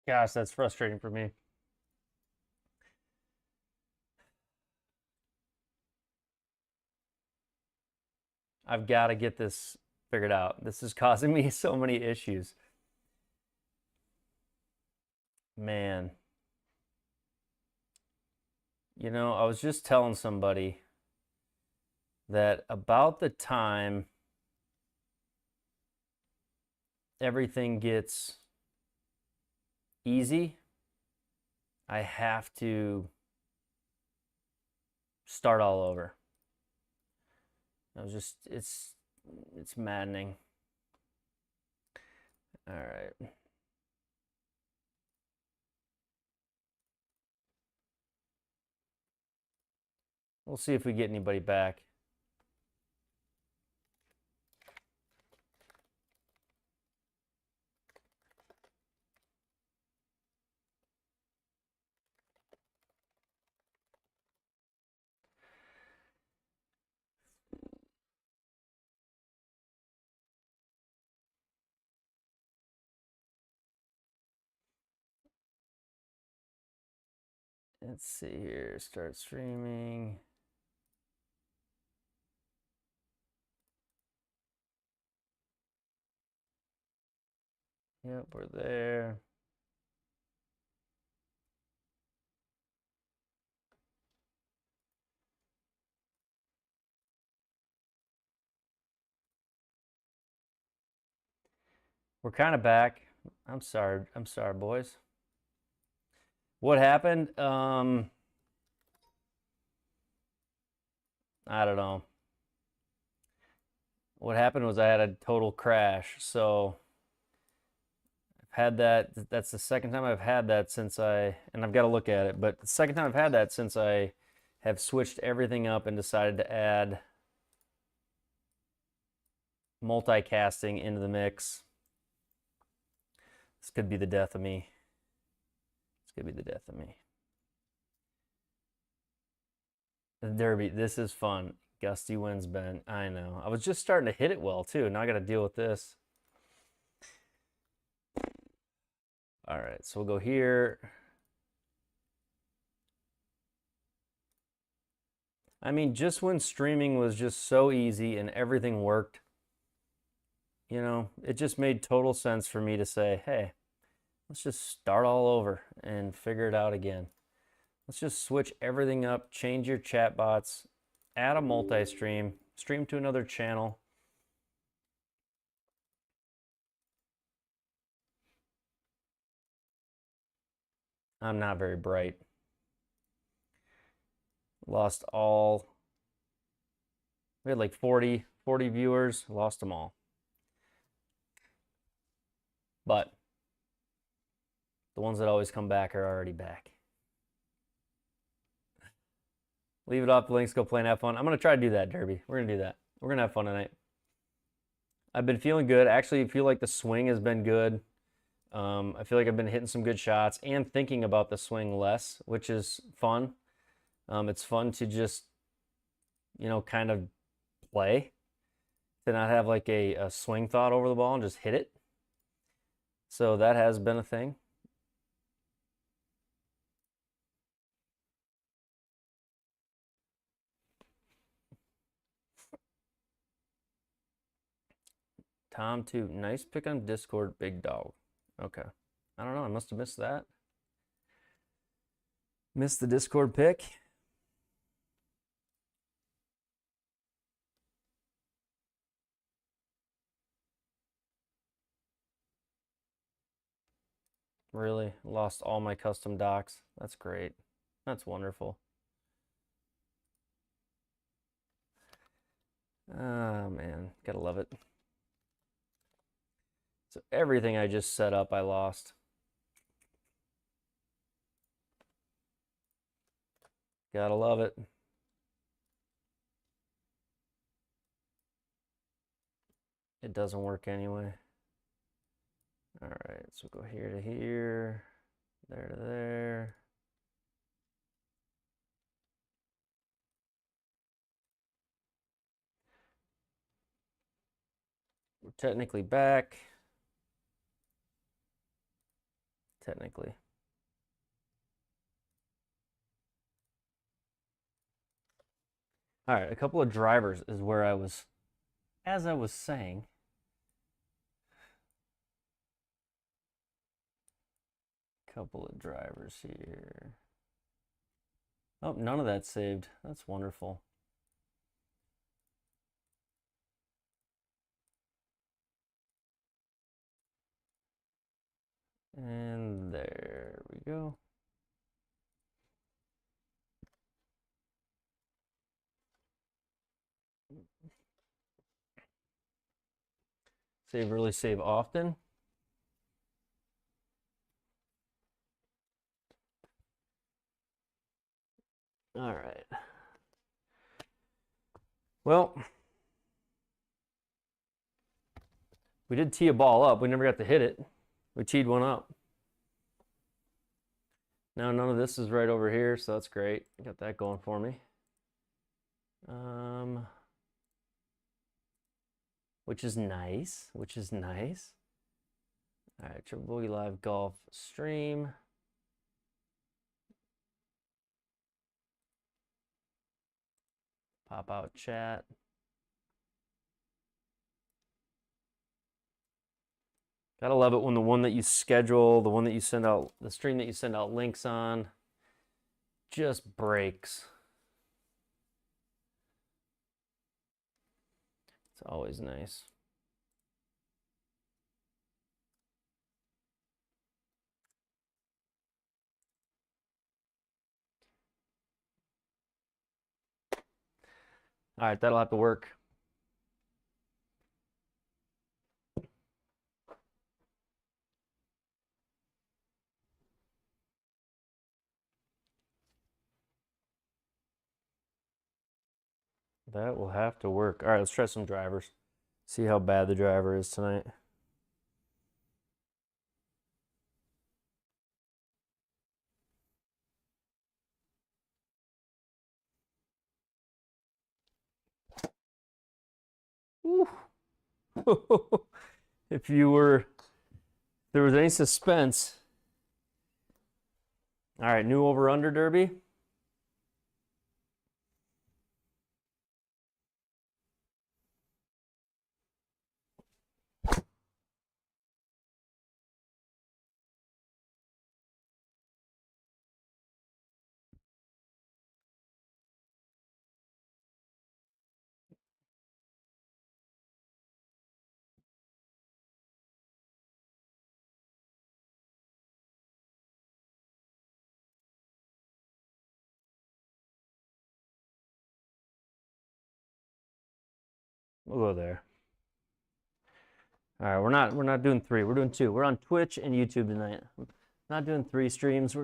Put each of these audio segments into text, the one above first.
Gosh, that's frustrating for me. I've got to get this figured out. This is causing me so many issues. Man, I was just telling somebody that about the time everything gets easy, I have to start all over. It's maddening. All right. We'll see if we get anybody back. Let's see here. Start streaming. Yep, we're there. We're kind of back. I'm sorry. I'm sorry, boys. What happened? I don't know. What happened was I had a total crash. So I've had that. That's the second time I've had that and I've got to look at it, but the second time I've had that since I have switched everything up and decided to add multicasting into the mix. This could be the death of me. This could be the death of me. The Derby, this is fun. Gusty winds Ben. I know. I was just starting to hit it well too. Now I got to deal with this. All right, so we'll go here. I mean, just when streaming was just so easy and everything worked, it just made total sense for me to say, hey, let's just start all over and figure it out again. Let's just switch everything up, change your chat bots, add a multi-stream, stream to another channel. I'm not very bright. Lost all. We had like 40 viewers, lost them all. But the ones that always come back are already back. Leave it off the links, go play and have fun. I'm going to try to do that, Derby. We're going to do that. We're going to have fun tonight. I've been feeling good. Actually, I feel like the swing has been good. I feel like I've been hitting some good shots and thinking about the swing less, which is fun. It's fun to just, kind of play, to not have like a swing thought over the ball and just hit it. So that has been a thing. Tom, too. Nice pick on Discord, big dog. Okay. I don't know. I must have missed that. Missed the Discord pick. Really lost all my custom docs. That's great. That's wonderful. Oh, man. Gotta love it. So everything I just set up, I lost. Gotta love it. It doesn't work anyway. All right, so go here to here, there to there. We're technically back. technically. All right, a couple of drivers is where I was, as I was saying. Couple of drivers here. Oh, none of that saved. That's wonderful. And there we go. Save early, save often. All right. Well, we did tee a ball up. We never got to hit it. We teed one up. Now none of this is right over here, so that's great. Got that going for me. Which is nice. Which is nice. All right, Triple Bogey Live Golf stream. Pop out chat. Gotta love it when the one that you schedule, the one that you send out, the stream that you send out links on, just breaks. It's always nice. All right, that'll have to work. That will have to work. All right, let's try some drivers. See how bad the driver is tonight. If there was any suspense. All right, new over-under derby. We'll go there. All right, we're not doing 3. We're doing 2. We're on Twitch and YouTube tonight. Not doing 3 streams.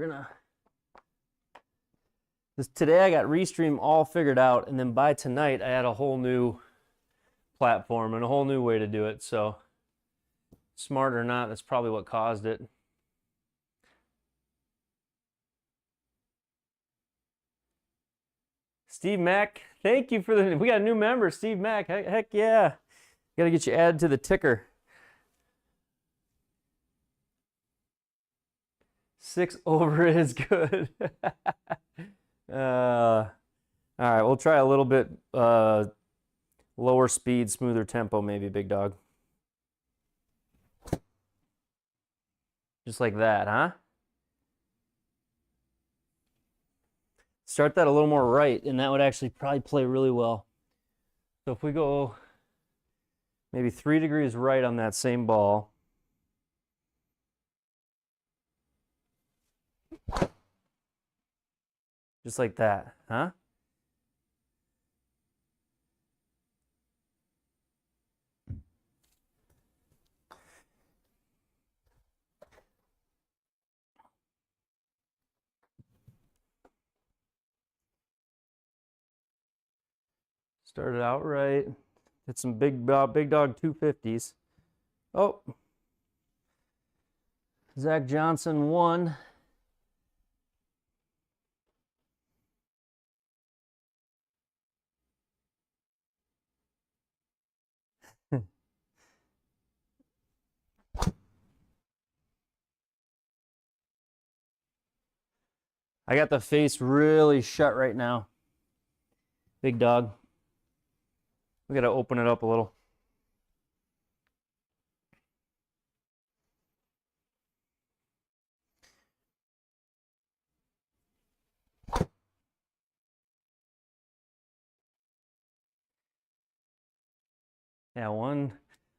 Today I got Restream all figured out, and then by tonight I had a whole new platform and a whole new way to do it. So smart or not, that's probably what caused it. Steve Mack, thank you for we got a new member, Steve Mack. Heck yeah. Got to get you added to the ticker. 6 over is good. All right, we'll try a little bit lower speed, smoother tempo, maybe, big dog. Just like that, huh? Start that a little more right, and that would actually probably play really well. So if we go maybe 3 degrees right on that same ball. Just like that, huh? Started out right. Hit some big dog 250s. Oh. Zach Johnson won. I got the face really shut right now. Big dog. We got to open it up a little. Yeah, one.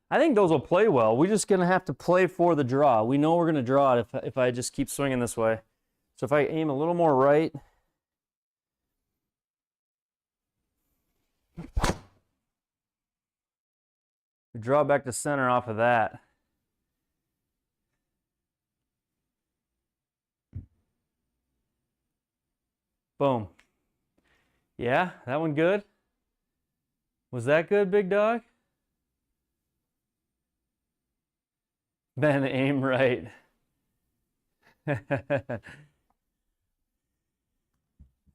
I think those will play well. We're just going to have to play for the draw. We know we're going to draw it if I just keep swinging this way. So if I aim a little more right. Draw back to center off of that. Boom. Yeah, that one good. Was that good, big dog? Ben, aim right.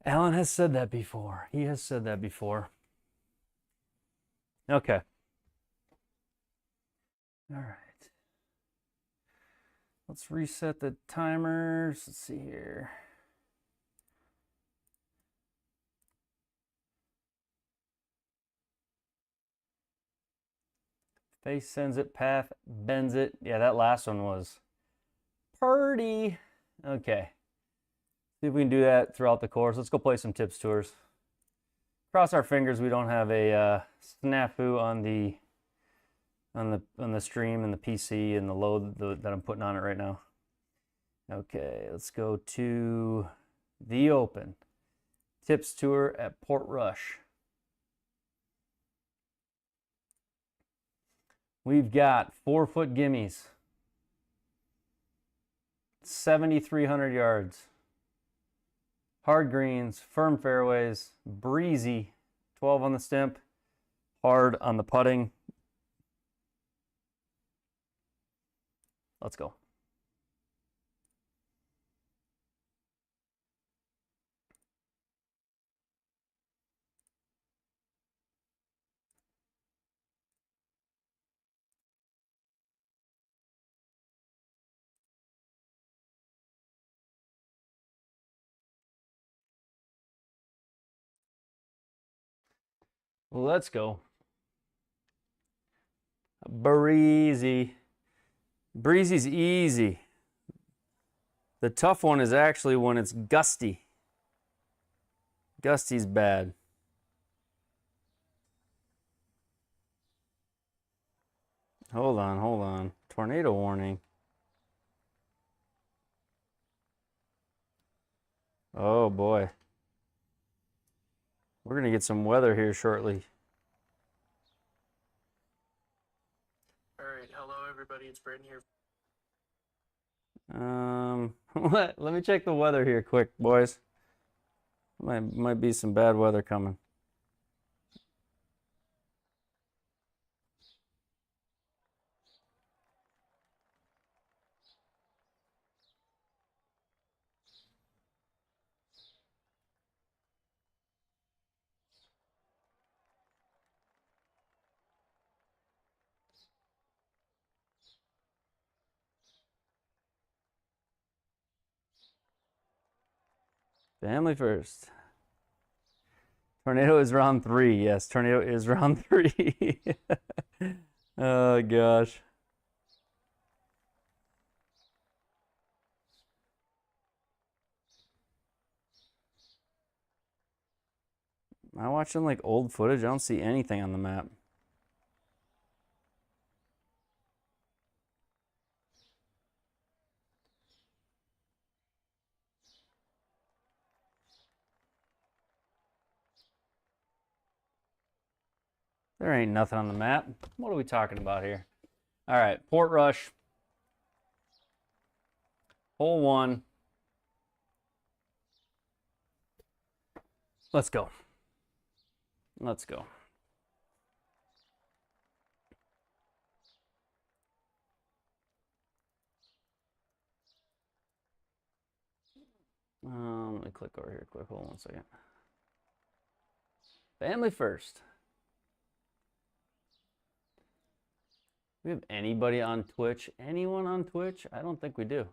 Alan has said that before. He has said that before. Okay. All right. Let's reset the timers. Let's see here. Face sends it, path bends it. Yeah, that last one was pretty. Okay. See if we can do that throughout the course. Let's go play some tips tours. Cross our fingers we don't have a snafu on the stream and the PC and the load that I'm putting on it right now. Okay, let's go to the Open Tips Tour at Portrush. We've got 4-foot gimmies, 7,300 yards, hard greens, firm fairways, breezy, 12 on the stimp, hard on the putting. Let's go. Let's go. Breezy. Breezy's easy. The tough one is actually when it's gusty. Gusty's bad. Hold on. Tornado warning. Oh boy. We're going to get some weather here shortly. All right, hello everybody, it's Braden here. Let me check the weather here quick, boys. Might be some bad weather coming. Family first. Tornado is round 3. Yes, tornado is round 3. Oh gosh. Am I watching like old footage? I don't see anything on the map. There ain't nothing on the map. What are we talking about here? All right, Portrush. Hole 1. Let's go. Let's go. Let me click over here quick. Hold on 1 second. Family first. We have anybody on Twitch? Anyone on Twitch? I don't think we do.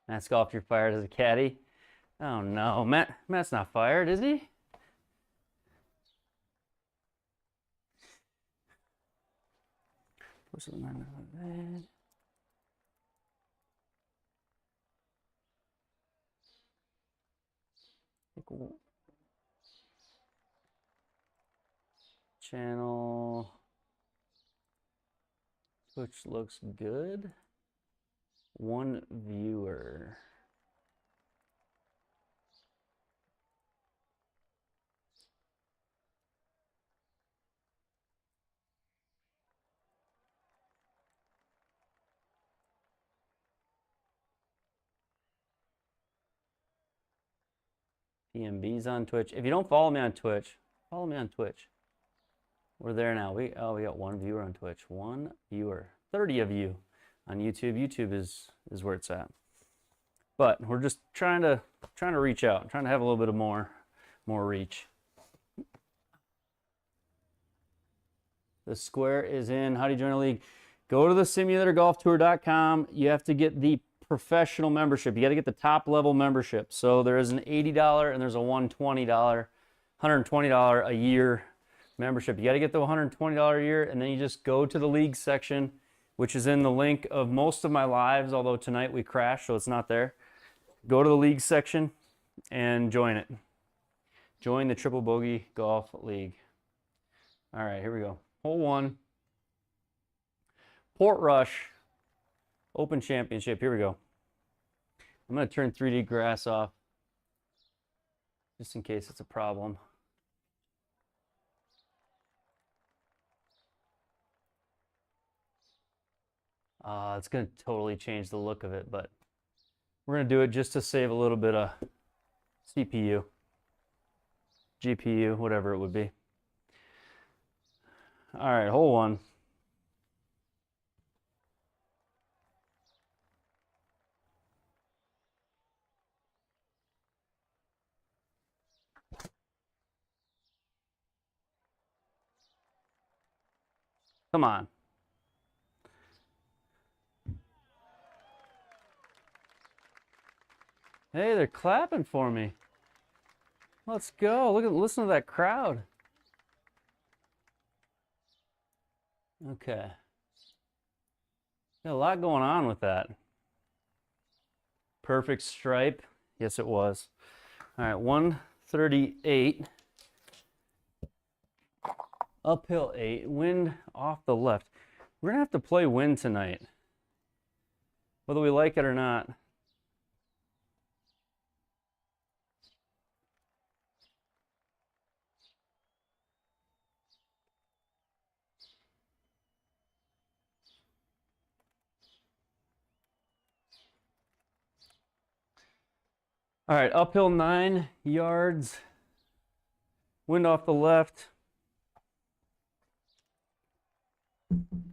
Matt's golf, you're fired as a caddy. Oh no, Matt's not fired, is he? What's the name of that? Channel. Twitch looks good. 1 viewer. PMB's on Twitch. If you don't follow me on Twitch, follow me on Twitch. We're there now. We got 1 viewer on Twitch. 1 viewer. 30 of you on YouTube. YouTube is where it's at. But we're just trying to reach out, trying to have a little bit of more reach. The square is in. How do you join a league? Go to the simulatorgolftour.com. You have to get the professional membership. You got to get the top level membership. So there is an $80 and there's a $120 a year membership. You got to get the $120 a year, and then you just go to the league section, which is in the link of most of my lives, although tonight we crashed, so it's not there. Go to the league section and join it. Join the Triple Bogey Golf League. All right, here we go. Hole 1. Portrush Open Championship. Here we go. I'm going to turn 3D grass off just in case it's a problem. It's going to totally change the look of it, but we're going to do it just to save a little bit of CPU, GPU, whatever it would be. All right, hole 1. Come on. Hey, they're clapping for me. Let's go. Listen to that crowd. Okay. Got a lot going on with that. Perfect stripe. Yes, it was. All right, 138. Uphill 8. Wind off the left. We're going to have to play wind tonight, whether we like it or not. All right, uphill 9 yards. Wind off the left.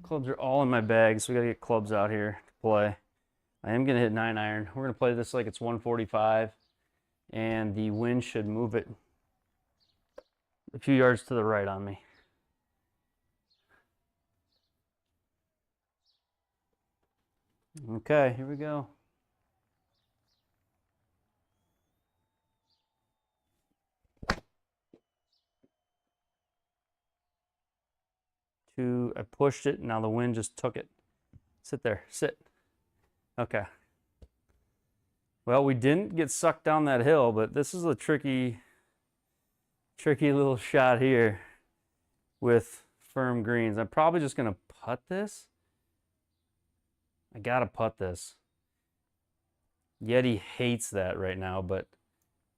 Clubs are all in my bag, so we got to get clubs out here to play. I am going to hit 9-iron. We're going to play this like it's 145, and the wind should move it a few yards to the right on me. Okay, here we go. I pushed it, now the wind just took it. Sit there, sit. Okay. Well, we didn't get sucked down that hill, but this is a tricky little shot here with firm greens. I'm probably just gonna putt this. I gotta putt this. Yeti hates that right now, but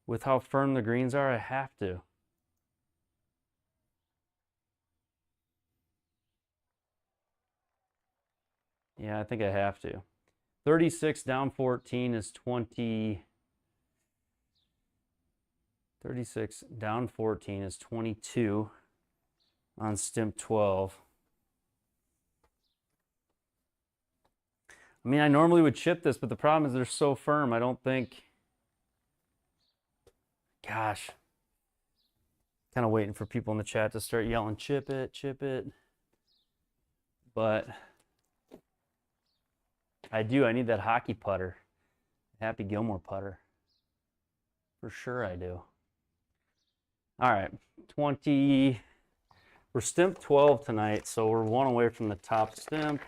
with how firm the greens are, I have to. Yeah, I think I have to. 36 down 14 is 20. 36 down 14 is 22 on stimp 12. I mean, I normally would chip this, but the problem is they're so firm. I don't think. Gosh. Kind of waiting for people in the chat to start yelling, chip it, chip it. But I need that hockey putter. Happy Gilmore putter. For sure I do. All right, 20. We're stimp 12 tonight, so we're one away from the top stimp.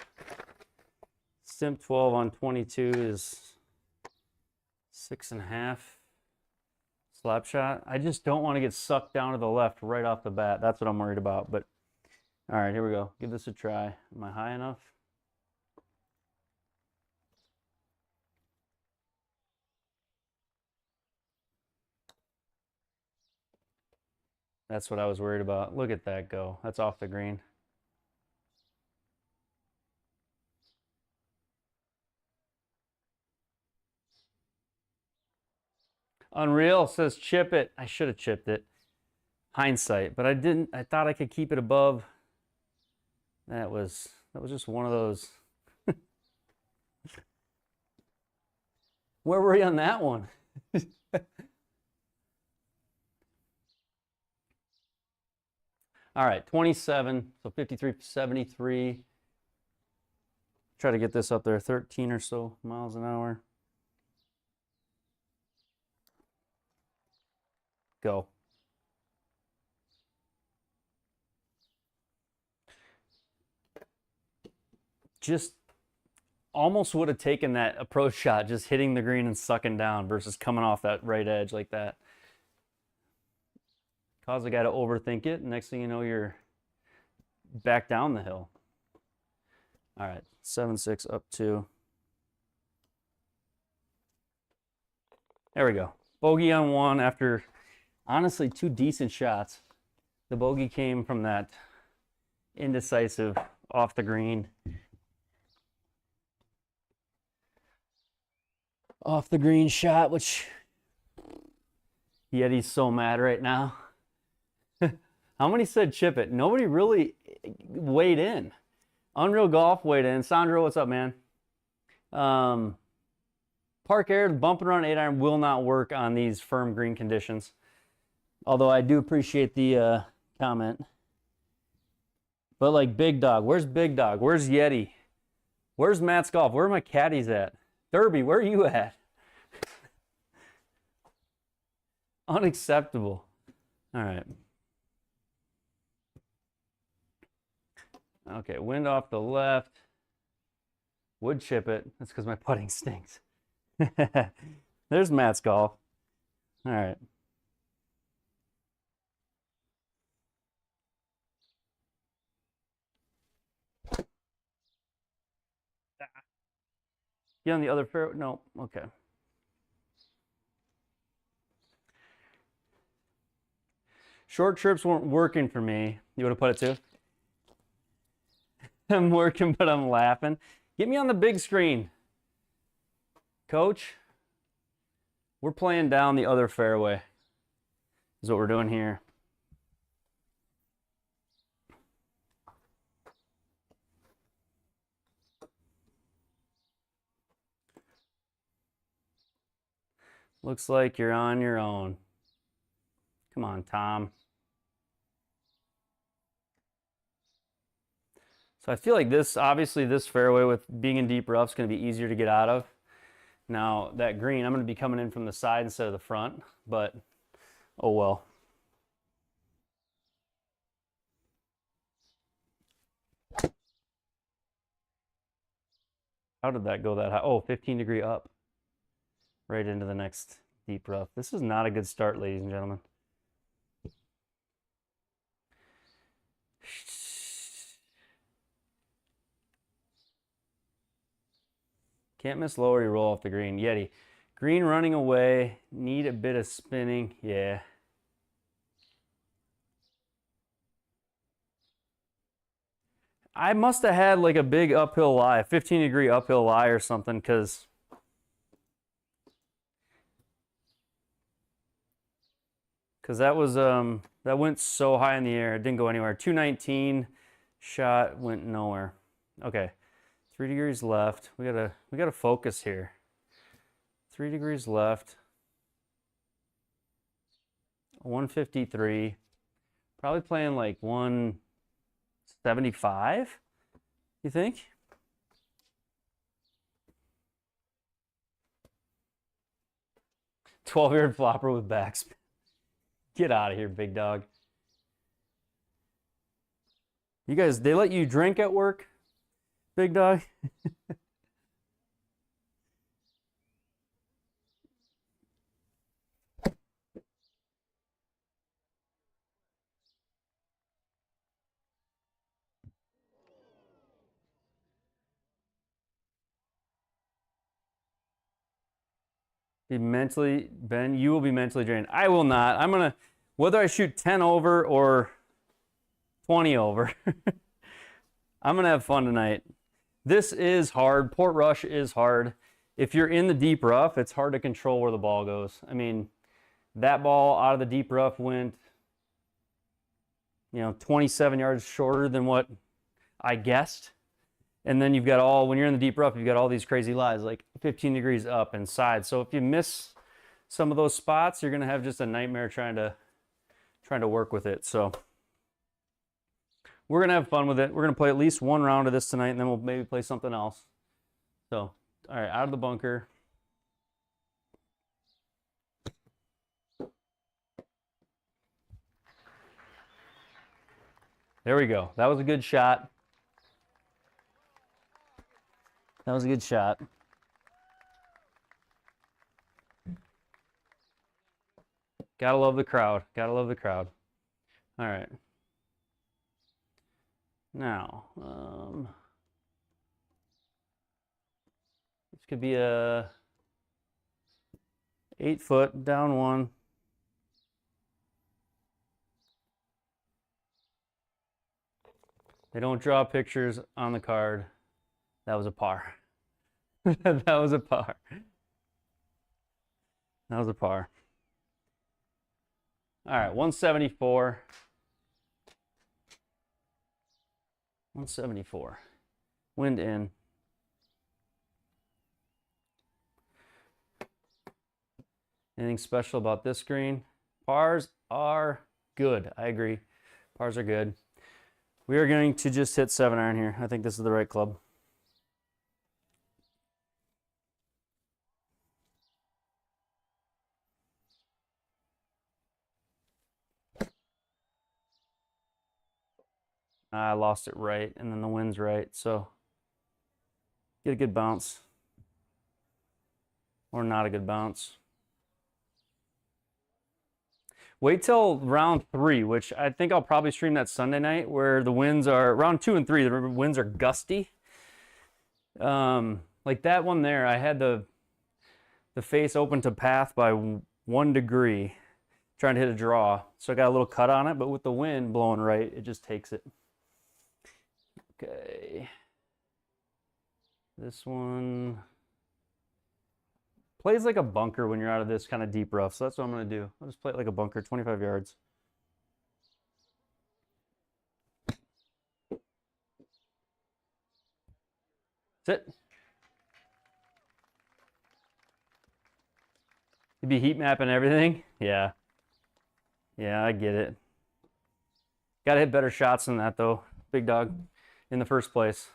Stimp 12 on 22 is 6.5 slap shot. I just don't want to get sucked down to the left right off the bat. That's what I'm worried about. But all right, here we go. Give this a try. Am I high enough? That's what I was worried about. Look at that go. That's off the green. Unreal says chip it. I should have chipped it. Hindsight, but I didn't. I thought I could keep it above. That was just one of those. Where were you on that one? All right, 27, so 53, 73. Try to get this up there, 13 or so miles an hour. Go. Just almost would have taken that approach shot, just hitting the green and sucking down versus coming off that right edge like that. Cause the guy to overthink it. Next thing you know, you're back down the hill. All right, 7-6 up 2. There we go. Bogey on 1 after, honestly, 2 decent shots. The bogey came from that indecisive off the green. Off the green shot, which Yeti's so mad right now. How many said chip it? Nobody really weighed in. Unreal Golf weighed in. Sandro, what's up, man? Park Air, bumping around 8-iron will not work on these firm green conditions. Although I do appreciate the comment. But like Big Dog, where's Big Dog? Where's Yeti? Where's Matt's Golf? Where are my caddies at? Derby, where are you at? Unacceptable. All right. Okay, wind off the left. Would chip it. That's because my putting stinks. There's Matt's Golf. All right. Get on the other fair. No, okay. Short trips weren't working for me. You would have put it too? I'm working, but I'm laughing. Get me on the big screen. Coach, we're playing down the other fairway. Is what we're doing here. Looks like you're on your own. Come on, Tom. So I feel like this, obviously this fairway with being in deep rough is going to be easier to get out of. Now that green, I'm going to be coming in from the side instead of the front, but oh well. How did that go that high? Oh, 15 degree up. Right into the next deep rough. This is not a good start, ladies and gentlemen. Can't miss lower, you roll off the green. Yeti. Green running away. Need a bit of spinning. Yeah. I must have had like a big uphill lie, 15 degree uphill lie or something, because that was that went so high in the air. It didn't go anywhere. 219 shot went nowhere. Okay. 3 degrees left. We gotta focus here. 3 degrees left. 153. Probably playing like 175. You think? 12-yard flopper with backspin. Get out of here, big dog. You guys, they let you drink at work, big dog? Ben, you will be mentally drained. I will not. I'm going to, whether I shoot 10 over or 20 over, I'm going to have fun tonight. This is hard. Port Rush is hard. If you're in the deep rough, it's hard to control where the ball goes. I mean, that ball out of the deep rough went, 27 yards shorter than what I guessed. And then you've got when you're in the deep rough, you've got all these crazy lies, like 15 degrees up and side. So if you miss some of those spots, you're going to have just a nightmare trying to work with it. So we're going to have fun with it. We're going to play at least one round of this tonight, and then we'll maybe play something else. So, all right, out of the bunker. There we go. That was a good shot. That was a good shot. Gotta love the crowd. Gotta love the crowd. All right. Now, this could be a 8-foot down one. They don't draw pictures on the card. That was a par. That was a par. That was a par. All right, 174. 174. Wind in. Anything special about this green? Pars are good. I agree. Pars are good. We are going to just hit 7-iron here. I think this is the right club. I lost it right, and then the wind's right, so get a good bounce. Or not a good bounce. Wait till round 3, which I think I'll probably stream that Sunday night, where the winds are, round 2 and 3, the winds are gusty. Like that one there, I had the face open to path by 1 degree, trying to hit a draw. So I got a little cut on it, but with the wind blowing right, it just takes it. Okay. This one plays like a bunker when you're out of this kind of deep rough. So that's what I'm going to do. I'll just play it like a bunker, 25 yards. Sit. You'd be heat mapping everything? Yeah. Yeah, I get it. Got to hit better shots than that, though, big dog, in the first place.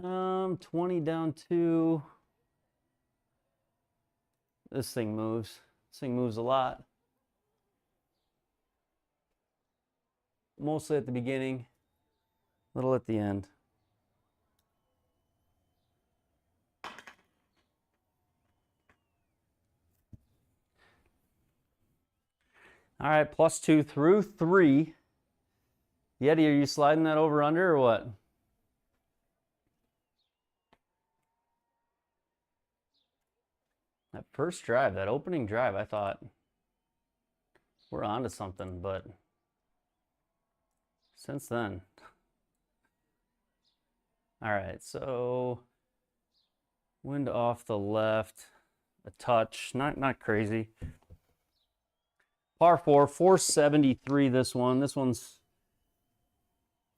20 down 2. This thing moves. This thing moves a lot. Mostly at the beginning, a little at the end. All right, +2 through 3. Yeti, are you sliding that over under or what? That first drive, that opening drive, I thought we're on to something, but since then. All right, so wind off the left, a touch, not crazy. Par 4, 473 this one. This one's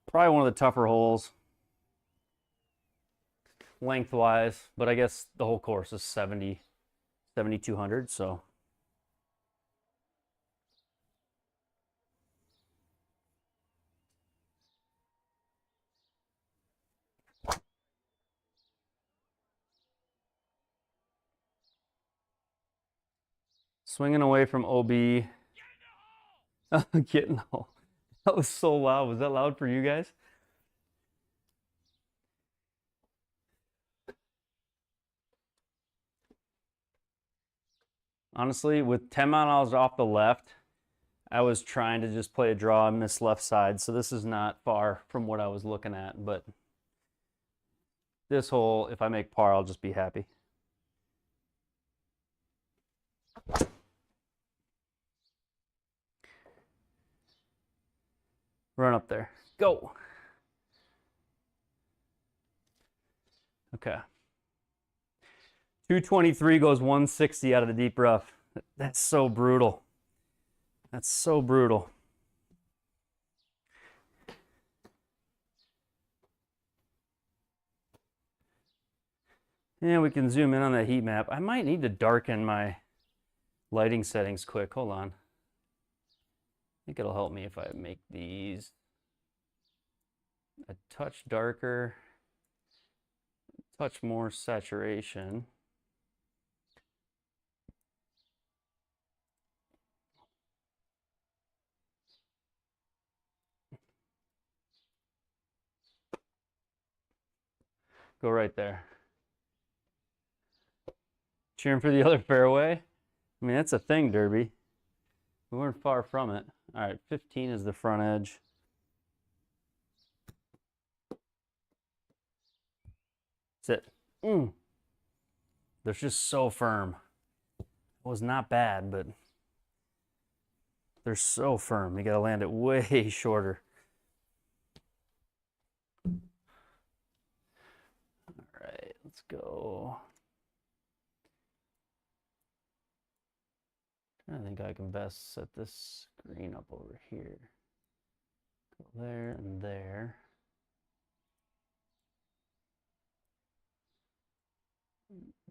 probably one of the tougher holes lengthwise, but I guess the whole course is 7,200, so. Swinging away from OB. Getting hole. That was so loud. Was that loud for you guys? Honestly, with 10 miles off the left, I was trying to just play a draw and miss left side. So this is not far from what I was looking at. But this hole, if I make par, I'll just be happy. Run up there. Go. Okay. 223 goes 160 out of the deep rough. That's so brutal. That's so brutal. And we can zoom in on that heat map. I might need to darken my lighting settings quick. Hold on. I think it'll help me if I make these a touch darker, a touch more saturation. Go right there. Cheering for the other fairway. I mean, that's a thing, Derby. We weren't far from it. All right, 15 is the front edge. Sit. They're just so firm. It was not bad, but they're so firm. You got to land it way shorter. All right, let's go. I think I can best set this screen up over here. Go there and there.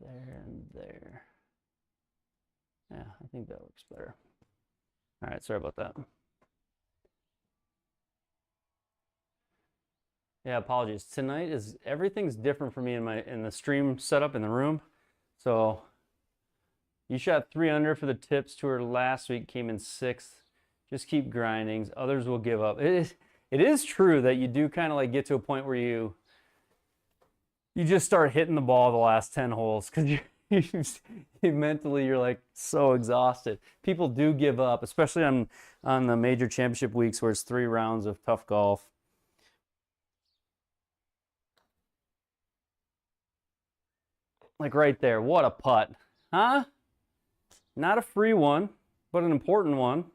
There and there. Yeah, I think that looks better. All right, sorry about that. Yeah, apologies. Tonight is everything's different for me in the stream setup in the room. So you shot 3 under for the tips tour last week, came in 6th. Just keep grinding. Others will give up. It is true that you do kind of like get to a point where you just start hitting the ball the last 10 holes because you mentally you're like so exhausted. People do give up, especially on the major championship weeks where it's 3 rounds of tough golf. Like right there, what a putt, huh? Not a free one, but an important one.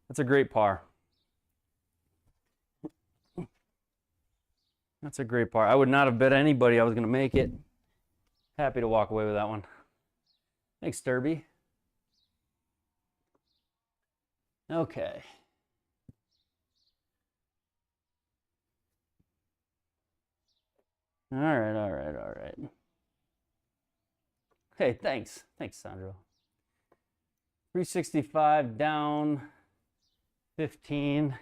That's a great par. That's a great par. I would not have bet anybody I was going to make it. Happy to walk away with that one. Thanks, Derby. Okay. All right. Hey, thanks. Thanks, Sandro. 365 down 15.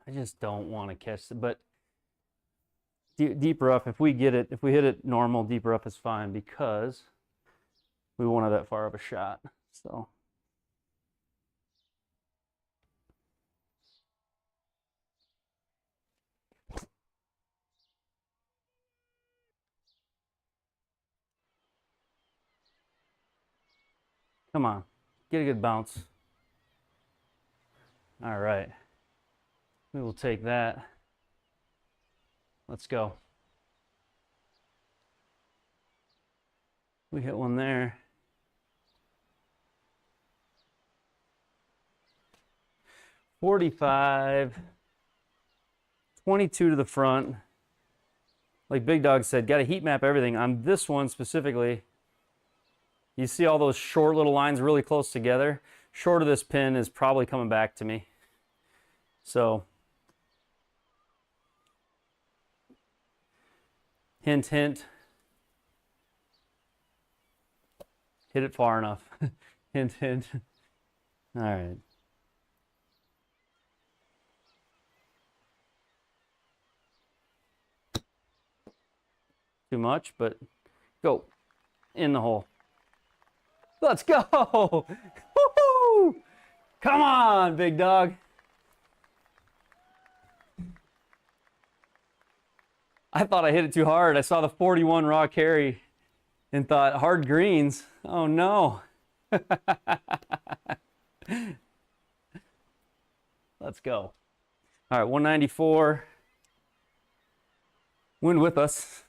I just don't want to catch it, but deep rough, if we get it, if we hit it normal, deep rough is fine because we won't have that far of a shot. So come on, get a good bounce. All right, we will take that. Let's go. We hit one there. .45, 22 to the front. Like Big Dog said, got to heat map everything. On this one specifically, you see all those short little lines really close together. Short of this pin is probably coming back to me. So, hint, hint. Hit it far enough. Hint, hint. All right. Too much, but go in the hole. Let's go. Woo-hoo! Come on, big dog. I thought I hit it too hard. I saw the 41 raw carry and thought hard greens. Oh no. Let's go. All right, 194. Win with us.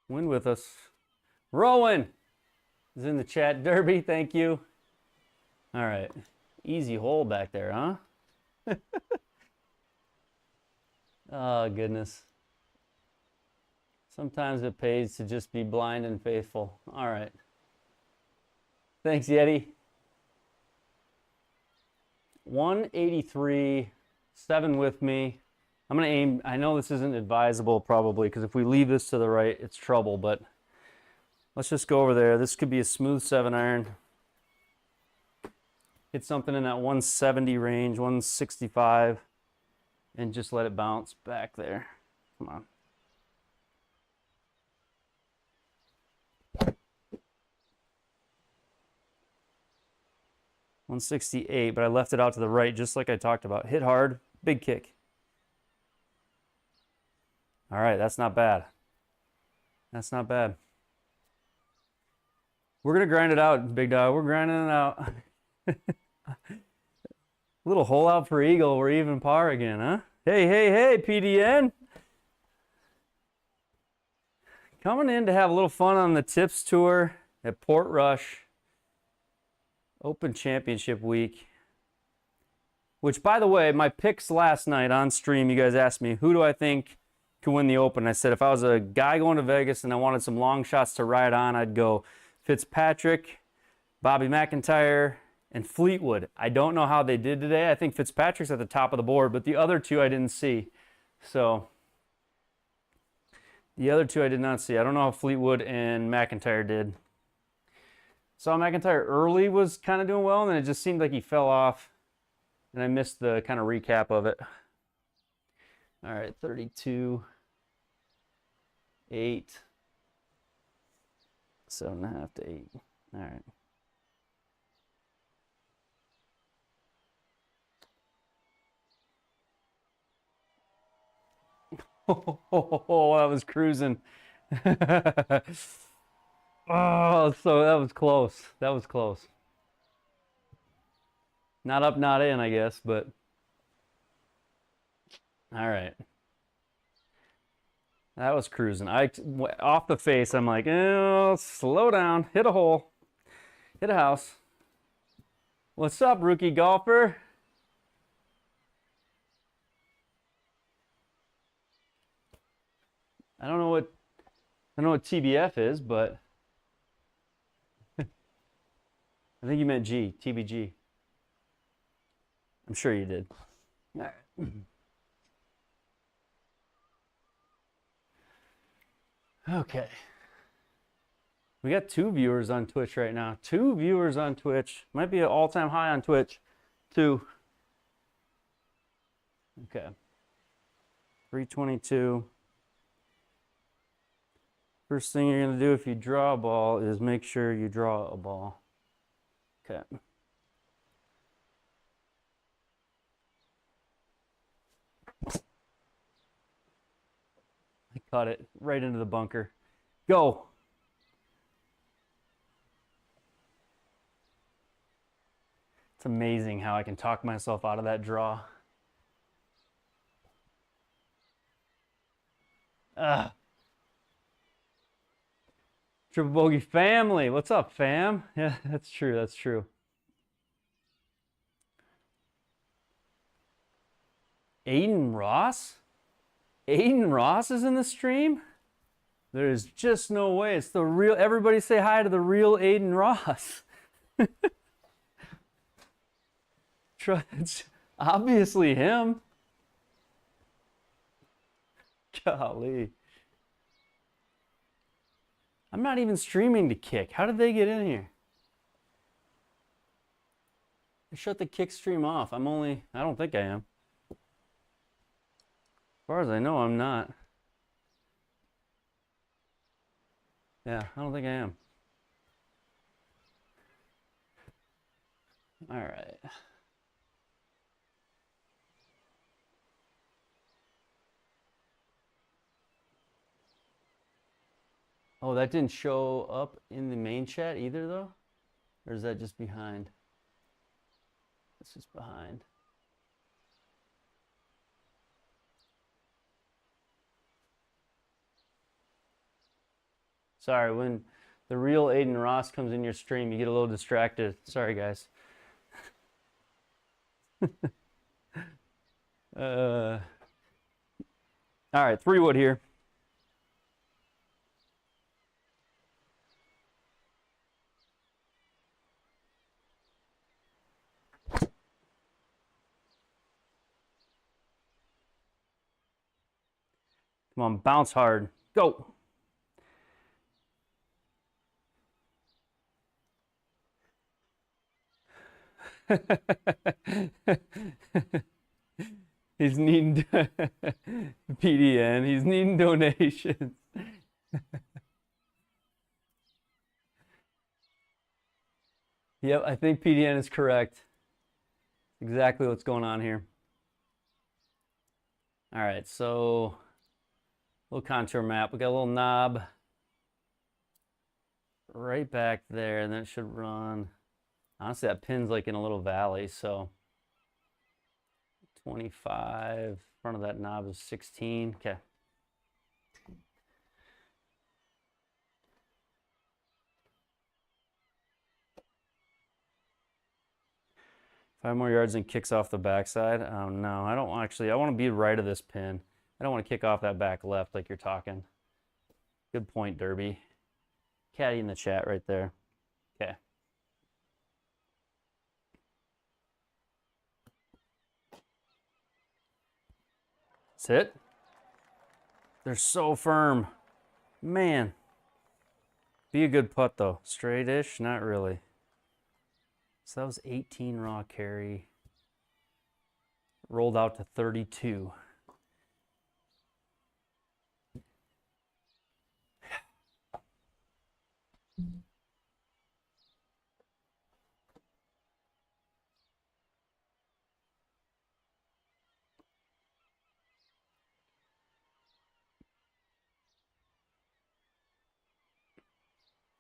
Win with us. Rowan is in the chat. Derby, thank you. All right. Easy hole back there, huh? Oh, goodness. Sometimes it pays to just be blind and faithful. All right. Thanks, Yeti. 183, 7 with me. I'm going to aim. I know this isn't advisable probably because if we leave this to the right, it's trouble, but let's just go over there. This could be a smooth 7-iron. Hit something in that 170 range, 165, and just let it bounce back there. Come on. $168, but I left it out to the right just like I talked about. Hit hard, big kick. All right, that's not bad. That's not bad. We're going to grind it out, big dog. We're grinding it out. Little hole out for eagle. We're even par again, huh? Hey, hey, hey, PDN. Coming in to have a little fun on the Tips Tour at Port Rush. Open Championship Week. Which, by the way, my picks last night on stream, you guys asked me, who do I think can win the Open? I said if I was a guy going to Vegas and I wanted some long shots to ride on, I'd go Fitzpatrick, Bobby McIntyre, and Fleetwood. I don't know how they did today. I think Fitzpatrick's at the top of the board, but the other two I didn't see. So, the other two I did not see. I don't know how Fleetwood and McIntyre did. Saw McIntyre early was kind of doing well, and then it just seemed like he fell off, and I missed the kind of recap of it. All right, 32, 8, 7.5 to 8. All right. Oh, that was cruising. Oh, so that was close. That was close. Not up, not in, I guess, but all right. That was cruising. Off the face, I'm like, oh, slow down. Hit a hole. Hit a house. What's up, rookie golfer? I don't know what TBF is, but I think you meant G, TBG. I'm sure you did. All right. Okay. We got 2 viewers on Twitch right now. 2 viewers on Twitch. Might be an all-time high on Twitch. 2. Okay. 322. First thing you're going to do if you draw a ball is make sure you draw a ball. Okay. I caught it right into the bunker. Go. It's amazing how I can talk myself out of that draw. Triple Bogey family. What's up, fam? Yeah, that's true. That's true. Aiden Ross? Aiden Ross is in the stream? There is just no way. It's the real. Everybody say hi to the real Aiden Ross. It's obviously him. Golly. I'm not even streaming to kick. How did they get in here? I shut the kick stream off. I don't think I am. As far as I know, I'm not. Yeah, I don't think I am. All right. Oh, that didn't show up in the main chat either, though? Or is that just behind? It's just behind. Sorry, when the real Aiden Ross comes in your stream, you get a little distracted. Sorry, guys. All right, 3-wood here. Come on, bounce hard. Go. He's needing PDN. He's needing donations. Yep, I think PDN is correct. Exactly what's going on here. All right, so little contour map. We got a little knob right back there, and then it should run. Honestly, that pin's like in a little valley, so 25. Front of that knob is 16. Okay. 5 more yards and kicks off the backside. Oh no, I don't actually. I want to be right of this pin. I don't want to kick off that back left like you're talking. Good point, Derby. Caddy in the chat right there. Okay. That's it. They're so firm. Man. Be a good putt though. Straight-ish? Not really. So that was 18 raw carry. Rolled out to 32.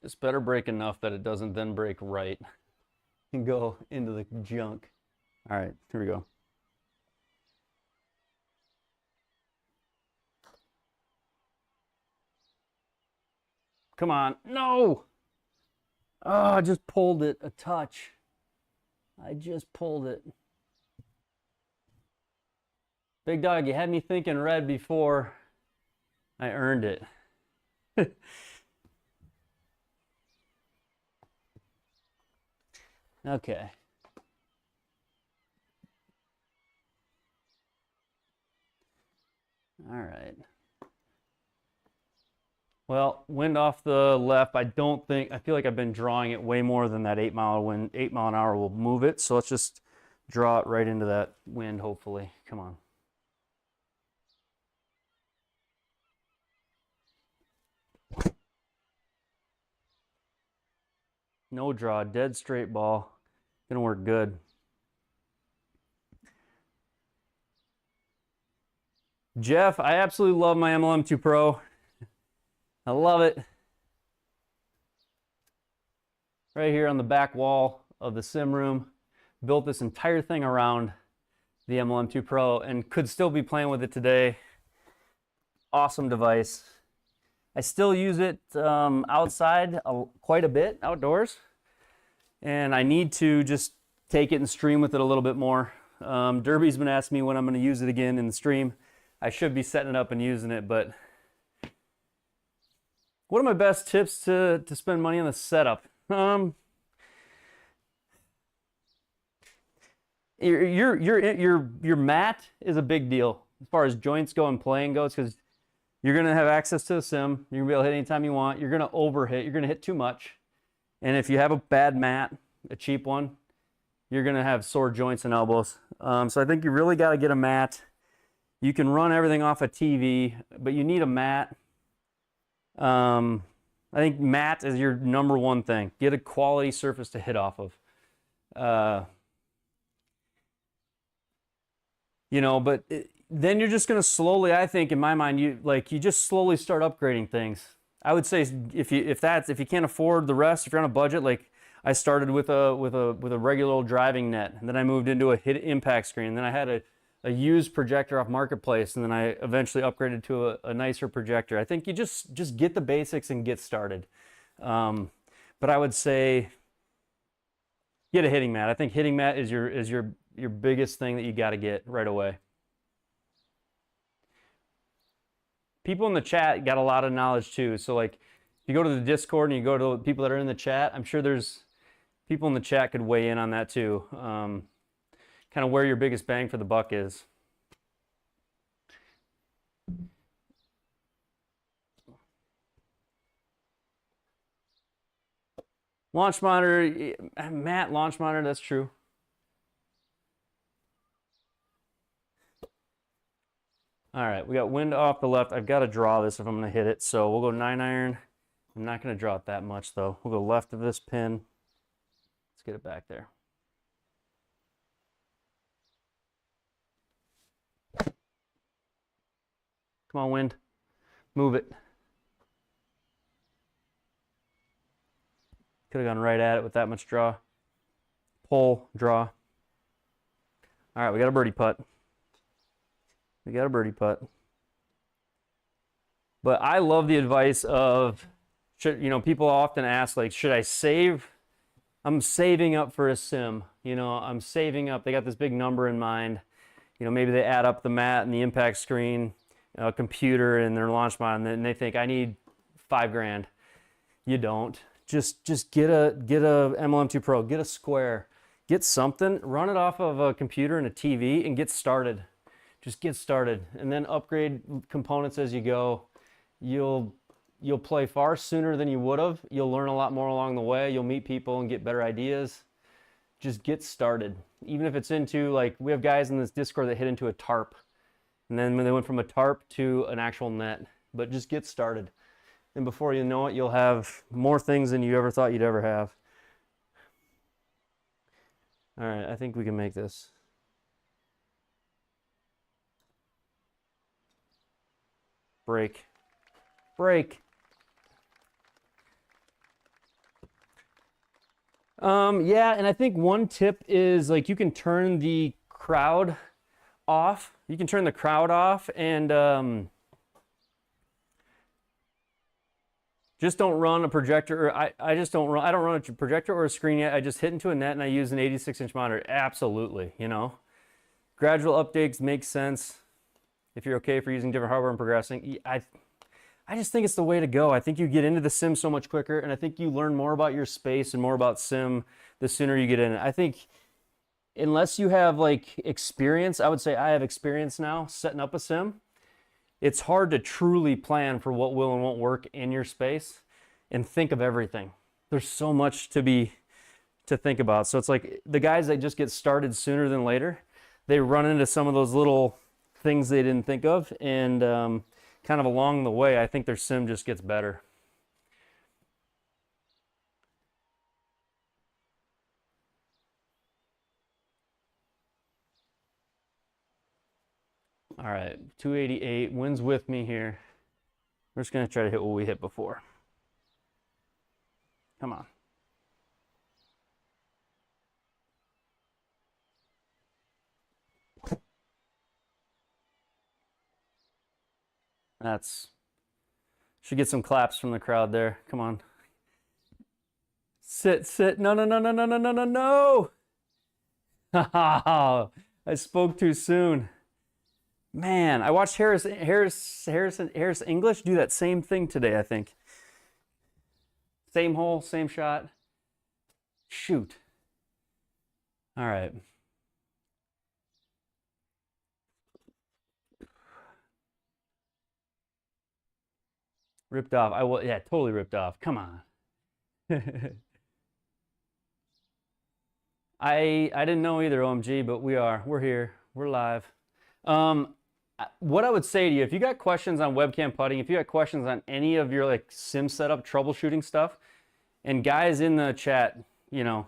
This better break enough that it doesn't then break right and go into the junk. All right, here we go. Come on. No! Oh, I just pulled it a touch. I just pulled it. Big dog, you had me thinking red before I earned it. Okay. All right. Well, wind off the left. I feel like I've been drawing it way more than that 8 mile an hour will move it. So let's just draw it right into that wind, hopefully. Come on. No draw, dead straight ball. Gonna work good. Jeff, I absolutely love my MLM2 Pro. I love it. Right here on the back wall of the sim room. Built this entire thing around the MLM2 Pro and could still be playing with it today. Awesome device. I still use it outside quite a bit, outdoors. And I need to just take it and stream with it a little bit more. Derby's been asking me when I'm going to use it again in the stream. I should be setting it up and using it, but what are my best tips to spend money on the setup? Your mat is a big deal as far as joints go and playing goes, because you're gonna have access to the sim. You're gonna be able to hit anytime you want. You're gonna overhit. You're gonna hit too much, and if you have a bad mat, a cheap one, you're gonna have sore joints and elbows. So I think you really got to get a mat. You can run everything off a TV, but you need a mat. I think mat is your number one thing. Get a quality surface to hit off of. But then you're just gonna slowly, I think, in my mind, you just slowly start upgrading things. I would say if you can't afford the rest, if you're on a budget, like I started with a regular old driving net, and then I moved into a hit impact screen, and then I had a used projector off Marketplace, and then I eventually upgraded to a nicer projector. I think you just get the basics and get started. But I would say get a hitting mat. I think hitting mat is your biggest thing that you got to get right away. People in the chat got a lot of knowledge too. So like, if you go to the Discord and you go to people that are in the chat, I'm sure there's people in the chat could weigh in on that too. Kind of where your biggest bang for the buck is. Launch monitor, Matt, launch monitor, that's true. All right, we got wind off the left. I've got to draw this if I'm going to hit it. So we'll go 9-iron. I'm not going to draw it that much though. We'll go left of this pin. Let's get it back there. Come on, wind. Move it. Could have gone right at it with that much draw. Pull, draw. All right, we got a birdie putt. We got a birdie putt. But I love the advice of, people often ask, like, should I save? I'm saving up for a sim. I'm saving up. They got this big number in mind. Maybe they add up the mat and the impact screen, computer and their launch mod, and then they think I need $5,000. You don't. Just get a MLM2 Pro, get a square, get something, run it off of a computer and a TV, and get started. Just get started, and then upgrade components as you go. You'll play far sooner than you would have. You'll learn a lot more along the way. You'll meet people and get better ideas. Just get started. Even if it's into, like, we have guys in this Discord that hit into a tarp, and then when they went from a tarp to an actual net. But just get started. And before you know it, you'll have more things than you ever thought you'd ever have. All right, I think we can make this. Break. Break. Yeah, and I think one tip is, like, you can turn the crowd off. You can turn the crowd off and just don't run a projector. I don't run a projector or a screen yet. I just hit into a net and I use an 86-inch monitor. Absolutely, Gradual updates make sense if you're okay for using different hardware and progressing. I just think it's the way to go. I think you get into the sim so much quicker, and I think you learn more about your space and more about sim the sooner you get in it. I think unless you have, like, experience, I would say I have experience now setting up a sim. It's hard to truly plan for what will and won't work in your space and think of everything. There's so much to think about. So it's like the guys that just get started sooner than later, they run into some of those little things they didn't think of, and kind of along the way, I think their sim just gets better. All right, 288, wind's with me here. We're just gonna try to hit what we hit before. Come on. Should get some claps from the crowd there. Come on. Sit. No. I spoke too soon. Man, I watched Harris English do that same thing today, I think. Same hole, same shot. Shoot. All right. Ripped off. Yeah, totally ripped off. Come on. I didn't know either, OMG, but we're here. We're live. what I would say to you, if you got questions on webcam putting, if you got questions on any of your like sim setup troubleshooting stuff, and guys in the chat, you know,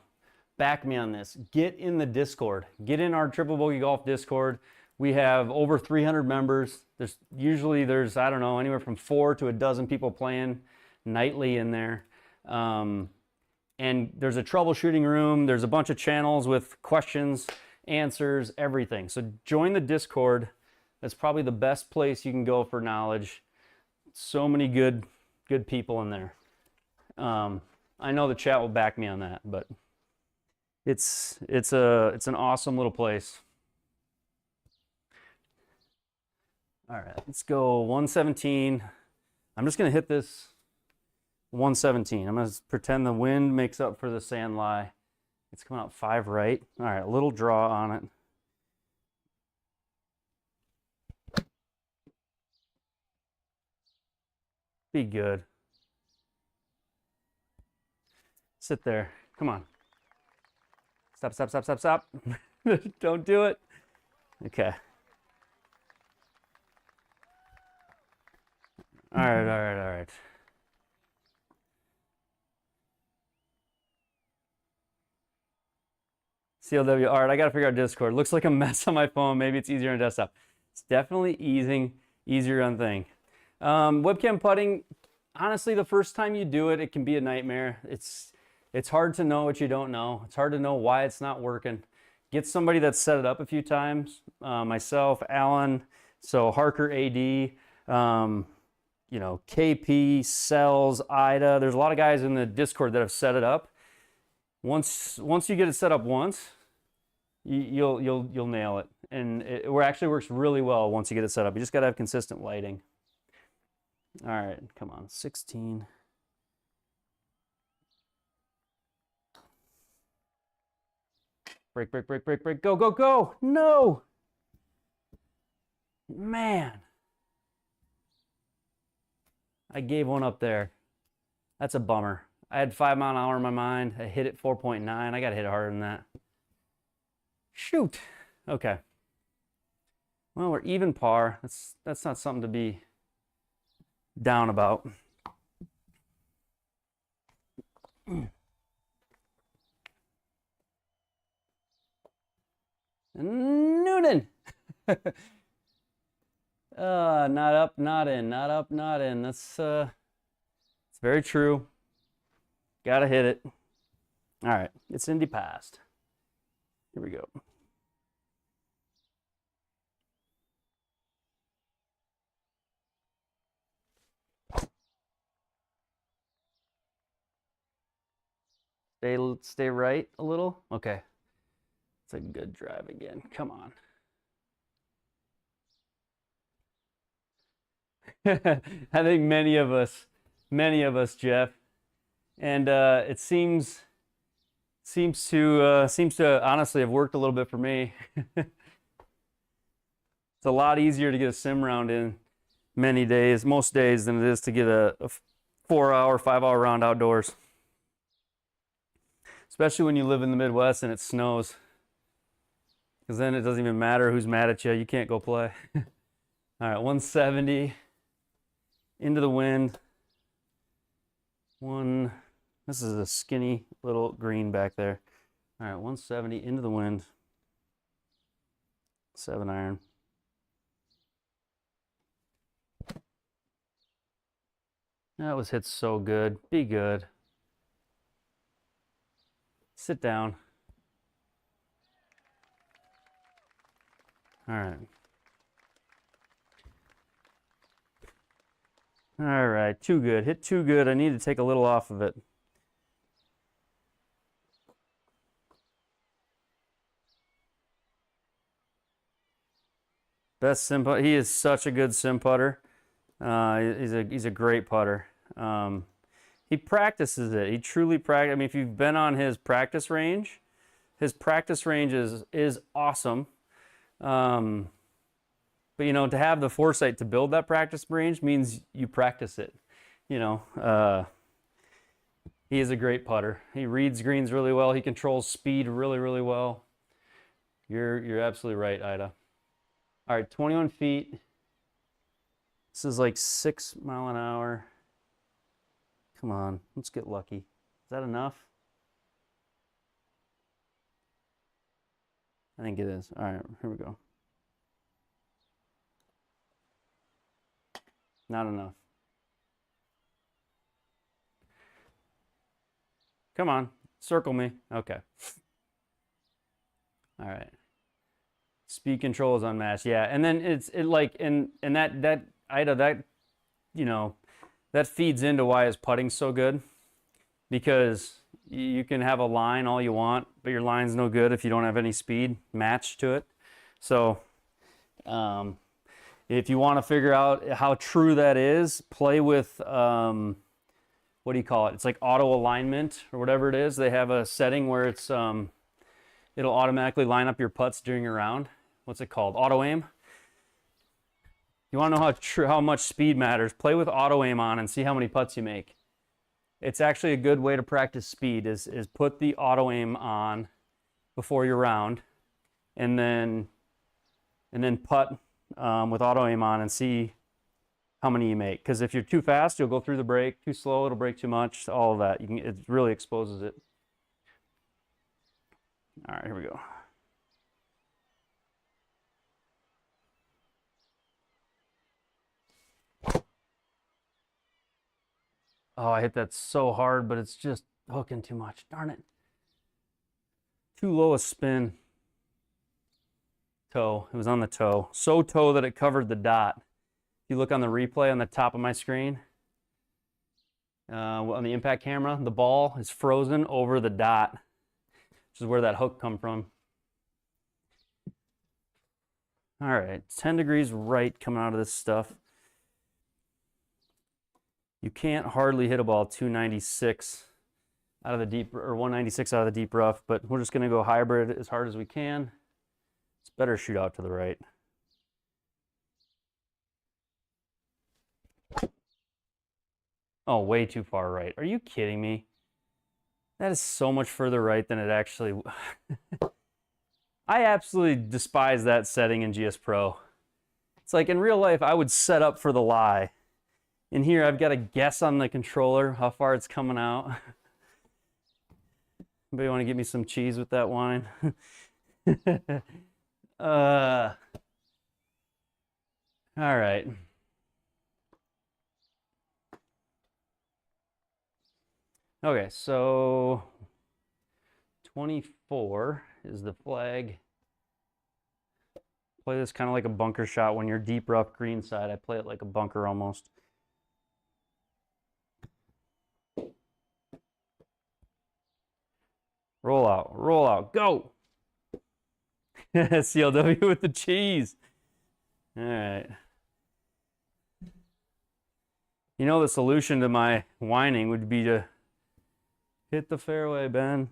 back me on this. Get in the Discord. Get in our Triple Bogey Golf Discord. We have over 300 members. There's I don't know, anywhere from 4 to a dozen people playing nightly in there. And there's a troubleshooting room. There's a bunch of channels with questions, answers, everything. So join the Discord. That's probably the best place you can go for knowledge. So many good people in there. I know the chat will back me on that, but it's an awesome little place. All right, let's go 117. I'm just gonna hit this 117. I'm gonna pretend the wind makes up for the sand lie. It's coming out 5 right. All right, a little draw on it. Be good. Sit there. Come on. Stop, stop, stop, stop, stop. Don't do it. Okay. All right, all right, all right. CLW art. I got to figure out Discord. Looks like a mess on my phone. Maybe it's easier on desktop. It's definitely easier on thing. Webcam putting, honestly, the first time you do it, it can be a nightmare. It's hard to know what you don't know. It's hard to know why it's not working. Get somebody that's set it up a few times. Myself, Alan, so Harker AD, you know, KP, Cells, Ida. There's a lot of guys in the Discord that have set it up. Once you get it set up once, you'll nail it. And it actually works really well once you get it set up. You just got to have consistent lighting. All right, come on, 16. Break, break, break, break, break. Go, go, go. No. Man. I gave one up there. That's a bummer. I had 5 mile an hour in my mind. I hit it 4.9. I got to hit it harder than that. Shoot. Okay. Well, we're even par. That's not something to be down about. Noonan. Not up, not in, not up, not in. That's it's very true. Gotta hit it. All right, it's Indy past. Here we go. Stay right a little. Okay. It's a good drive again. Come on. I think many of us, Jeff, and it seems to honestly have worked a little bit for me. It's a lot easier to get a sim round in most days, than it is to get a 4-hour, 5-hour round outdoors. Especially when you live in the Midwest and it snows. Because then it doesn't even matter who's mad at you. You can't go play. All right, 170. Into the wind. This is a skinny little green back there. All right, 170 into the wind. 7 iron. That was hit so good. Be good. Sit down. All right. All right, too good. Hit too good. I need to take a little off of it. Best sim putter. He is such a good sim putter. He's a great putter. He practices it. He truly practices. I mean, if you've been on his practice range is awesome. But you know, to have the foresight to build that practice range means you practice it. You know, he is a great putter. He reads greens really well. He controls speed really, really well. You're absolutely right, Ida. All right, 21 feet. This is like 6 mile an hour. Come on, let's get lucky. Is that enough? I think it is. All right, here we go. Not enough. Come on, circle me. Okay. All right. Speed control is unmatched. Yeah, and then and that Ida, that you know that feeds into why his putting's so good, because you can have a line all you want, but your line's no good if you don't have any speed matched to it. So if you want to figure out how true that is, play with what do you call it? It's like auto alignment or whatever it is. They have a setting where it's it'll automatically line up your putts during your round. What's it called? Auto aim. You want to know how much speed matters? Play with auto aim on and see how many putts you make. It's actually a good way to practice speed. Is put the auto aim on before your round, and then putt with auto aim on and see how many you make. Because if you're too fast, you'll go through the break. Too slow, it'll break too much. All of that. It really exposes it. All right, here we go. Oh, I hit that so hard, but it's just hooking too much. Darn it. Too low a spin. Toe. It was on the toe. So toe that it covered the dot. If you look on the replay on the top of my screen, on the impact camera, the ball is frozen over the dot, which is where that hook come from. All right, 10 degrees right coming out of this stuff. You can't hardly hit a ball 296 out of the deep, or 196 out of the deep rough, but we're just gonna go hybrid as hard as we can. It's better shoot out to the right. Oh, way too far right. Are you kidding me? That is so much further right than it actually... I absolutely despise that setting in GS Pro. It's like in real life, I would set up for the lie. In here, I've got to guess on the controller how far it's coming out. Anybody want to give me some cheese with that wine? All right. Okay, so 24 is the flag. Play this kind of like a bunker shot when you're deep rough green side. I play it like a bunker almost. Roll out, go! CLW with the cheese. All right. You know, the solution to my whining would be to hit the fairway, Ben.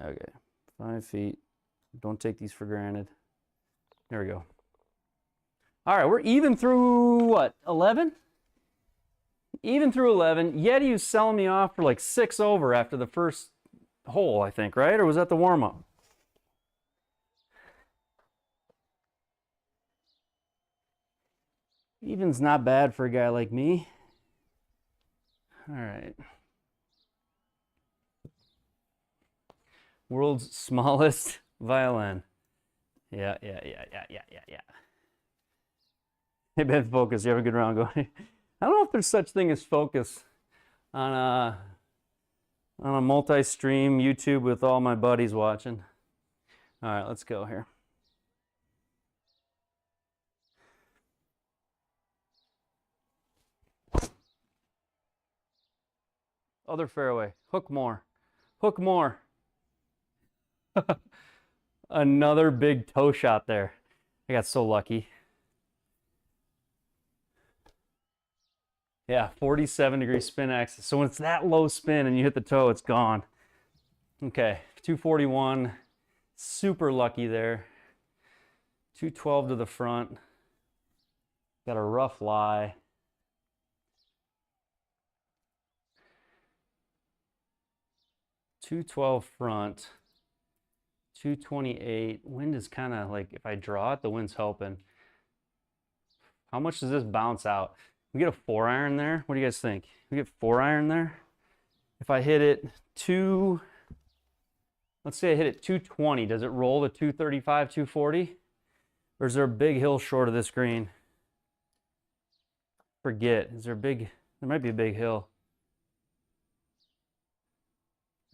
Okay, 5 feet. Don't take these for granted. There we go. All right, we're even through what, 11? Even through 11. Yeti was selling me off for like 6 over after the first hole, I think, right? Or was that the warm-up? Even's not bad for a guy like me. All right. World's smallest violin. Yeah. Hey, Ben, focus. You have a good round going. I don't know if there's such thing as focus on a multi-stream YouTube with all my buddies watching. All right, let's go here. Other fairway. Hook more. Hook more. Another big toe shot there. I got so lucky. Yeah, 47-degree spin axis. So when it's that low spin and you hit the toe, it's gone. Okay, 241. Super lucky there. 212 to the front. Got a rough lie. .212 front. 228. Wind is kind of like, if I draw it, the wind's helping. How much does this bounce out? We get a 4-iron there. What do you guys think? We get 4-iron there. If I hit it let's say I hit it 220, does it roll to 235, 240? Or is there a big hill short of this green? Forget. Is there a big, there might be a big hill.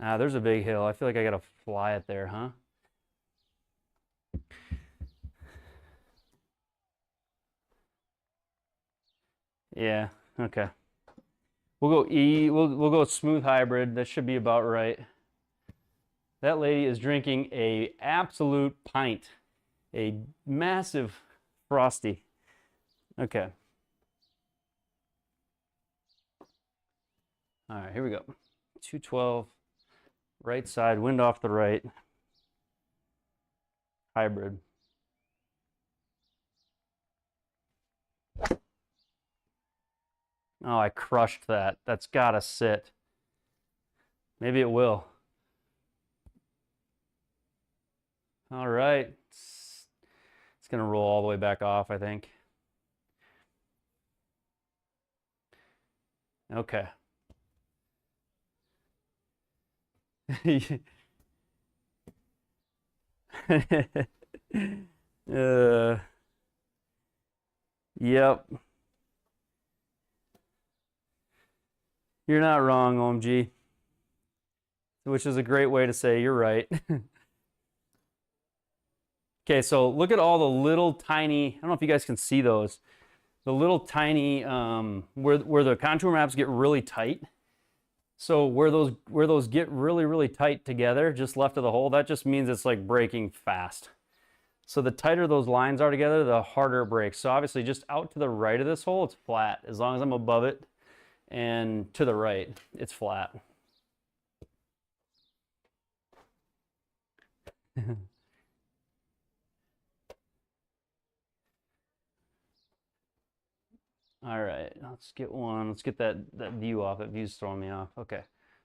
Ah, there's a big hill. I feel like I gotta fly it there, huh? Yeah, okay. We'll go E, we'll go smooth hybrid. That should be about right. That lady is drinking a absolute pint. A massive Frosty. Okay. All right, here we go. 212, right side, wind off the right. Hybrid. Oh, I crushed that. That's gotta sit. Maybe it will. All right. It's gonna roll all the way back off, I think. Okay. Yep. You're not wrong, OMG. Which is a great way to say you're right. Okay, so look at all the little tiny, I don't know if you guys can see those, the little tiny, where the contour maps get really tight. So where those get really, really tight together, just left of the hole, that just means it's like breaking fast. So the tighter those lines are together, the harder it breaks. So obviously just out to the right of this hole, it's flat. As long as I'm above it and to the right, it's flat. All right, let's get one. Let's get that view off. That view's throwing me off. Okay,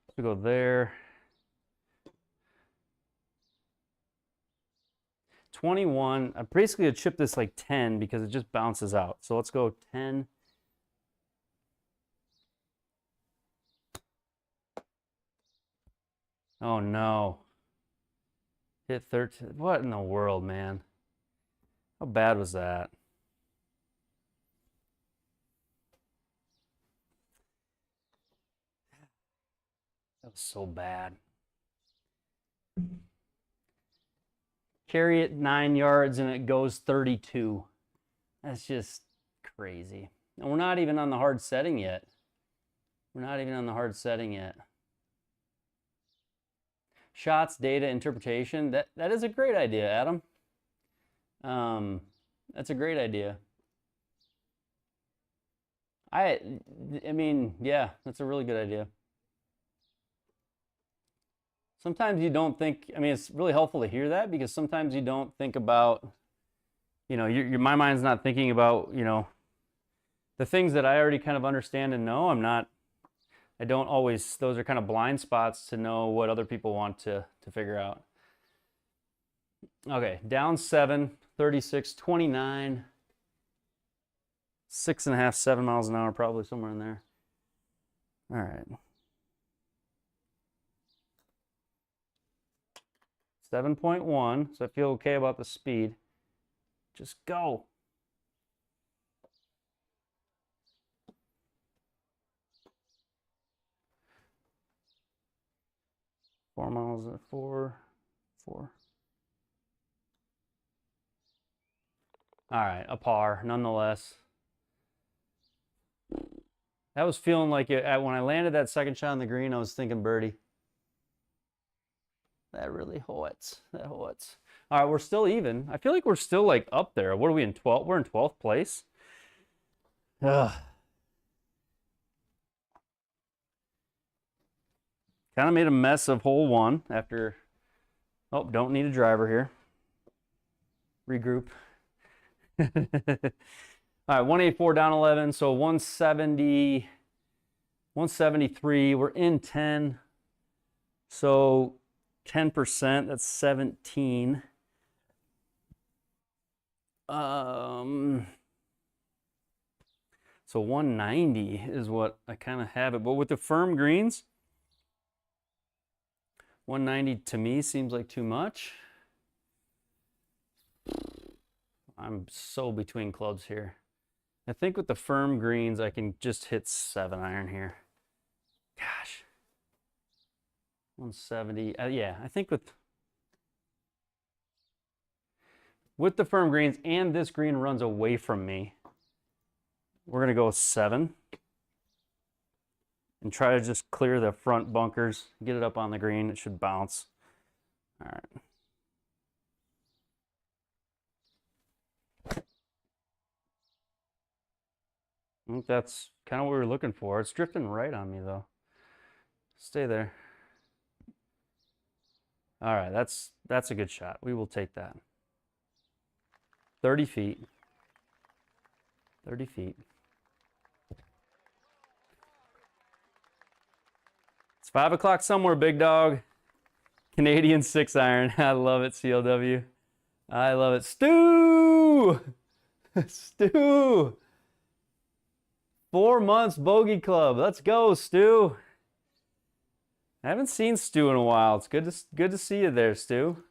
so we go there. 21. I basically would chip this like 10 because it just bounces out. So let's go 10. Oh no. Hit 13. What in the world, man? How bad was that? That was so bad. Carry it 9 yards and it goes 32. That's just crazy. And we're not even on the hard setting yet. We're not even on the hard setting yet. Shots, data, interpretation. That is a great idea, Adam. That's a great idea. I mean, yeah, that's a really good idea. Sometimes you don't think, I mean, it's really helpful to hear that because sometimes you don't think about, you know, my mind's not thinking about, you know, the things that I already kind of understand and know. I don't always, those are kind of blind spots to know what other people want to figure out. Okay, down 7, 36, 29, 6.5, 7 miles an hour, probably somewhere in there. All right. 7.1, so I feel okay about the speed. Just go. Four miles, 4. All right, a par, nonetheless. That was feeling like it, when I landed that second shot on the green, I was thinking birdie. That really hurts. That hurts. All right, we're still even. I feel like we're still like up there. What are we in 12th? We're in 12th place. Ugh. Kind of made a mess of hole 1 after. Oh, don't need a driver here. Regroup. All right, 184 down 11, so 170, 173. We're in 10. So 10%, that's 17. So 190 is what I kind of have it. But with the firm greens, 190 to me seems like too much. I'm so between clubs here. I think with the firm greens, I can just hit 7-iron here. Gosh. 170. Yeah, I think with the firm greens and this green runs away from me, we're going to go with 7 and try to just clear the front bunkers, get it up on the green. It should bounce. All right. I think that's kind of what we were looking for. It's drifting right on me, though. Stay there. All right, that's a good shot. We will take that. 30 feet. 30 feet. It's 5 o'clock somewhere, big dog. Canadian 6-iron. I love it, CLW. I love it. Stu! Stu! 4 months bogey club. Let's go, Stu. I haven't seen Stu in a while. It's good to see you there, Stu.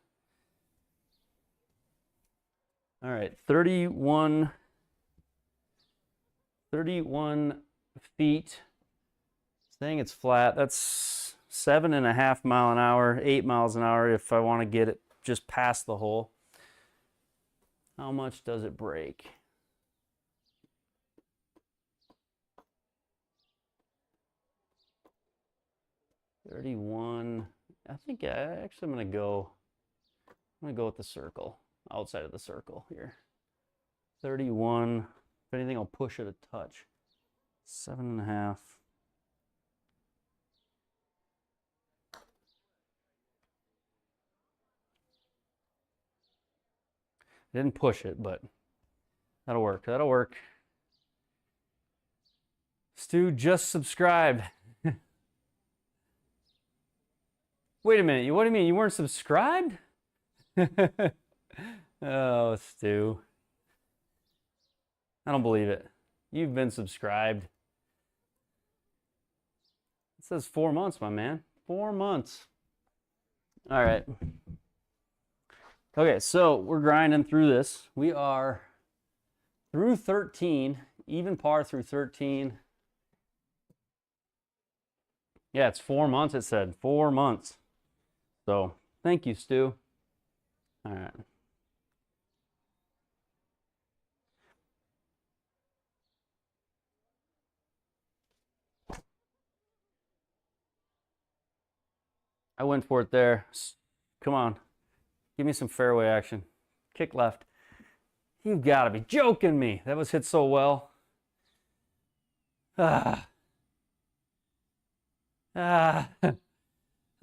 All right, 31 feet. Saying it's flat. That's 7.5 mile an hour, 8 miles an hour if I want to get it just past the hole. How much does it break? $31. I think actually I'm gonna go with the circle, outside of the circle here. 31. If anything, I'll push it a touch. 7.5. Didn't push it, but that'll work. That'll work. Stu just subscribed. Wait a minute. What do you mean? You weren't subscribed? Oh, Stu. I don't believe it. You've been subscribed. It says 4 months, my man. 4 months. All right. Okay, so we're grinding through this. We are through 13, even par through 13. Yeah, it's 4 months, it said. 4 months. So, thank you, Stu. All right. I went for it there. Come on. Give me some fairway action. Kick left. You've got to be joking me. That was hit so well.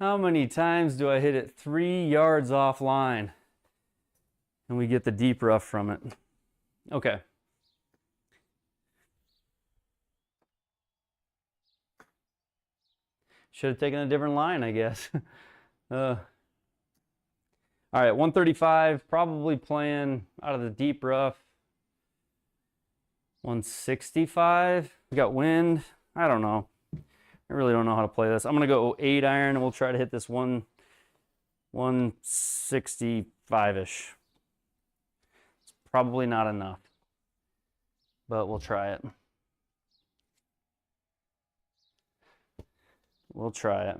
How many times do I hit it 3 yards offline and we get the deep rough from it? Okay. Should have taken a different line, I guess. All right, 135, probably playing out of the deep rough. 165, we got wind. I don't know. I really don't know how to play this. I'm going to go 8-iron and we'll try to hit this 165-ish. It's probably not enough, but we'll try it. We'll try it.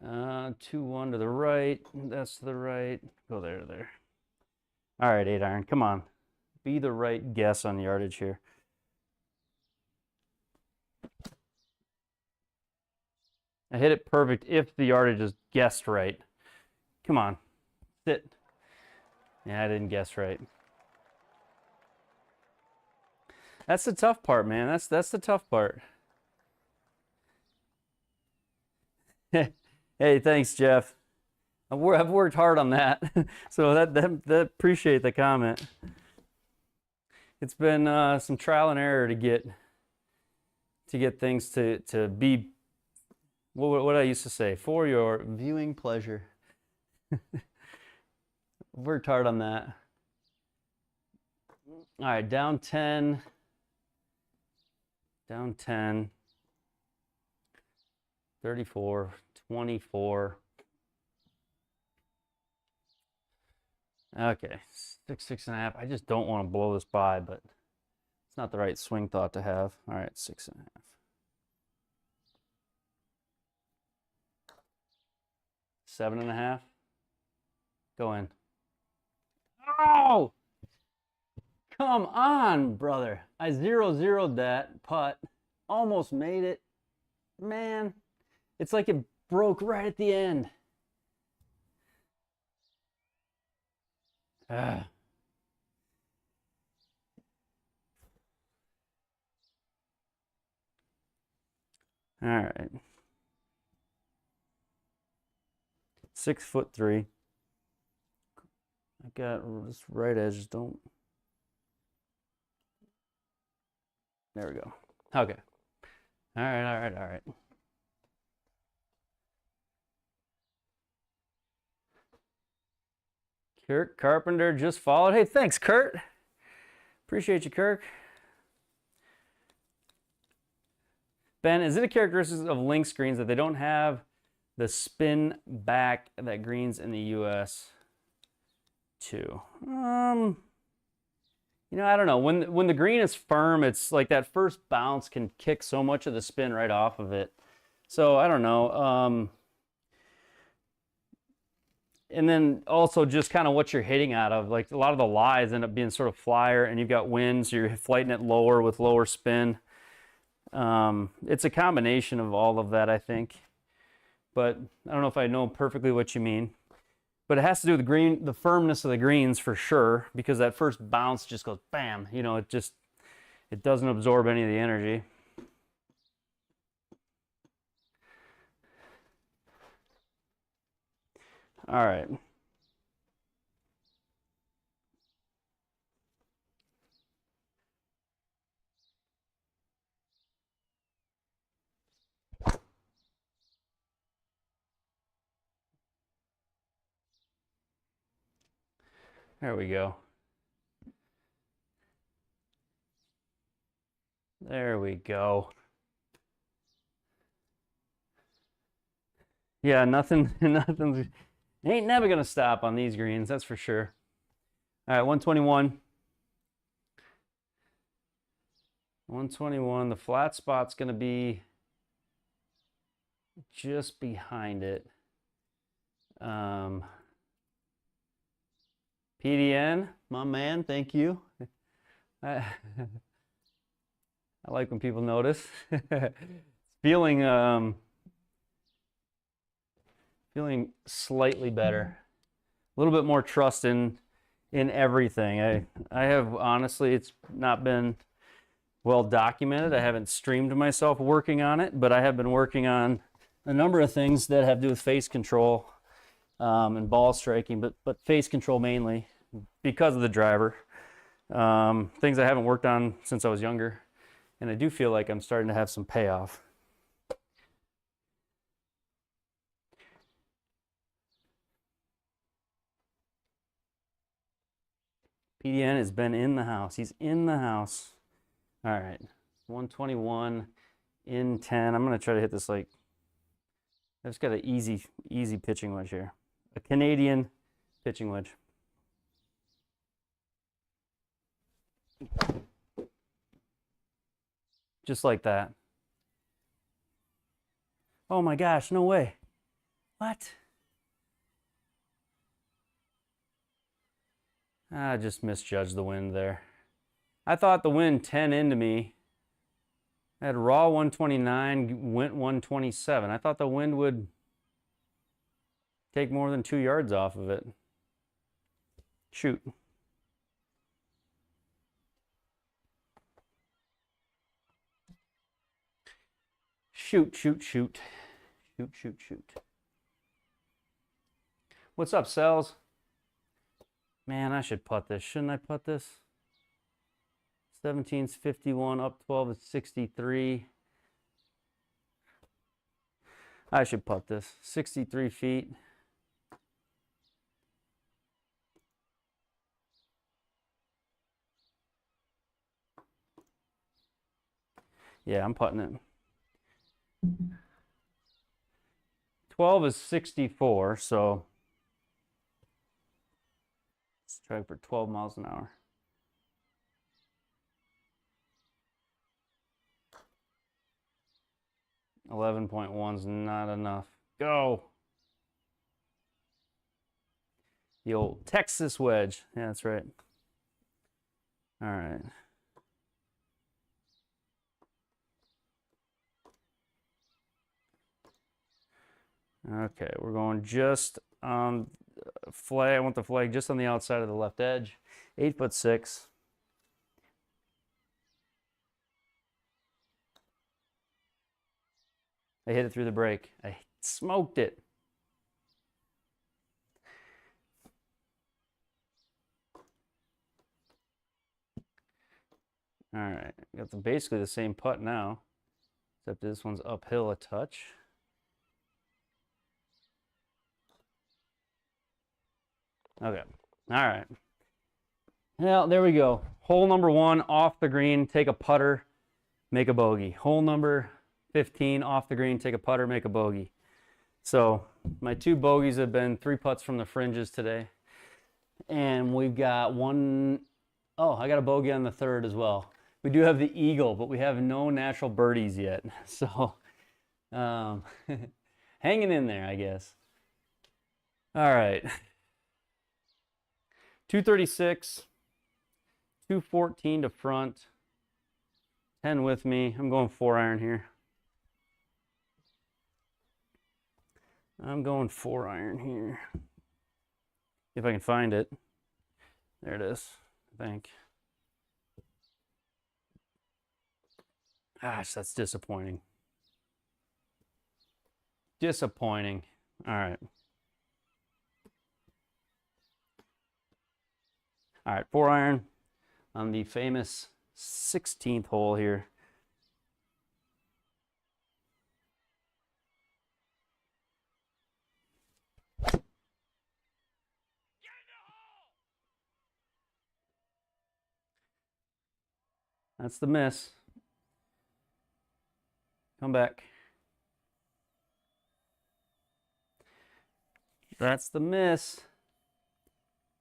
2-1 to the right. That's to the right. Go there, there. All right, 8-iron. Come on. Be the right guess on yardage here. I hit it perfect if the yardage is guessed right. Come on. Sit. Yeah, I didn't guess right. That's the tough part, man. That's the tough part. Hey, thanks, Jeff. I've worked hard on that, so that appreciate the comment. It's been some trial and error to get things to be what I used to say, for your viewing pleasure. Worked hard on that. All right, down 10. Down 10. 34, 24. Okay, 6.5. I just don't want to blow this by, but it's not the right swing thought to have. All right, 6.5. 7.5. Go in. Oh! Come on, brother. I 0-0'd that putt. Almost made it. Man, it's like it broke right at the end. Ugh. All right. 6'3". I got this right edge. Don't. There we go. Okay. All right. Kirk Carpenter just followed. Hey, thanks, Kurt. Appreciate you, Kirk. Ben, is it a characteristic of links greens that they don't have the spin back that greens in the U.S. too? You know, I don't know. When the green is firm, it's like that first bounce can kick so much of the spin right off of it. So I don't know. And then also just kind of what you're hitting out of. Like a lot of the lies end up being sort of flyer, and you've got wind, so you're flighting it lower with lower spin. It's a combination of all of that, I think. But I don't know if I know perfectly what you mean. But it has to do with the firmness of the greens for sure, because that first bounce just goes bam. You know, it doesn't absorb any of the energy. All right. There we go. There we go. Yeah, nothing's ain't never gonna stop on these greens, that's for sure. All right, 121. 121. The flat spot's gonna be just behind it. PDN, my man, thank you. I like when people notice. Feeling slightly better. A little bit more trust in everything. I have honestly, it's not been well documented. I haven't streamed myself working on it, but I have been working on a number of things that have to do with face control and ball striking, but face control mainly because of the driver. Things I haven't worked on since I was younger, and I do feel like I'm starting to have some payoff. PDN has been in the house. He's in the house. All right, 121 in 10. I'm gonna try to hit this like, I've just got an easy pitching wedge here. A Canadian pitching wedge. Just like that. Oh my gosh, no way. What? I just misjudged the wind there. I thought the wind 10 into me. I had raw 129, went 127. I thought the wind would take more than 2 yards off of it. Shoot. Shoot. What's up, Cells? Man, I should putt this. Shouldn't I putt this? 17's 51, up 12 is 63. I should putt this. 63 feet. Yeah, I'm putting it. 12 is 64, so let's try for 12 miles an hour. 11.1 is not enough. Go. The old Texas wedge. Yeah, that's right. All right. Okay, we're going just on flag. I want the flag just on the outside of the left edge. 8'6". I hit it through the break. I smoked it. All right, got basically the same putt now, except this one's uphill a touch. Okay, all right. Well, there we go. Hole number 1 off the green, take a putter, make a bogey. Hole number 15 off the green, take a putter, make a bogey. So my 2 bogeys have been 3 putts from the fringes today. And we've got one, oh, I got a bogey on the 3rd as well. We do have the eagle, but we have no natural birdies yet. So hanging in there, I guess. All right. 236, 214 to front, 10 with me. I'm going 4-iron here. I'm going 4-iron here. If I can find it. There it is, I think. Gosh, that's disappointing. Disappointing. All right. All right, 4-iron on the famous 16th hole here. That's the miss. Come back. That's the miss.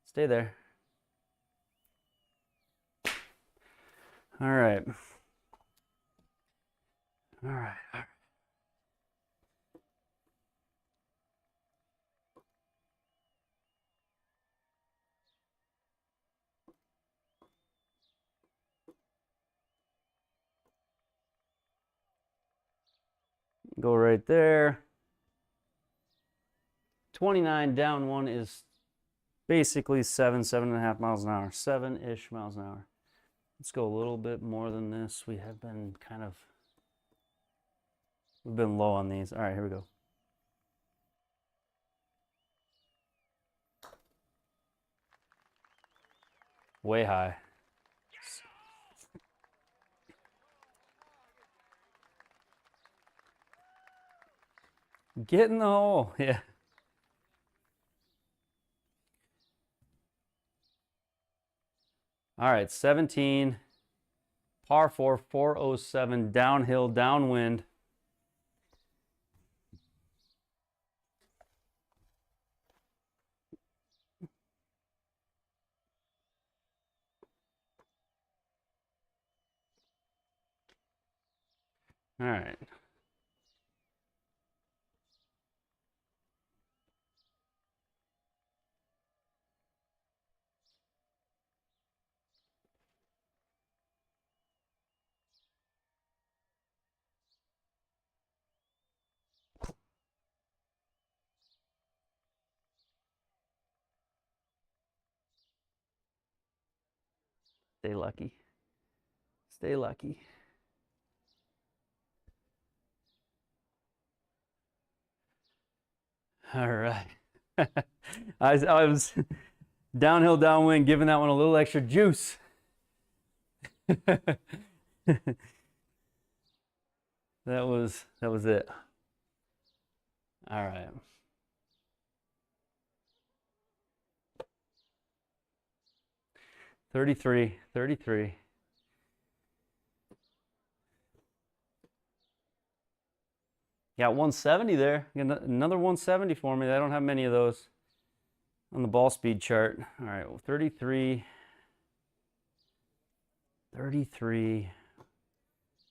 Stay there. All right. All right. All right. Go right there. 29 down 1 is basically 7.5 miles an hour. 7-ish miles an hour. Let's go a little bit more than this. We have been we've been low on these. All right, here we go. Way high. Get in the hole. Yeah. All right, 17, par 4, 407, downhill, downwind. All right. Stay lucky. Stay lucky. All right. I was downhill, downwind, giving that one a little extra juice. That was it. All right. $33. Got 170 there. Got another 170 for me. I don't have many of those on the ball speed chart. All right, well, 33.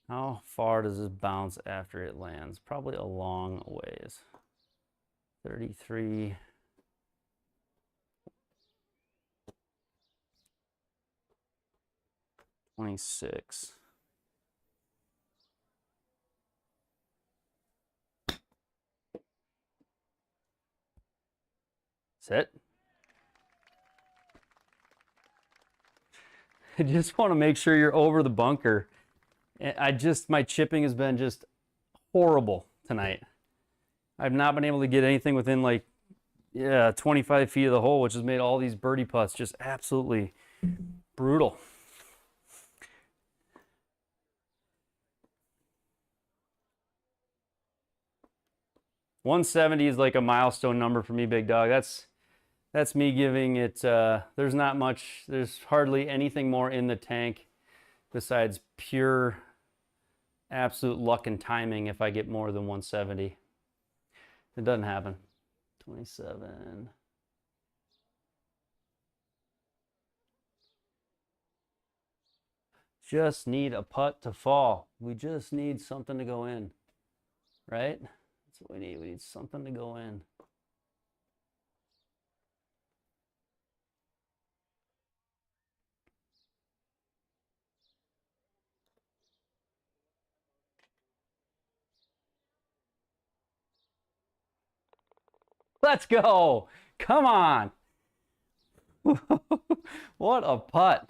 How far does this bounce after it lands? Probably a long ways. 33. $26. Sit. I just want to make sure you're over the bunker. My chipping has been just horrible tonight. I've not been able to get anything within 25 feet of the hole, which has made all these birdie putts just absolutely brutal. $170 is like a milestone number for me, big dog. That's me giving it, there's not much, there's hardly anything more in the tank besides pure absolute luck and timing if I get more than 170. It doesn't happen. 27. Just need a putt to fall. We just need something to go in, right? That's what we need. We need something to go in. Let's go. Come on. What a putt.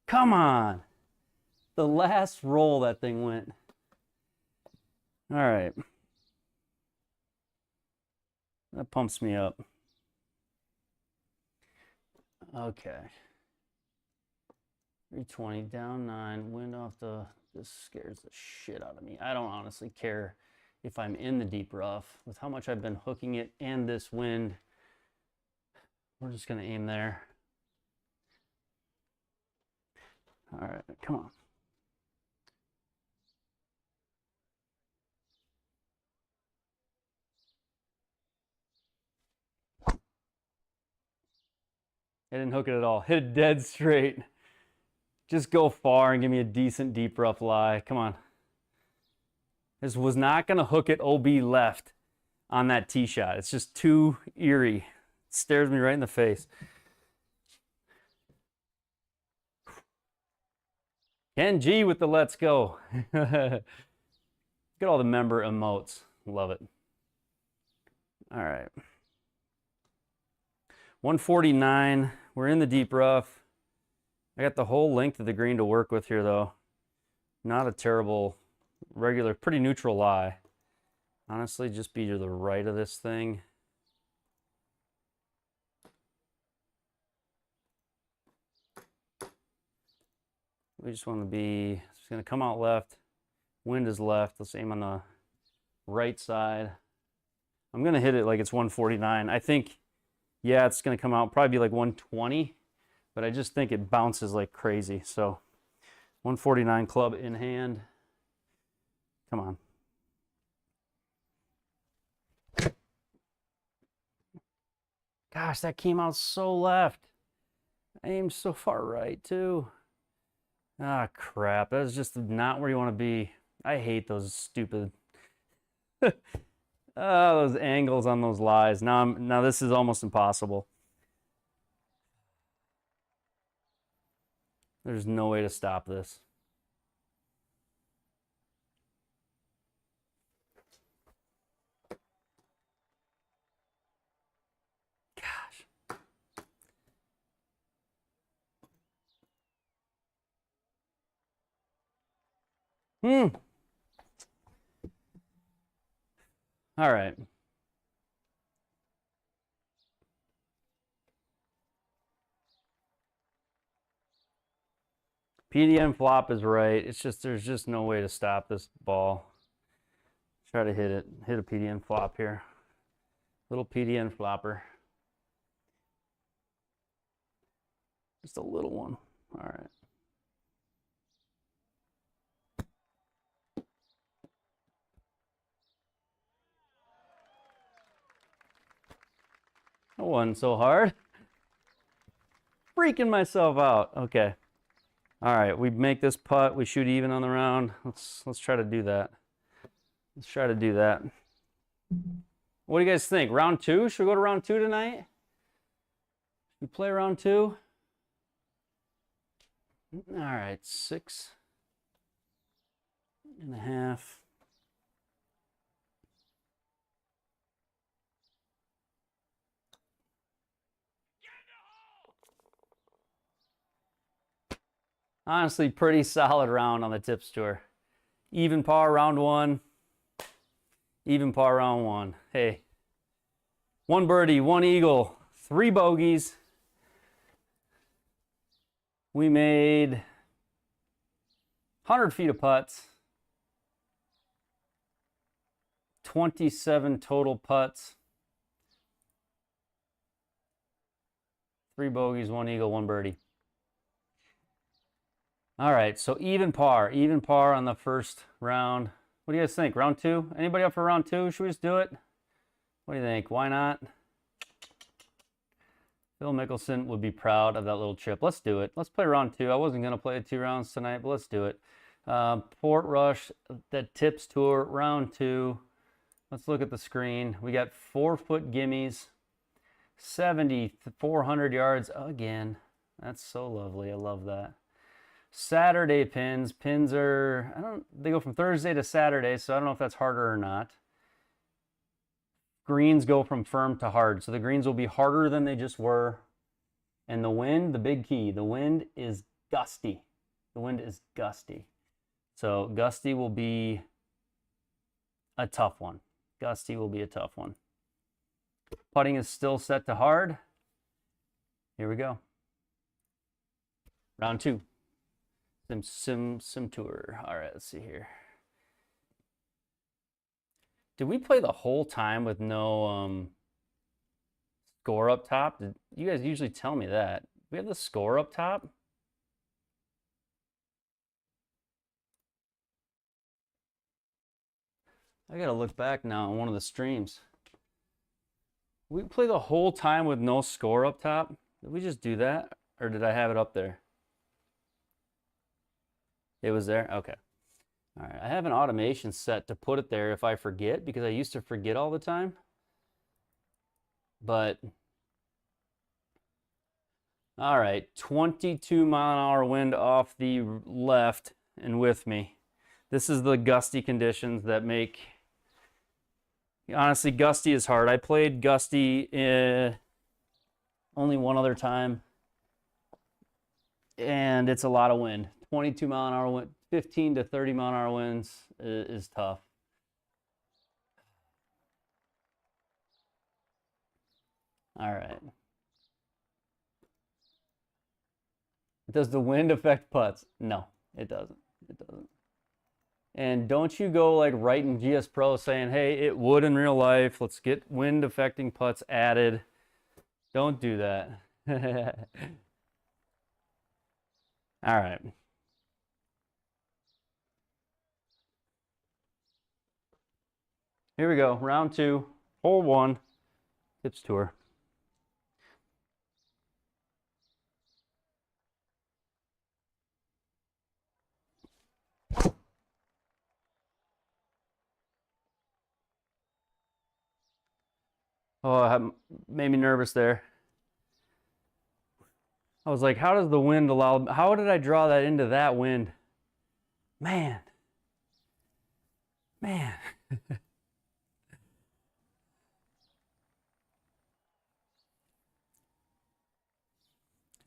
Come on. The last roll that thing went. All right. That pumps me up. Okay. 320, down 9, wind off the, this scares the shit out of me. I don't honestly care if I'm in the deep rough. With how much I've been hooking it and this wind, we're just gonna aim there. All right, come on. I didn't hook it at all. Hit it dead straight. Just go far and give me a decent deep rough lie. Come on. This was not going to hook it OB left on that tee shot. It's just too eerie. It stares me right in the face. Ken G with the let's go. Look at all the member emotes. Love it. All right. 149. We're in the deep rough. I got the whole length of the green to work with here, though. Not a terrible, regular, pretty neutral lie. Honestly, just be to the right of this thing. We just want to be, it's going to come out left. Wind is left. Let's aim on the right side. I'm going to hit it like it's 149. I think, yeah, it's going to come out probably be like 120, but I just think it bounces like crazy. So 149 club in hand. Come on. Gosh, that came out so left. I aimed so far right too. Ah, crap. That's just not where you want to be. I hate those stupid those angles on those lies. Now this is almost impossible. There's no way to stop this. Gosh. All right. PDM flop is right. It's just, there's just no way to stop this ball. Try to hit it. Hit a PDN flop here. Little PDN flopper. Just a little one. All right. That wasn't so hard. Freaking myself out. Okay. All right, we make this putt. We shoot even on the round. Let's try to do that. Let's try to do that. What do you guys think? Round 2? Should we go to round 2 tonight? Should we play round 2? All right, 6.5. Honestly, pretty solid round on the tips tour. Even par round 1. Even par round 1. Hey, 1 birdie, 1 eagle, 3 bogeys. We made 100 feet of putts. 27 total putts. 3 bogeys, 1 eagle, 1 birdie. All right, so even par on the first round. What do you guys think? Round 2? Anybody up for round 2? Should we just do it? What do you think? Why not? Phil Mickelson would be proud of that little chip. Let's do it. Let's play round 2. I wasn't going to play 2 rounds tonight, but let's do it. Portrush, the tips tour, round 2. Let's look at the screen. We got 4-foot gimmies, 7,400 yards again. That's so lovely. I love that. Saturday pins. Pins are, they go from Thursday to Saturday, so I don't know if that's harder or not. Greens go from firm to hard, so the greens will be harder than they just were. And the wind, the big key, the wind is gusty. The wind is gusty. So gusty will be a tough one. Gusty will be a tough one. Putting is still set to hard. Here we go. Round 2. Sim tour. All right, let's see here. Did we play the whole time with no score up top? You guys usually tell me that. We have the score up top? I gotta look back now on one of the streams. We play the whole time with no score up top? Did we just do that? Or did I have it up there? It was there? Okay. All right. I have an automation set to put it there if I forget, because I used to forget all the time. But, all right. 22-mile-an-hour wind off the left and with me. This is the gusty conditions that make, honestly, gusty is hard. I played gusty only one other time, and it's a lot of wind. 22-mile-an-hour wind, 15 to 30-mile-an-hour winds is tough. All right. Does the wind affect putts? No, it doesn't. It doesn't. And don't you go like writing GS Pro saying, hey, it would in real life. Let's get wind affecting putts added. Don't do that. All right. Here we go. Round 2, hole 1, tips tour. Oh, it made me nervous there. I was like, how does the wind allow, how did I draw that into that wind? Man. Man.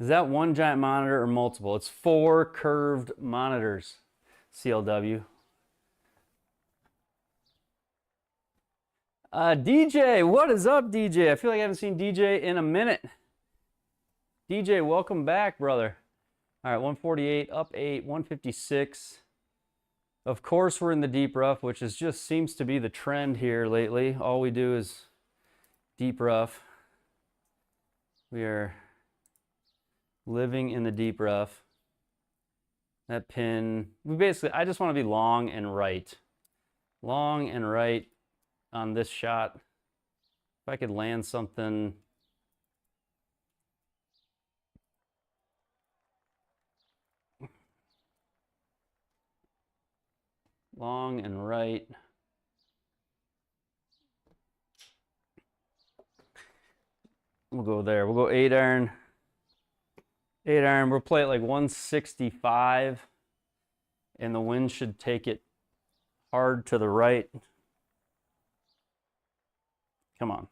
Is that one giant monitor or multiple? It's 4 curved monitors, CLW. DJ, what is up, DJ? I feel like I haven't seen DJ in a minute. DJ, welcome back, brother. All right, 148, up 8, 156. Of course, we're in the deep rough, which is just seems to be the trend here lately. All we do is deep rough. We are living in the deep rough. That pin, I just want to be long and right. Long and right on this shot. If I could land something. Long and right. We'll go there. We'll go 8-iron. 8-iron. We'll play it like 165. And the wind should take it hard to the right. Come on.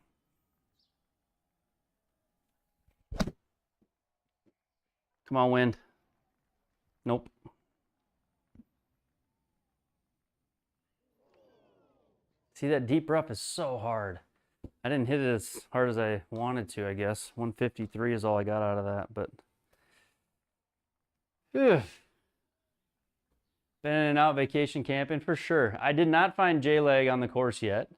Come on, wind. Nope. See, that deep rough is so hard. I didn't hit it as hard as I wanted to, I guess. 153 is all I got out of that, but... Ugh. Been in and out vacation camping for sure. I did not find J-leg on the course yet.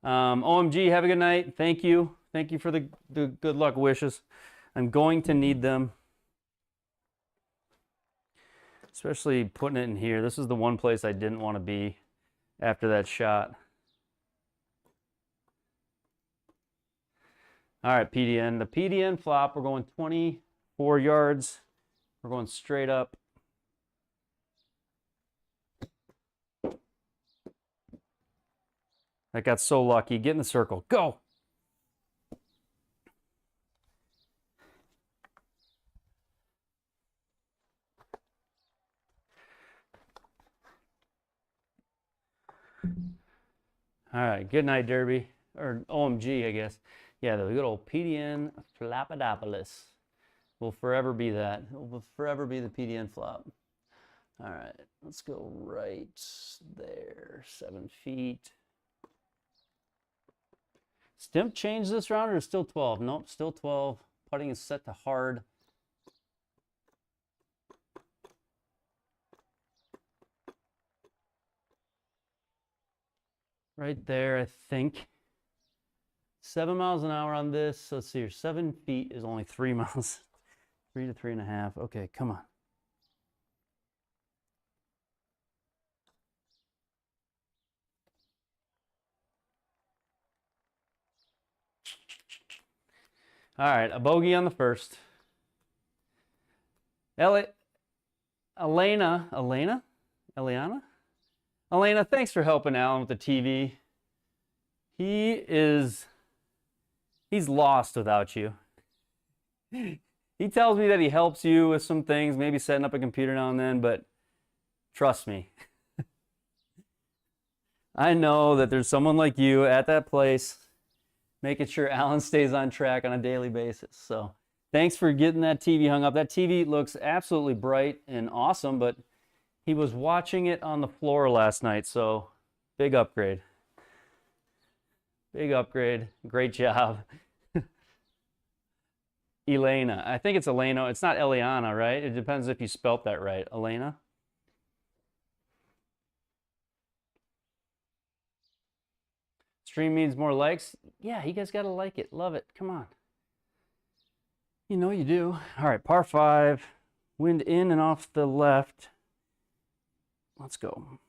OMG, have a good night. Thank you. Thank you for the good luck wishes. I'm going to need them. Especially putting it in here. This is the one place I didn't want to be after that shot. All right, PDN. The PDN flop, we're going 24 yards. We're going straight up. That got so lucky. Get in the circle. Go! All right, good night, Derby. Or OMG, I guess. Yeah, the good old PDN Flapadopolis will forever be that. It will forever be the PDN flop. All right, let's go right there. 7 feet. Stimp changed this round or still 12? Nope, still 12. Putting is set to hard. Right there, I think. 7 miles an hour on this. Let's see here. 7 feet is only 3 miles. 3 to 3.5. Okay, come on. All right, a bogey on the first. Elena, thanks for helping Alan with the TV. He's lost without you. He tells me that he helps you with some things, maybe setting up a computer now and then, but trust me. I know that there's someone like you at that place making sure Alan stays on track on a daily basis. So thanks for getting that TV hung up. That TV looks absolutely bright and awesome, but he was watching it on the floor last night, so big upgrade. Big upgrade. Great job. Elena. I think it's Elena. It's not Eliana, right? It depends if you spelt that right. Elena? Stream means more likes. Yeah, you guys got to like it. Love it. Come on. You know you do. All right, par 5. Wind in and off the left. Let's go.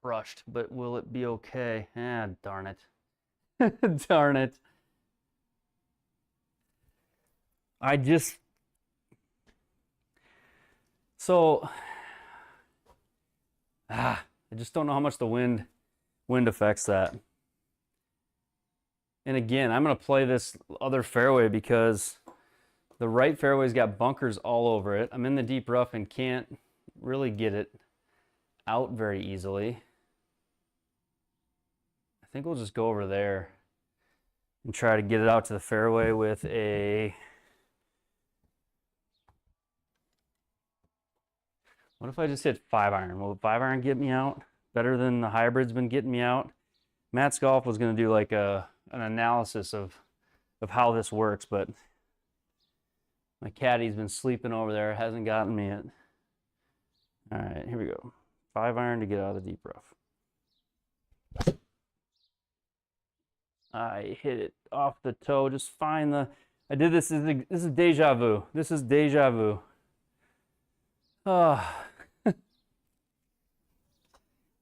Crushed, but will it be okay? Ah, darn it. Darn it. I just don't know how much the wind affects that. And again, I'm going to play this other fairway because the right fairway's got bunkers all over it. I'm in the deep rough and can't really get it out very easily. I think we'll just go over there and try to get it out to the fairway with a... What if I just hit 5-iron? Will 5-iron get me out better than the hybrid's been getting me out? Matt's Golf was going to do like an analysis of how this works, but My caddy's been sleeping over there, hasn't gotten me yet. All right, here we go. 5-iron to get out of the deep rough. I hit it off the toe. Just find the. I did this. This is deja vu. This is deja vu. Oh.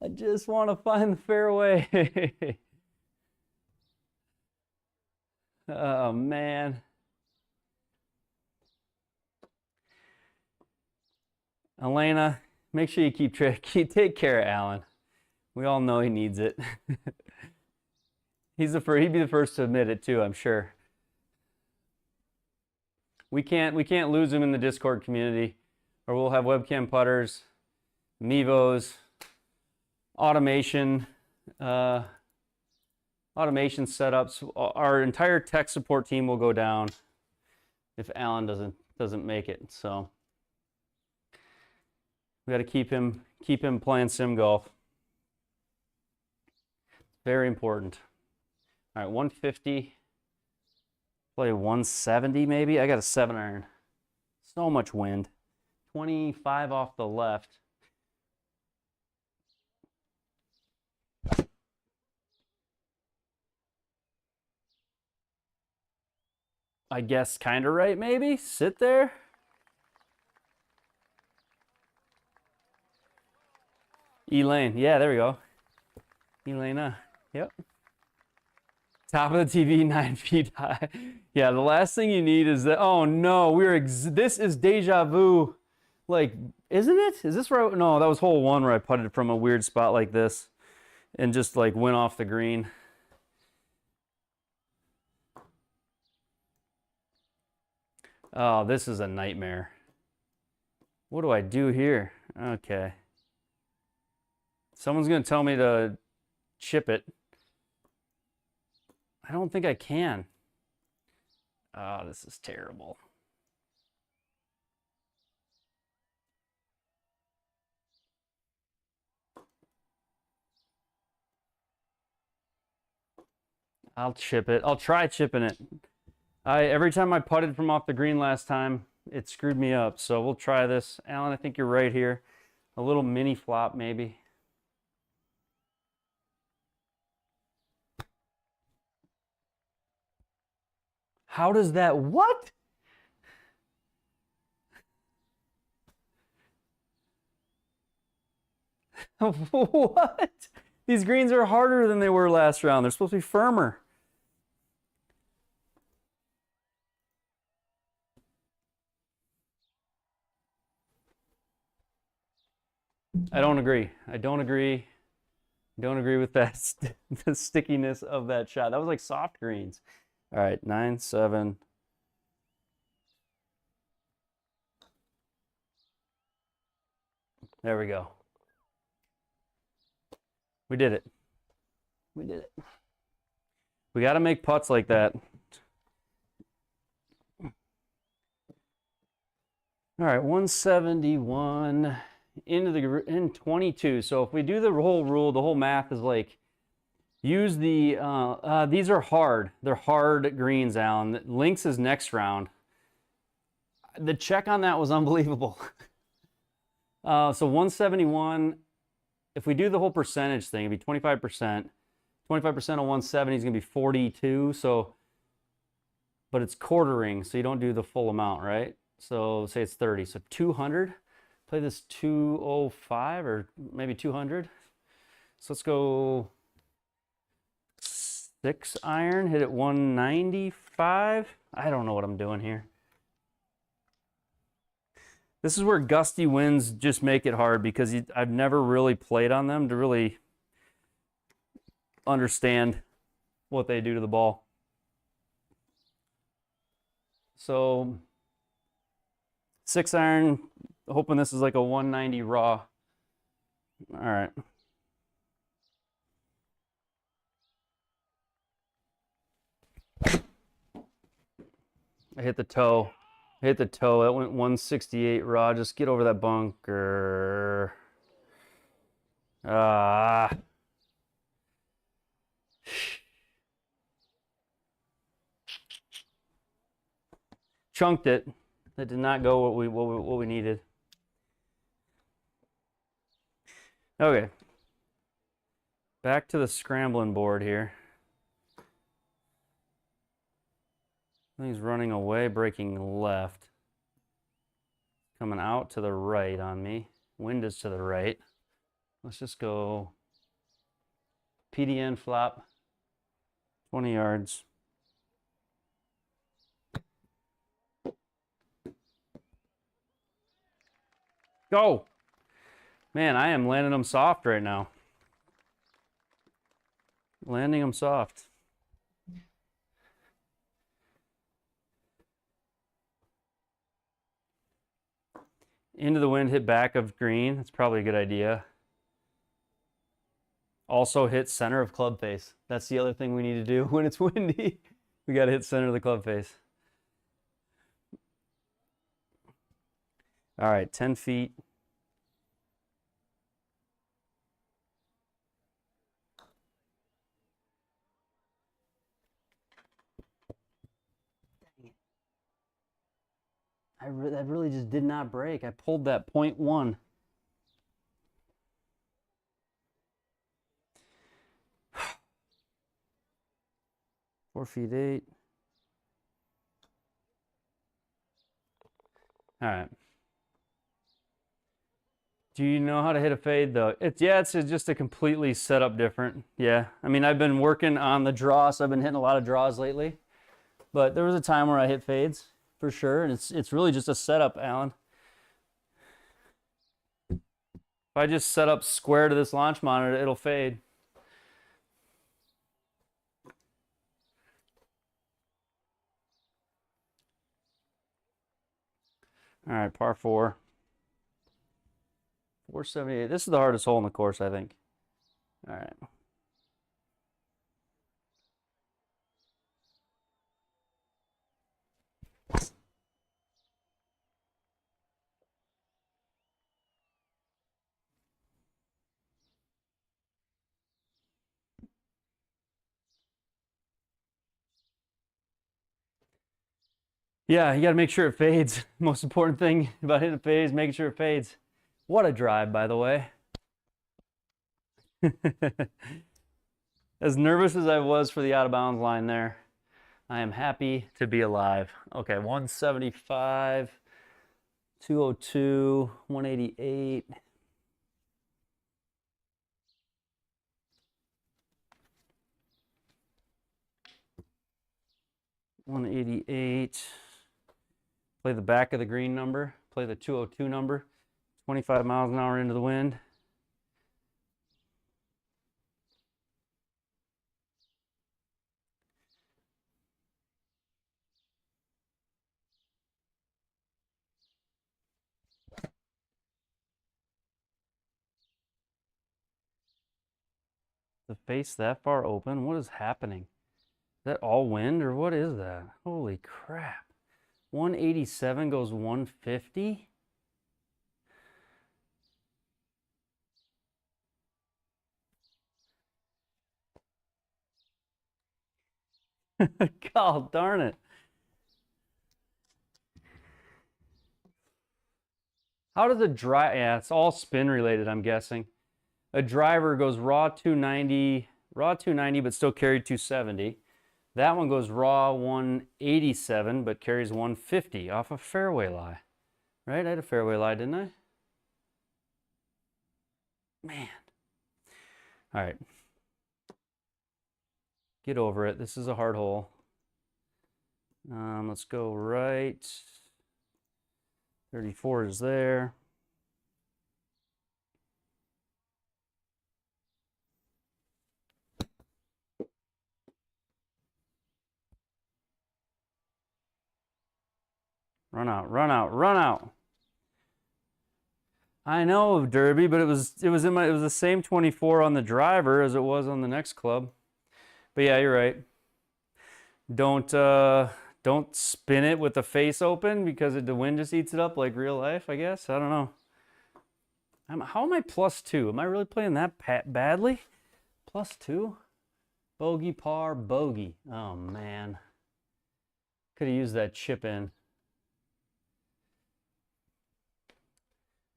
I just want to find the fairway. Oh man. Elena, make sure you take care of Alan. We all know he needs it. He'd be the first to admit it too, I'm sure. We can't lose him in the Discord community, or we'll have webcam putters, Mevos, automation setups. Our entire tech support team will go down if Alan doesn't make it. So we got to keep him playing sim golf. Very important. All right, 150. Play 170 maybe. I got a 7-iron. So much wind. 25 off the left. I guess kind of right maybe. Sit there. Elaine. Yeah, there we go. Elena. Yep. Top of the TV, 9 feet high. Yeah, the last thing you need is that. Oh no, this is deja vu. Like, isn't it? Is this where? No, that was hole 1 where I putted from a weird spot like this, and just like went off the green. Oh, this is a nightmare. What do I do here? Okay. Someone's gonna tell me to chip it. I don't think I can. Oh, this is terrible. I'll chip it. I'll try chipping it. Every time I putted from off the green last time, it screwed me up. So we'll try this. Alan, I think you're right here. A little mini flop maybe. How does that, what? What? These greens are harder than they were last round. They're supposed to be firmer. I don't agree. I don't agree. Don't agree with that, the stickiness of that shot. That was like soft greens. All right, 9, 7. There we go. We did it. We did it. We got to make putts like that. All right, 171 in 22. So if we do the whole rule, the whole math is like, use the, these are hard. They're hard greens, Alan. Links is next round. The check on that was unbelievable. So 171, if we do the whole percentage thing, it'd be 25%. 25% on 170 is going to be 42. So, but it's quartering, so you don't do the full amount, right? So say it's 30. So 200. Play this 205 or maybe 200. So let's go 6-iron, hit it 195. I don't know what I'm doing here. This is where gusty winds just make it hard because I've never really played on them to really understand what they do to the ball. So 6-iron, hoping this is like a 190 raw. All right. I hit the toe. Hit the toe. That went 168 raw. Just get over that bunker. Ah. Chunked it. That did not go what we needed. Okay. Back to the scrambling board here. He's running away, breaking left. Coming out to the right on me. Wind is to the right. Let's just go PDN flop, 20 yards. Go! Man, I am landing them soft right now. Landing them soft. Into the wind, hit back of green. That's probably a good idea. Also hit center of club face. That's the other thing we need to do when it's windy. We got to hit center of the club face. All right, 10 feet. That really just did not break. I pulled that 0.1. Four feet 8. All right. Do you know how to hit a fade though? It's just a completely set up different. Yeah. I mean, I've been working on the draw, so I've been hitting a lot of draws lately. But there was a time where I hit fades for sure, and it's really just a setup, Alan. If I just set up square to this launch monitor, it'll fade. All right, par 4. 478. This is the hardest hole in the course, I think. All right. Yeah, you got to make sure it fades. Most important thing about hitting a fade is making sure it fades. What a drive, by the way. As nervous as I was for the out of bounds line there, I am happy to be alive. Okay, 175, 202, 188. $188. Play the back of the green number. Play the 202 number. 25 miles an hour into the wind. The face that far open? What is happening? Is that all wind or what is that? Holy crap. 187 goes 150? God darn it. How does a drive? Yeah, it's all spin related, I'm guessing. A driver goes raw 290, but still carried 270. That one goes raw 187, but carries 150 off a fairway lie. Right? I had a fairway lie, didn't I? Man. All right. Get over it. This is a hard hole. Let's go right. 34 is there. Run out, run out, run out. I know, Derby, but it was the same 24 on the driver as it was on the next club. But yeah, you're right. Don't spin it with the face open because the wind just eats it up like real life, I guess. I don't know. How am I +2? Am I really playing that badly? +2? Bogey, par, bogey. Oh, man. Could have used that chip in.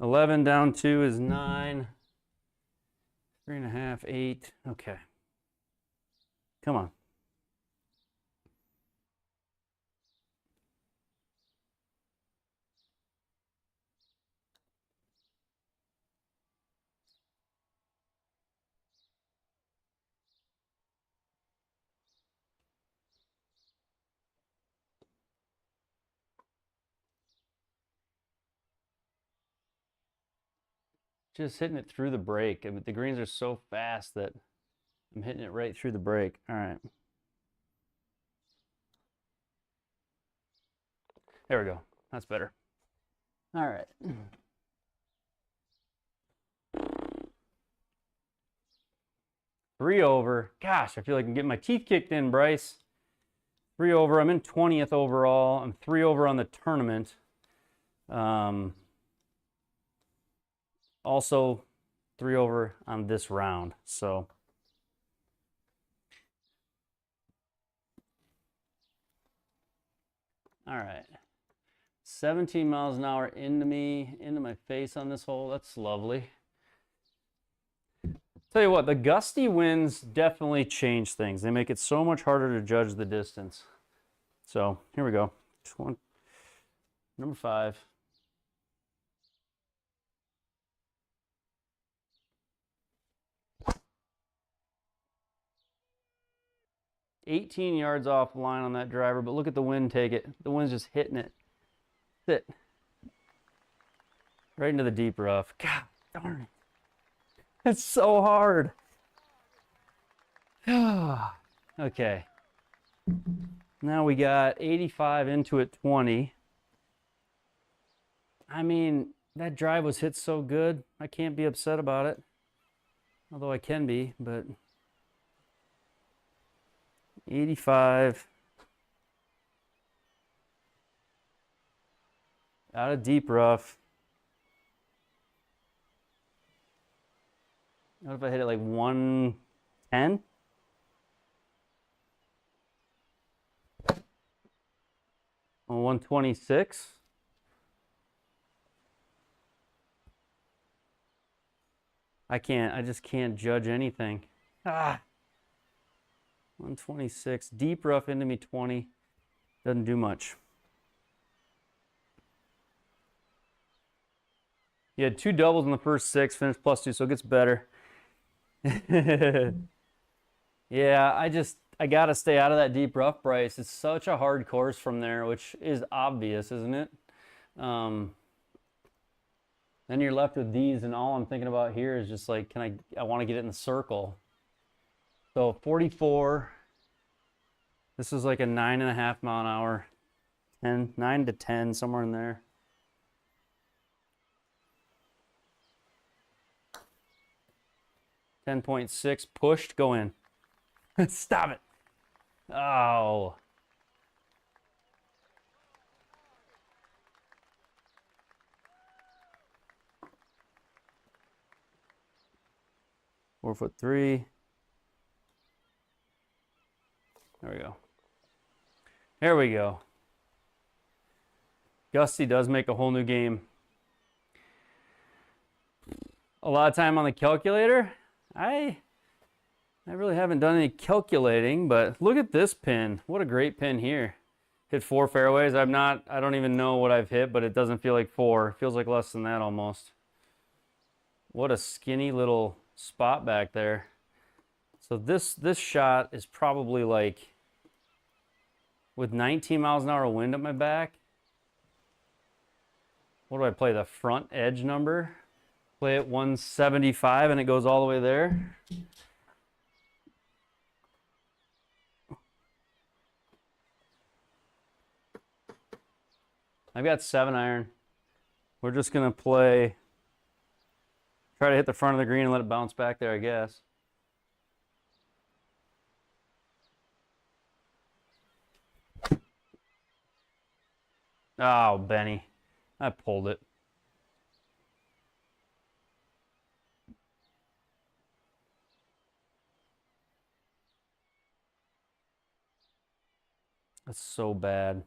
11 down 2 is 9. 3.5, 8. Okay. Come on. Just hitting it through the break. I mean, the greens are so fast that I'm hitting it right through the break. All right. There we go. That's better. All right. 3 over. Gosh, I feel like I'm getting my teeth kicked in, Bryce. 3 over. I'm in 20th overall. I'm 3 over on the tournament. Also 3 over on this round. So all right. 17 miles an hour into my face on this hole. That's lovely. Tell you what, the gusty winds definitely change things. They make it so much harder to judge the distance. So here we go. Number 5. $18 off line on that driver, but look at the wind take it. The wind's just hitting it. Sit. Right into the deep rough. God darn it. It's so hard. Okay. Now we got 85 into it, 20. I mean, that drive was hit so good. I can't be upset about it. Although I can be, but 85. Out of deep rough. What if I hit it like 110? Or 126? I just can't judge anything. 126. Deep rough into me 20. Doesn't do much. You had 2 doubles in the first 6, finished +2, so it gets better. Yeah, I gotta stay out of that deep rough, Bryce. It's such a hard course from there, which is obvious, isn't it? Then you're left with these, and all I'm thinking about here is just like, I want to get it in the circle. So 44. This is like a 9.5 mile an hour, 9 to 10, somewhere in there. .6 pushed, go in. Stop it. Oh. .4'3". There we go. There we go. Gusty does make a whole new game. A lot of time on the calculator. I really haven't done any calculating, but look at this pin. What a great pin here. Hit 4 fairways. I don't even know what I've hit, but it doesn't feel like 4. It feels like less than that almost. What a skinny little spot back there. So this shot is probably like, with 19 miles an hour wind at my back. What do I play? The front edge number? Play it 175 and it goes all the way there. I've got 7-iron. We're just gonna try to hit the front of the green and let it bounce back there, I guess. Oh, Benny. I pulled it. That's so bad.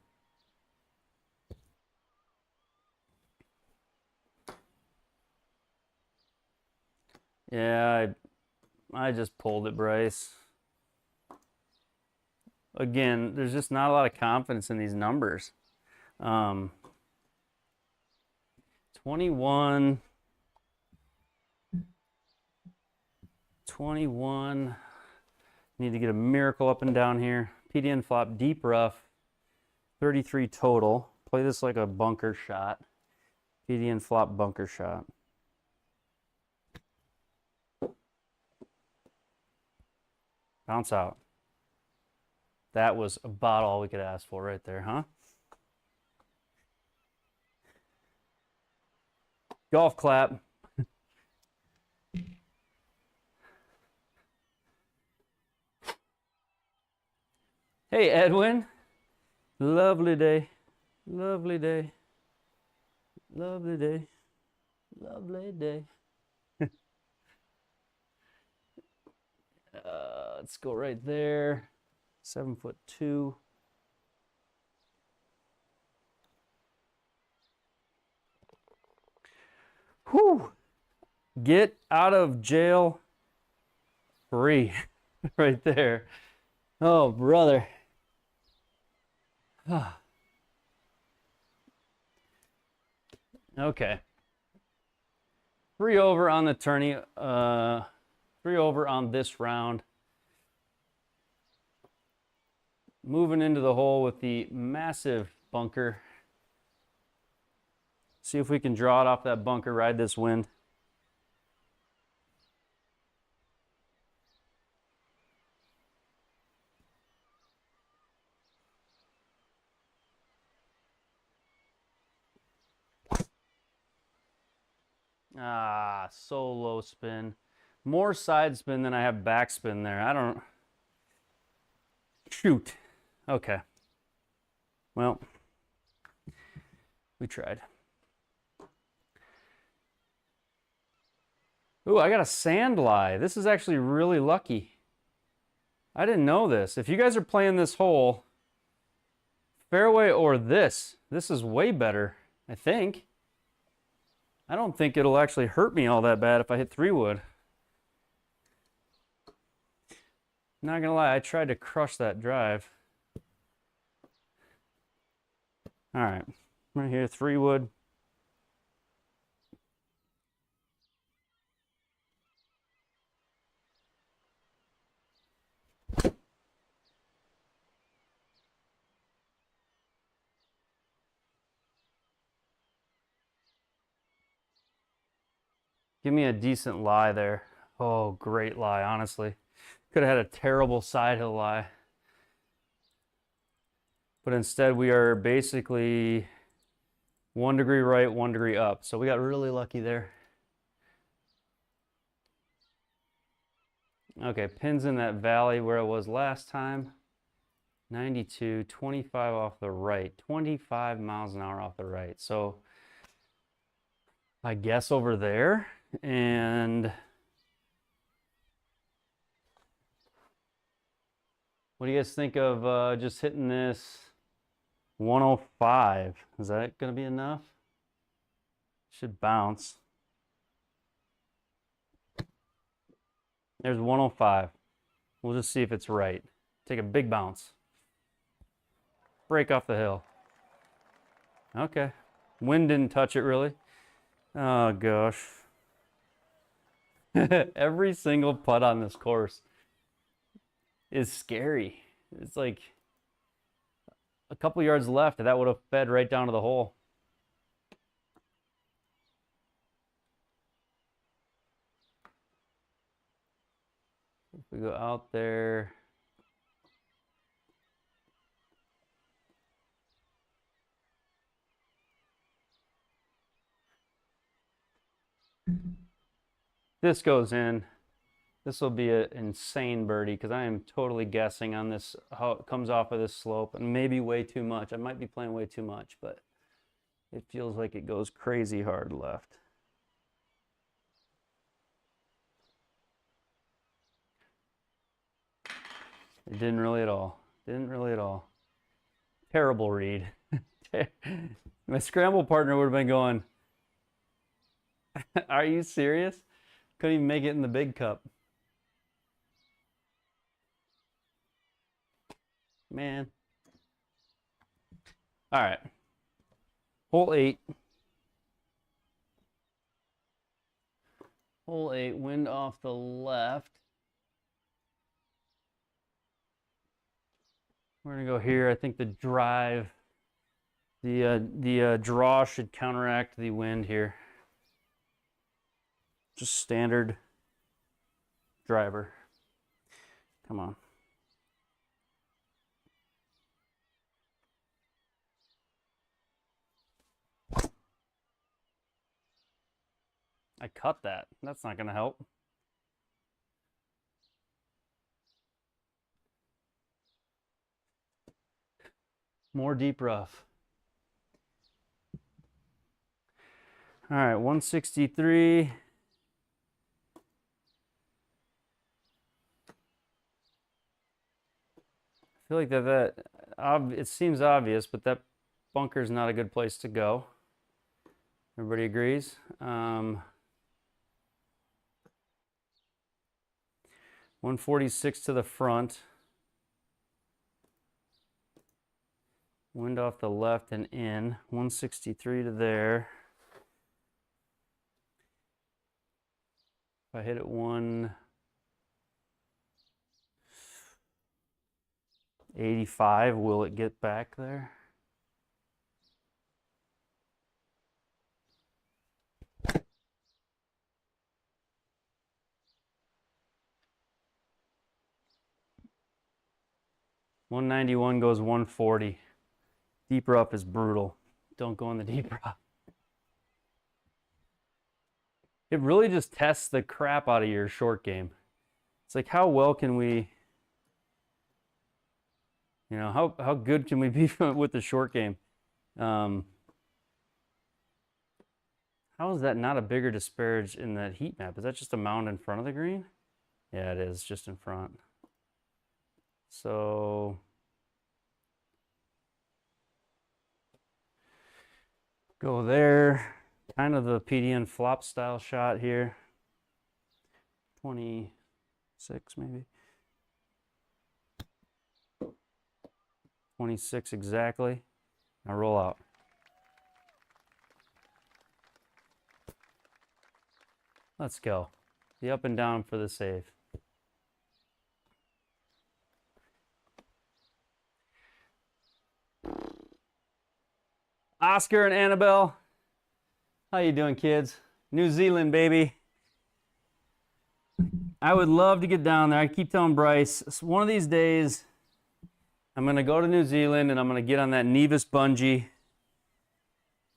Yeah, I just pulled it, Bryce. Again, there's just not a lot of confidence in these numbers. 21. 21. Need to get a miracle up and down here. PDN flop, deep rough. 33 total. Play this like a bunker shot. PDN flop bunker shot. Bounce out. That was about all we could ask for right there, huh? Golf clap. Hey, Edwin. Lovely day. Lovely day. Lovely day. Lovely day. Let's go right there. 7'2". Whew. Get out of jail free. Right there. Oh, brother. Okay. 3 over on the tourney. 3 over on this round. Moving into the hole with the massive bunker. See if we can draw it off that bunker, ride this wind. Ah, so low spin. More side spin than I have backspin there. I don't... Shoot. Okay. Well, we tried. Ooh, I got a sand lie. This is actually really lucky. I didn't know this. If you guys are playing this hole, fairway or this is way better, I think. I don't think it'll actually hurt me all that bad if I hit 3-wood. Not gonna lie, I tried to crush that drive. All right, right here, 3-wood. Give me a decent lie there. Oh, great lie, honestly. Could have had a terrible side hill lie. But instead we are basically 1 degree right, 1 degree up. So we got really lucky there. Okay, pins in that valley where it was last time. 92, 25 off the right, 25 miles an hour off the right. So I guess over there. And what do you guys think of just hitting this 105? Is that going to be enough? Should bounce. There's 105. We'll just see if it's right. Take a big bounce. Break off the hill. Okay. Wind didn't touch it really. Oh gosh. Every single putt on this course is scary. It's like a couple yards left and that would have fed right down to the hole. If we go out there. This goes in. This will be an insane birdie because I am totally guessing on this, how it comes off of this slope, and maybe way too much. I might be playing way too much, but it feels like it goes crazy hard left. It didn't really at all. Didn't really at all. Terrible read. My scramble partner would have been going, are you serious? Couldn't even make it in the big cup. Man. All right. Hole 8. Hole 8, wind off the left. We're gonna go here. I think the drive, the draw should counteract the wind here. Just standard driver. Come on. I cut that. That's not gonna help. More deep rough. All right, 163. I feel like it seems obvious, but that bunker is not a good place to go. Everybody agrees. 146 to the front. Wind off the left and in. 163 to there. If I hit it 185, will it get back there? $191 goes 140. Deep rough is brutal. Don't go in the deep rough. It really just tests the crap out of your short game. It's like, how well can we, how good can we be with the short game? How is that not a bigger disparage in that heat map? Is that just a mound in front of the green? Yeah, it is, just in front. So go there, kind of the PDN flop style shot here. 26 maybe. 26 exactly. Now roll out. Let's go. The up and down for the save. Oscar and Annabelle, how you doing, kids? New Zealand, baby. I would love to get down there. I keep telling Bryce, one of these days, I'm going to go to New Zealand and I'm going to get on that Nevis bungee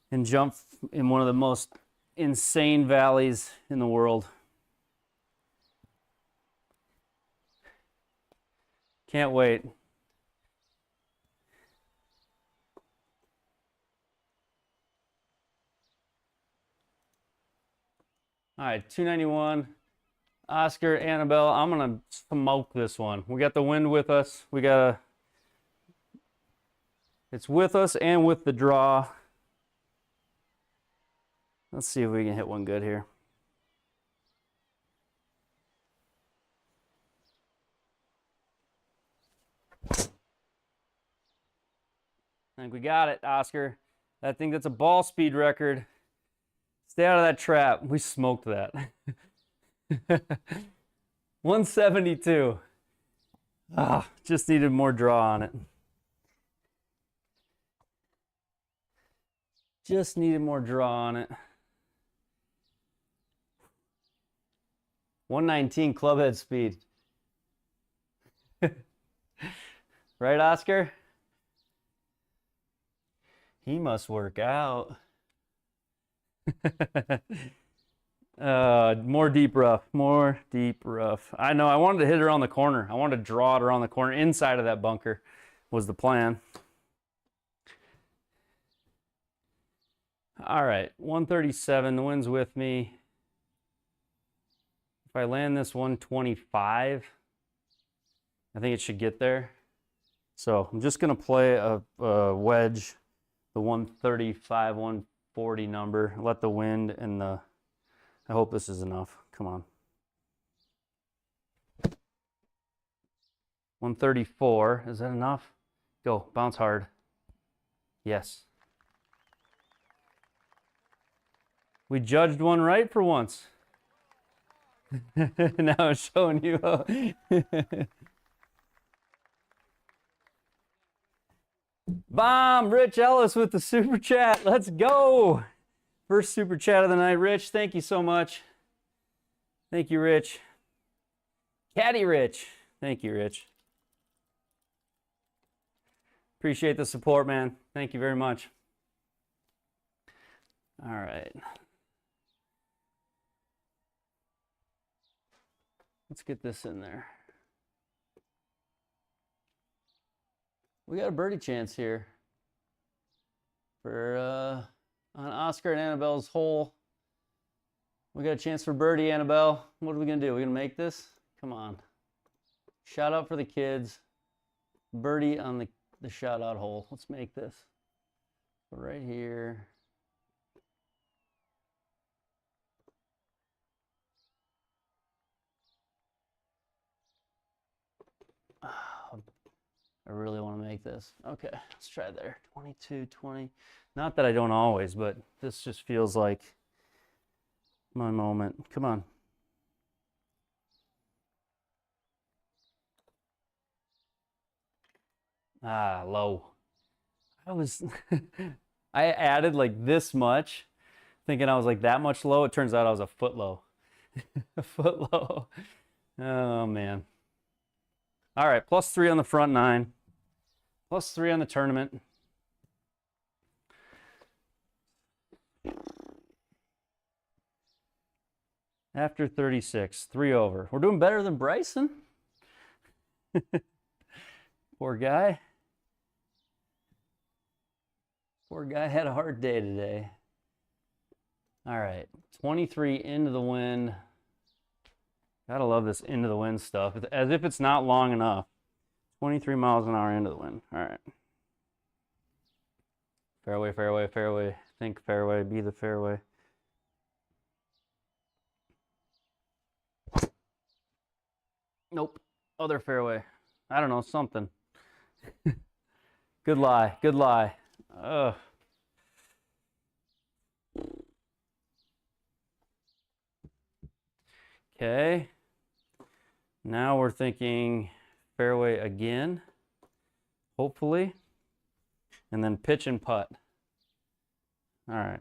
and jump in one of the most insane valleys in the world. Can't wait. All right, 291. Oscar, Annabelle, I'm gonna smoke this one. We got the wind with us. It's with us and with the draw. Let's see if we can hit one good here. I think we got it, Oscar. I think that's a ball speed record. Stay out of that trap. We smoked that. 172. Ah, just needed more draw on it. Just needed more draw on it. 119 clubhead speed. Right, Oscar? He must work out. More deep rough. More deep rough. I know. I wanted to hit it around the corner. I wanted to draw it around the corner. Inside of that bunker was the plan. All right. 137. The wind's with me. If I land this 125, I think it should get there. So I'm just going to play a wedge, the 135, 140 number. Let the wind and I hope this is enough. Come on. 134. Is that enough? Go. Bounce hard. Yes. We judged one right for once. Now I'm showing you. Bomb! Rich Ellis with the super chat. Let's go. First super chat of the night. Rich, thank you so much. Thank you, Rich. Caddy Rich. Thank you, Rich. Appreciate the support, man. Thank you very much. All right. Let's get this in there. We got a birdie chance here for on Oscar and Annabelle's hole. We got a chance for birdie, Annabelle. What are we gonna do? We're gonna make this? Come on. Shout out for the kids. Birdie on the shout out hole. Let's make this. Right here. I really want to make this. Okay, let's try there. 22, 20. Not that I don't always, but this just feels like my moment. Come on. Ah, low. I added like this much, thinking I was like that much low. It turns out I was a foot low. A foot low. Oh, man. All right, +3 on the front nine. +3 on the tournament. After 36, 3 over. We're doing better than Bryson. Poor guy. Poor guy had a hard day today. All right, 23 into the wind. Gotta love this into the wind stuff. As if it's not long enough. 23 miles an hour into the wind. All right. Fairway, fairway, fairway. Think fairway, be the fairway. Nope. Other fairway. I don't know, something. Good lie, good lie. Ugh. Okay. Now we're thinking fairway again, hopefully, and then pitch and putt. All right.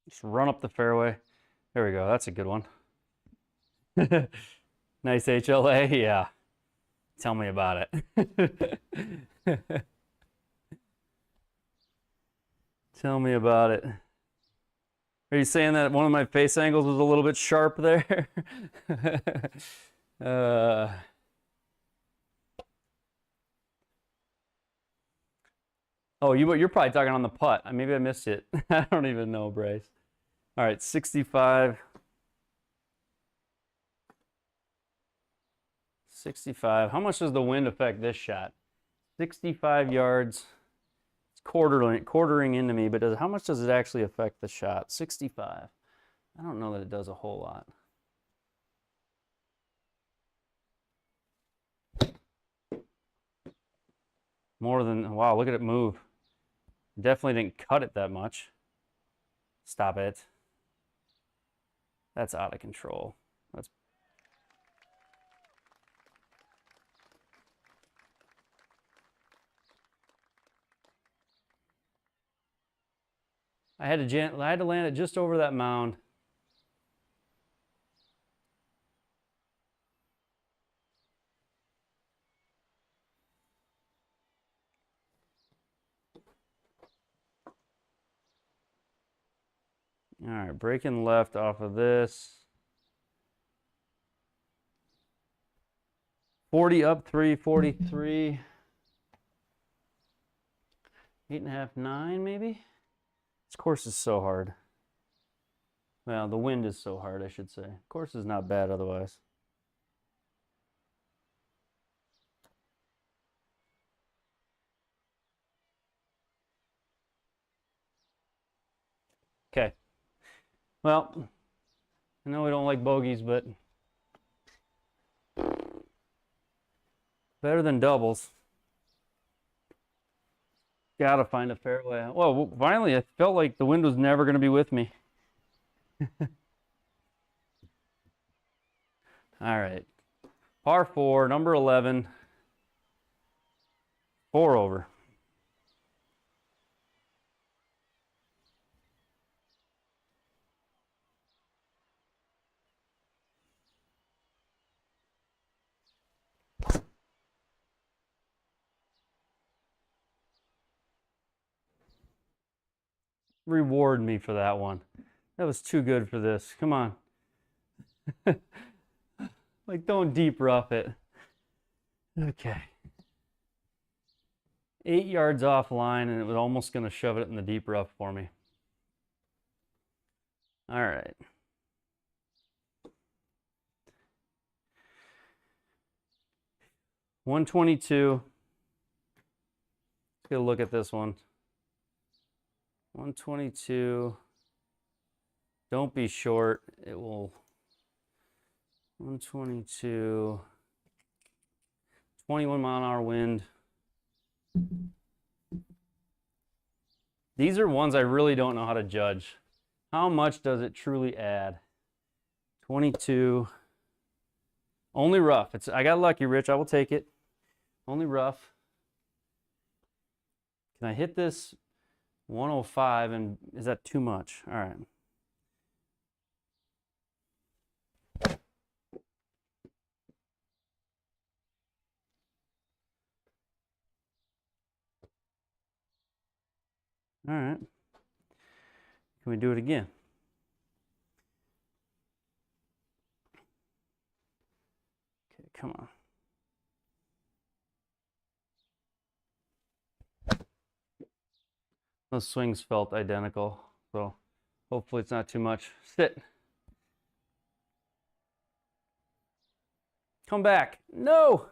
Just run up the fairway. There we go. That's a good one. Nice HLA. Yeah. Tell me about it. Tell me about it. Are you saying that one of my face angles was a little bit sharp there? Oh, you're probably talking on the putt. Maybe I missed it. I don't even know, Bryce. All right, 65. 65. How much does the wind affect this shot? 65 yards. It's quartering into me, but how much does it actually affect the shot? 65. I don't know that it does a whole lot. More than, wow, look at it move. Definitely didn't cut it that much. Stop it. That's out of control. That's I had to land it just over that mound. All right, breaking left off of this. 40 up 3, 43. 8.5, 9 maybe? This course is so hard. Well, the wind is so hard, I should say. Course is not bad otherwise. Okay, Well, I know we don't like bogeys, but better than doubles. Gotta find a fairway. Well, finally, I felt like the wind was never going to be with me. All right. Par 4, number 11. 4 over. Reward me for that one. That was too good for this. Come on. Like, don't deep rough it. Okay. 8 yards offline, and it was almost going to shove it in the deep rough for me. All right. $122. Let's get a look at this one. 122. Don't be short. It will. 122. 21-mile-an-hour wind. These are ones I really don't know how to judge. How much does it truly add? 22. Only rough. I got lucky, Rich. I will take it. Only rough. Can I hit this 105, and is that too much? All right. All right. Can we do it again? Okay, come on. Those swings felt identical, so hopefully it's not too much. Sit. Come back. No!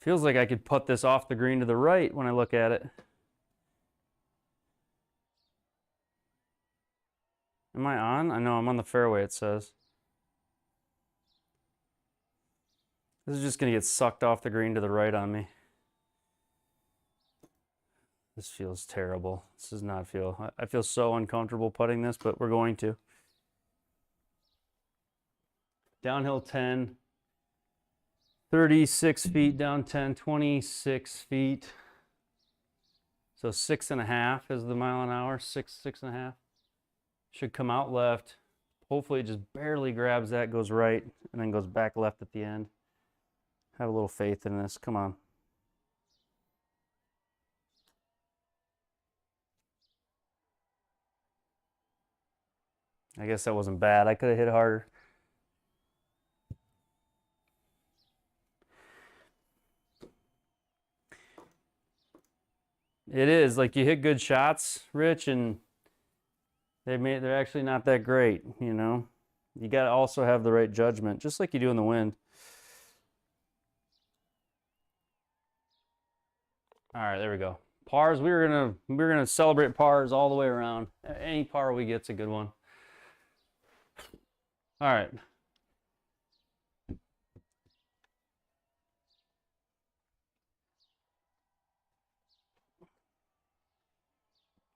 Feels like I could put this off the green to the right when I look at it. Am I on? I know I'm on the fairway, it says. This is just going to get sucked off the green to the right on me. This feels terrible. This does not feel... I feel so uncomfortable putting this, but we're going to. Downhill 10. 36 feet down 10, 26 feet. So 6.5 is the mile an hour, 6.5. Should come out left. Hopefully it just barely grabs that, goes right, and then goes back left at the end. Have a little faith in this. Come on. I guess that wasn't bad. I could have hit harder. It is. Like, you hit good shots, Rich, and they're actually not that great, you know? You got to also have the right judgment, just like you do in the wind. All right, there we go. Pars, we're gonna celebrate pars all the way around. Any par we get's a good one. All right.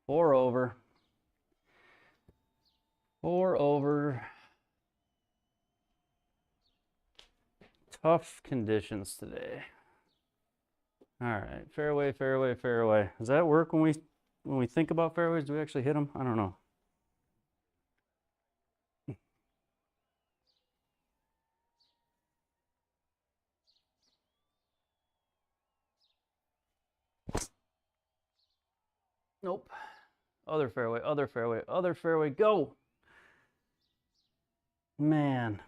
Four over. 4 over. Tough conditions today. All right, fairway, fairway, fairway. Does that work when we think about fairways? Do we actually hit them? I don't know. Nope. Other fairway, other fairway, other fairway, go. Man.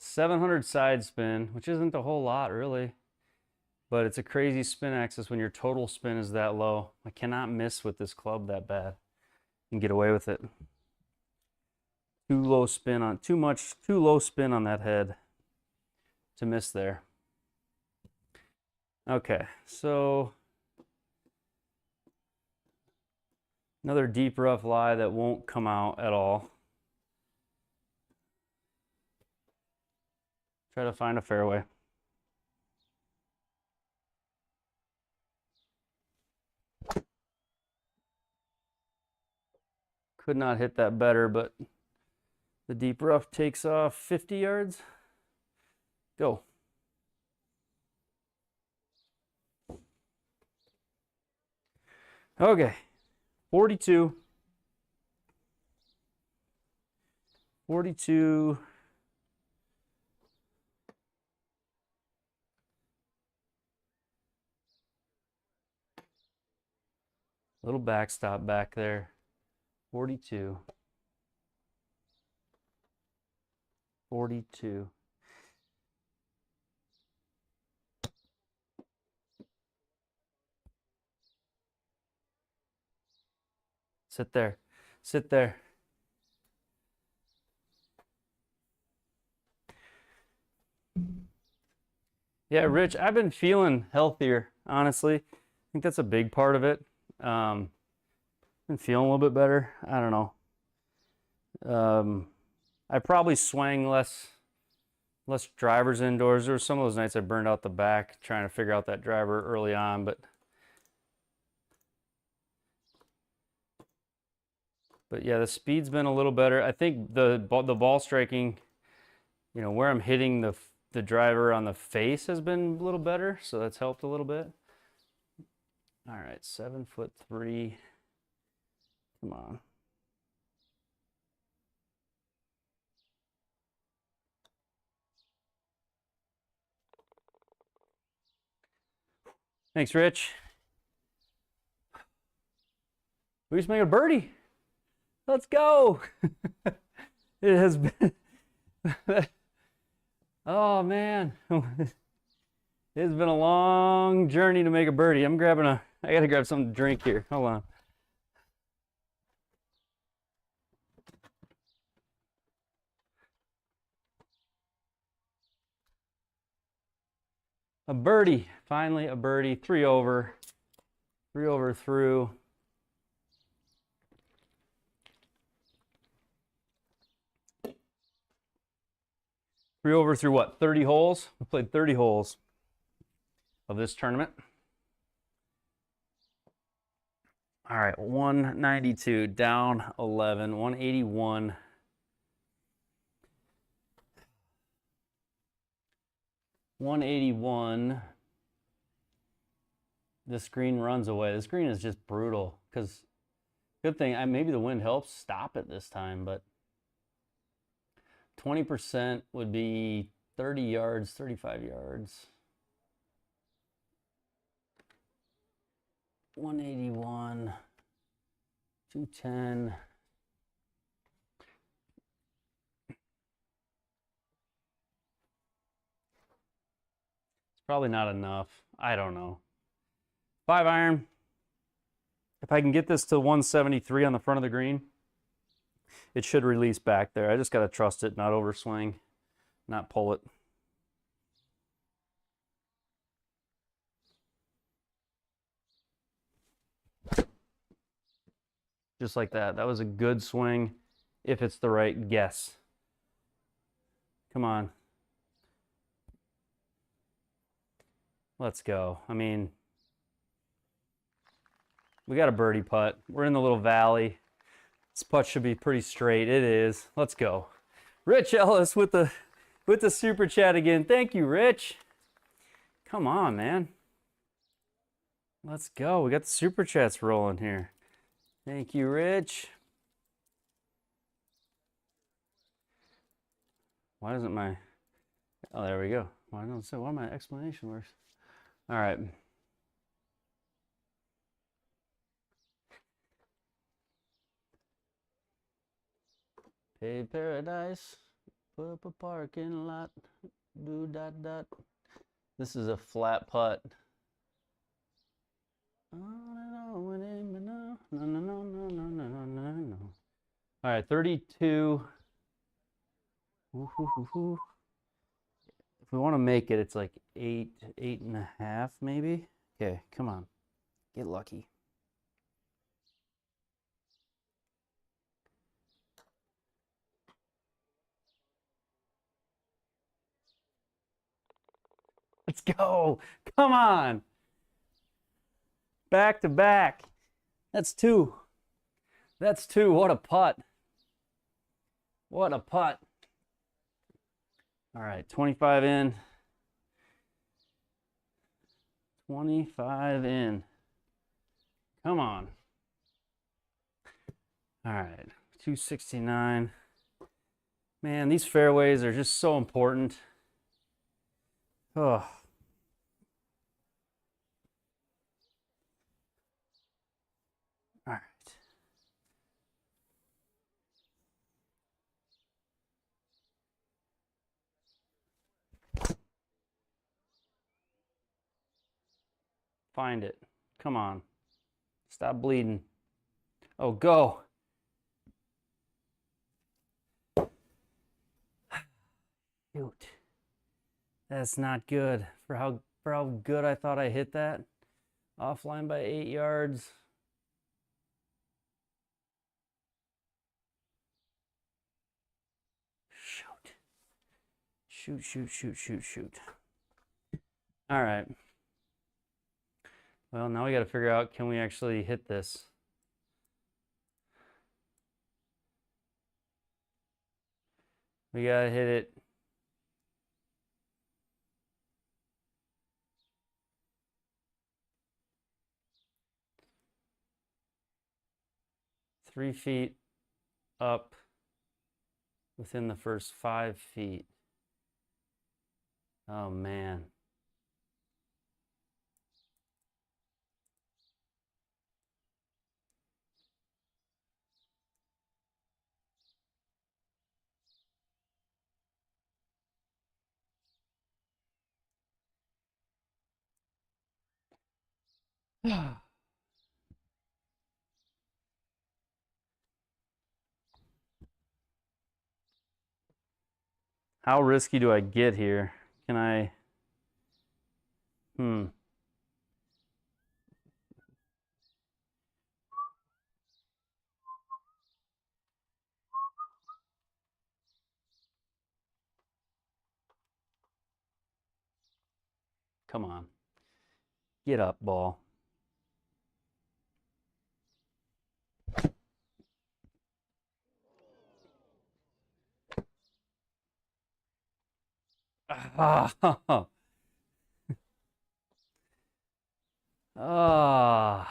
$700 side spin, which isn't a whole lot really, but it's a crazy spin axis when your total spin is that low. I cannot miss with this club that bad. and get away with it. Too low spin on, too low spin on that head to miss there. Okay, so another deep rough lie that won't come out at all. Try to find a fairway. Could not hit that better, but the deep rough takes off 50 yards. Go. Okay, 42. 42. Little backstop back there. 42. 42. Sit there. Sit there. Yeah, Rich, I've been feeling healthier, honestly. I think that's a big part of it. Been feeling a little bit better. I don't know. I probably swang less drivers indoors. There were some of those nights I burned out the back trying to figure out that driver early on, but yeah, the speed's been a little better. I think the ball striking, you know, where I'm hitting the driver on the face has been a little better, so that's helped a little bit. All right, 7'3". Come on. Thanks, Rich. We just made a birdie. Let's go. It has been. Oh man, it's been a long journey to make a birdie. I gotta grab something to drink here. Hold on. A birdie, finally a birdie. 3 over through. Three over through what, 30 holes? We played 30 holes of this tournament. All right, 192 down 11, 181. The screen runs away. The screen is just brutal because good thing maybe the wind helps stop it this time, but 20% would be 30 yards, 35 yards. 181, 210. It's probably not enough. I don't know. 5 iron. If I can get this to 173 on the front of the green, it should release back there. I just got to trust it, not overswing, not pull it. Just like that. That was a good swing if it's the right guess. Come on. Let's go. I mean, we got a birdie putt. We're in the little valley. This putt should be pretty straight. It is. Let's go. Rich Ellis with the super chat again. Thank you, Rich. Come on, man. Let's go. We got the super chats rolling here. Thank you, Rich. Why doesn't my... Oh, there we go. Why don't say why my explanation works? All right. Paved paradise, put up a parking lot, do dot dot. This is a flat putt. All right, 32. Ooh, ooh, ooh, ooh. If we want to make it, it's like 8.5 maybe. Okay, come on. Get lucky. Let's go. Come on. Back to back. That's two. That's two. What a putt. What a putt. All right, 25 in. 25 in. Come on. All right, 269. Man, these fairways are just so important. Oh. All right. Find it. Come on. Stop bleeding. Oh, go. Shoot. That's not good. For how good I thought I hit that. Offline by 8 yards. Shoot. Shoot, shoot, shoot, shoot, shoot. All right. Well, now we got to figure out, can we actually hit this? We got to hit it. Three feet up within the first 5 feet. Oh, man. How risky do I get here? Can I? Come on. Get up, ball. Ah. Ah.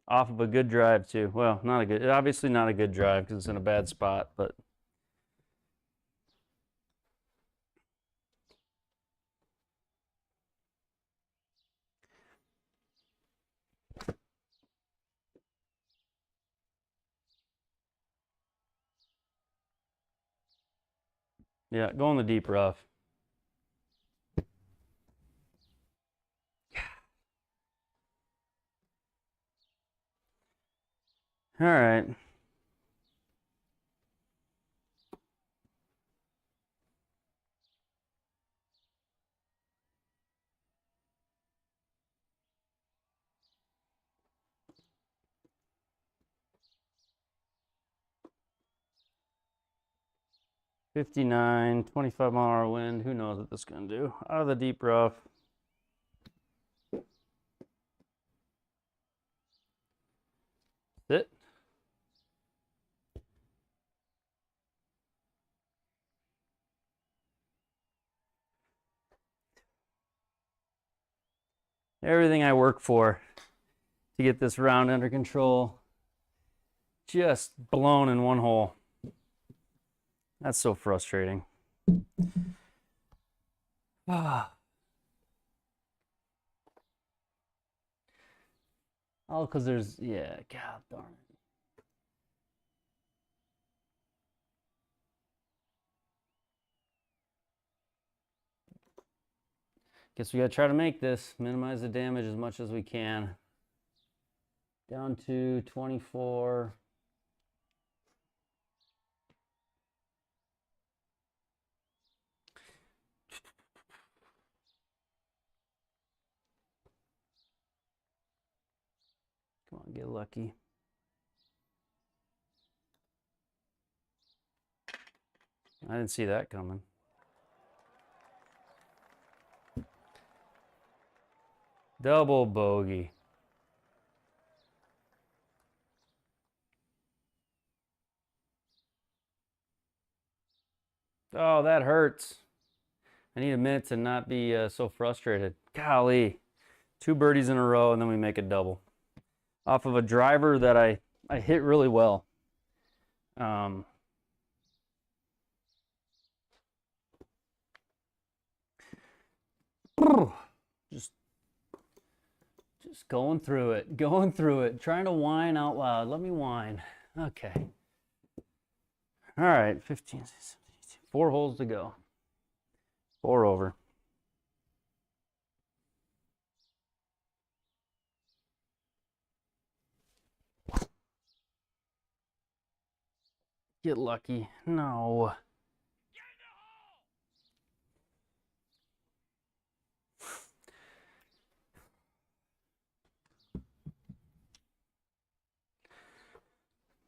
Off of a good drive too. Well, not a good, obviously not a good drive because it's in a bad spot, but yeah, go in the deep rough. All right. '59, 25-mile-an-hour wind. Who knows what this is going to do? Out of the deep rough. Sit. Everything I work for to get this round under control, just blown in one hole. That's so frustrating. Ah. Oh, because there's, yeah, god darn it. Guess we gotta try to make this. Minimize the damage as much as we can. Down to 24. Come on, get lucky. I didn't see that coming. Double bogey. Oh, that hurts. I need a minute to not be so frustrated. Golly. 2 birdies in a row, and then we make a double. Off of a driver that I hit really well. Just going through it, trying to whine out loud. Let me whine. Okay. All right, 15, 17, 4 holes to go. 4 over. Get lucky. No.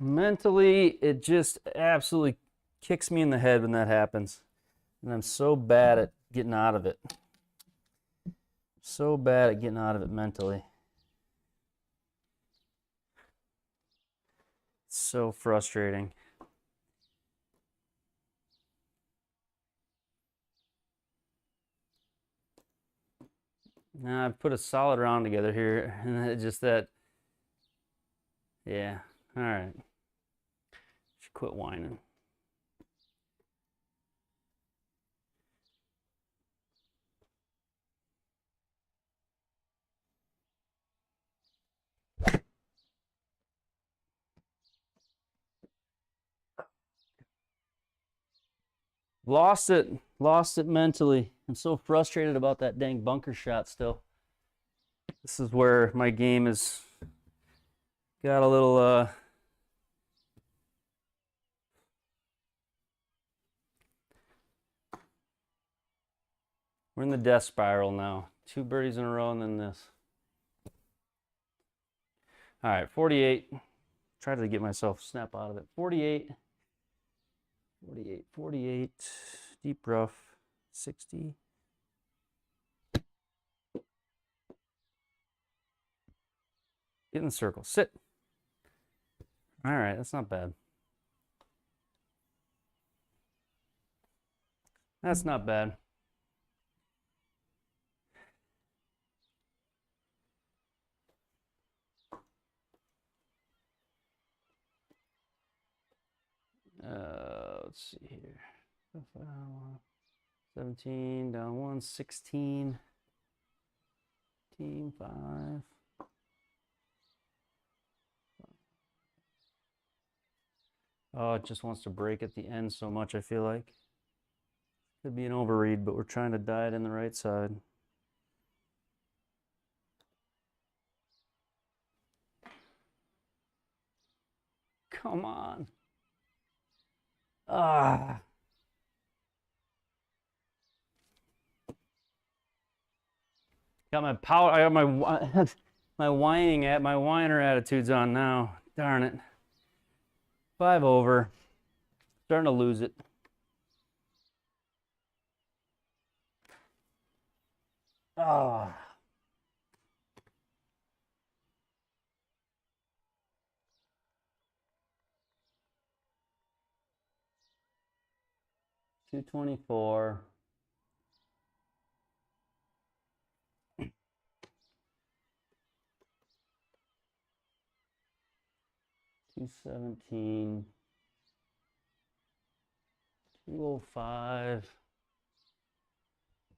Mentally, it just absolutely kicks me in the head when that happens. And I'm so bad at getting out of it. So bad at getting out of it mentally. It's so frustrating. Now I've put a solid round together here, and it's just that, yeah, all right. Should quit whining. Lost it mentally. I'm so frustrated about that dang bunker shot still. This is where my game has got a little we're in the death spiral now. 2 birdies in a row and then this. All right, 48. Try to get myself snap out of it. 48. 48, 48. Deep rough. 60. Get in the circle. Sit. All right, that's not bad. That's not bad. Let's see here. 17 down 1, 16. Team 5. Oh, it just wants to break at the end so much, I feel like. Could be an overread, but we're trying to die it in the right side. Come on. Ah. Got my power. I got my my whiner attitudes on now. Darn it. 5 over. Starting to lose it. Ah. $224. $217. 205.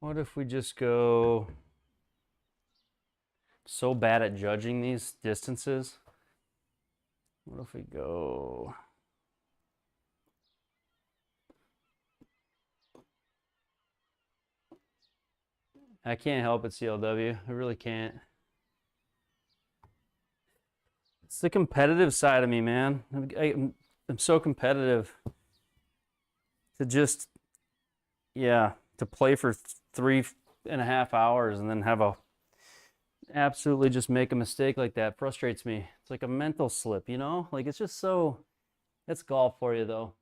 What if we just go? So bad at judging these distances. What if we go? I can't help it, CLW. I really can't. It's the competitive side of me, man. I'm so competitive. To just, yeah, to play for 3.5 hours and then have a absolutely just make a mistake like that frustrates me. It's like a mental slip, you know? Like it's just so, it's golf for you though.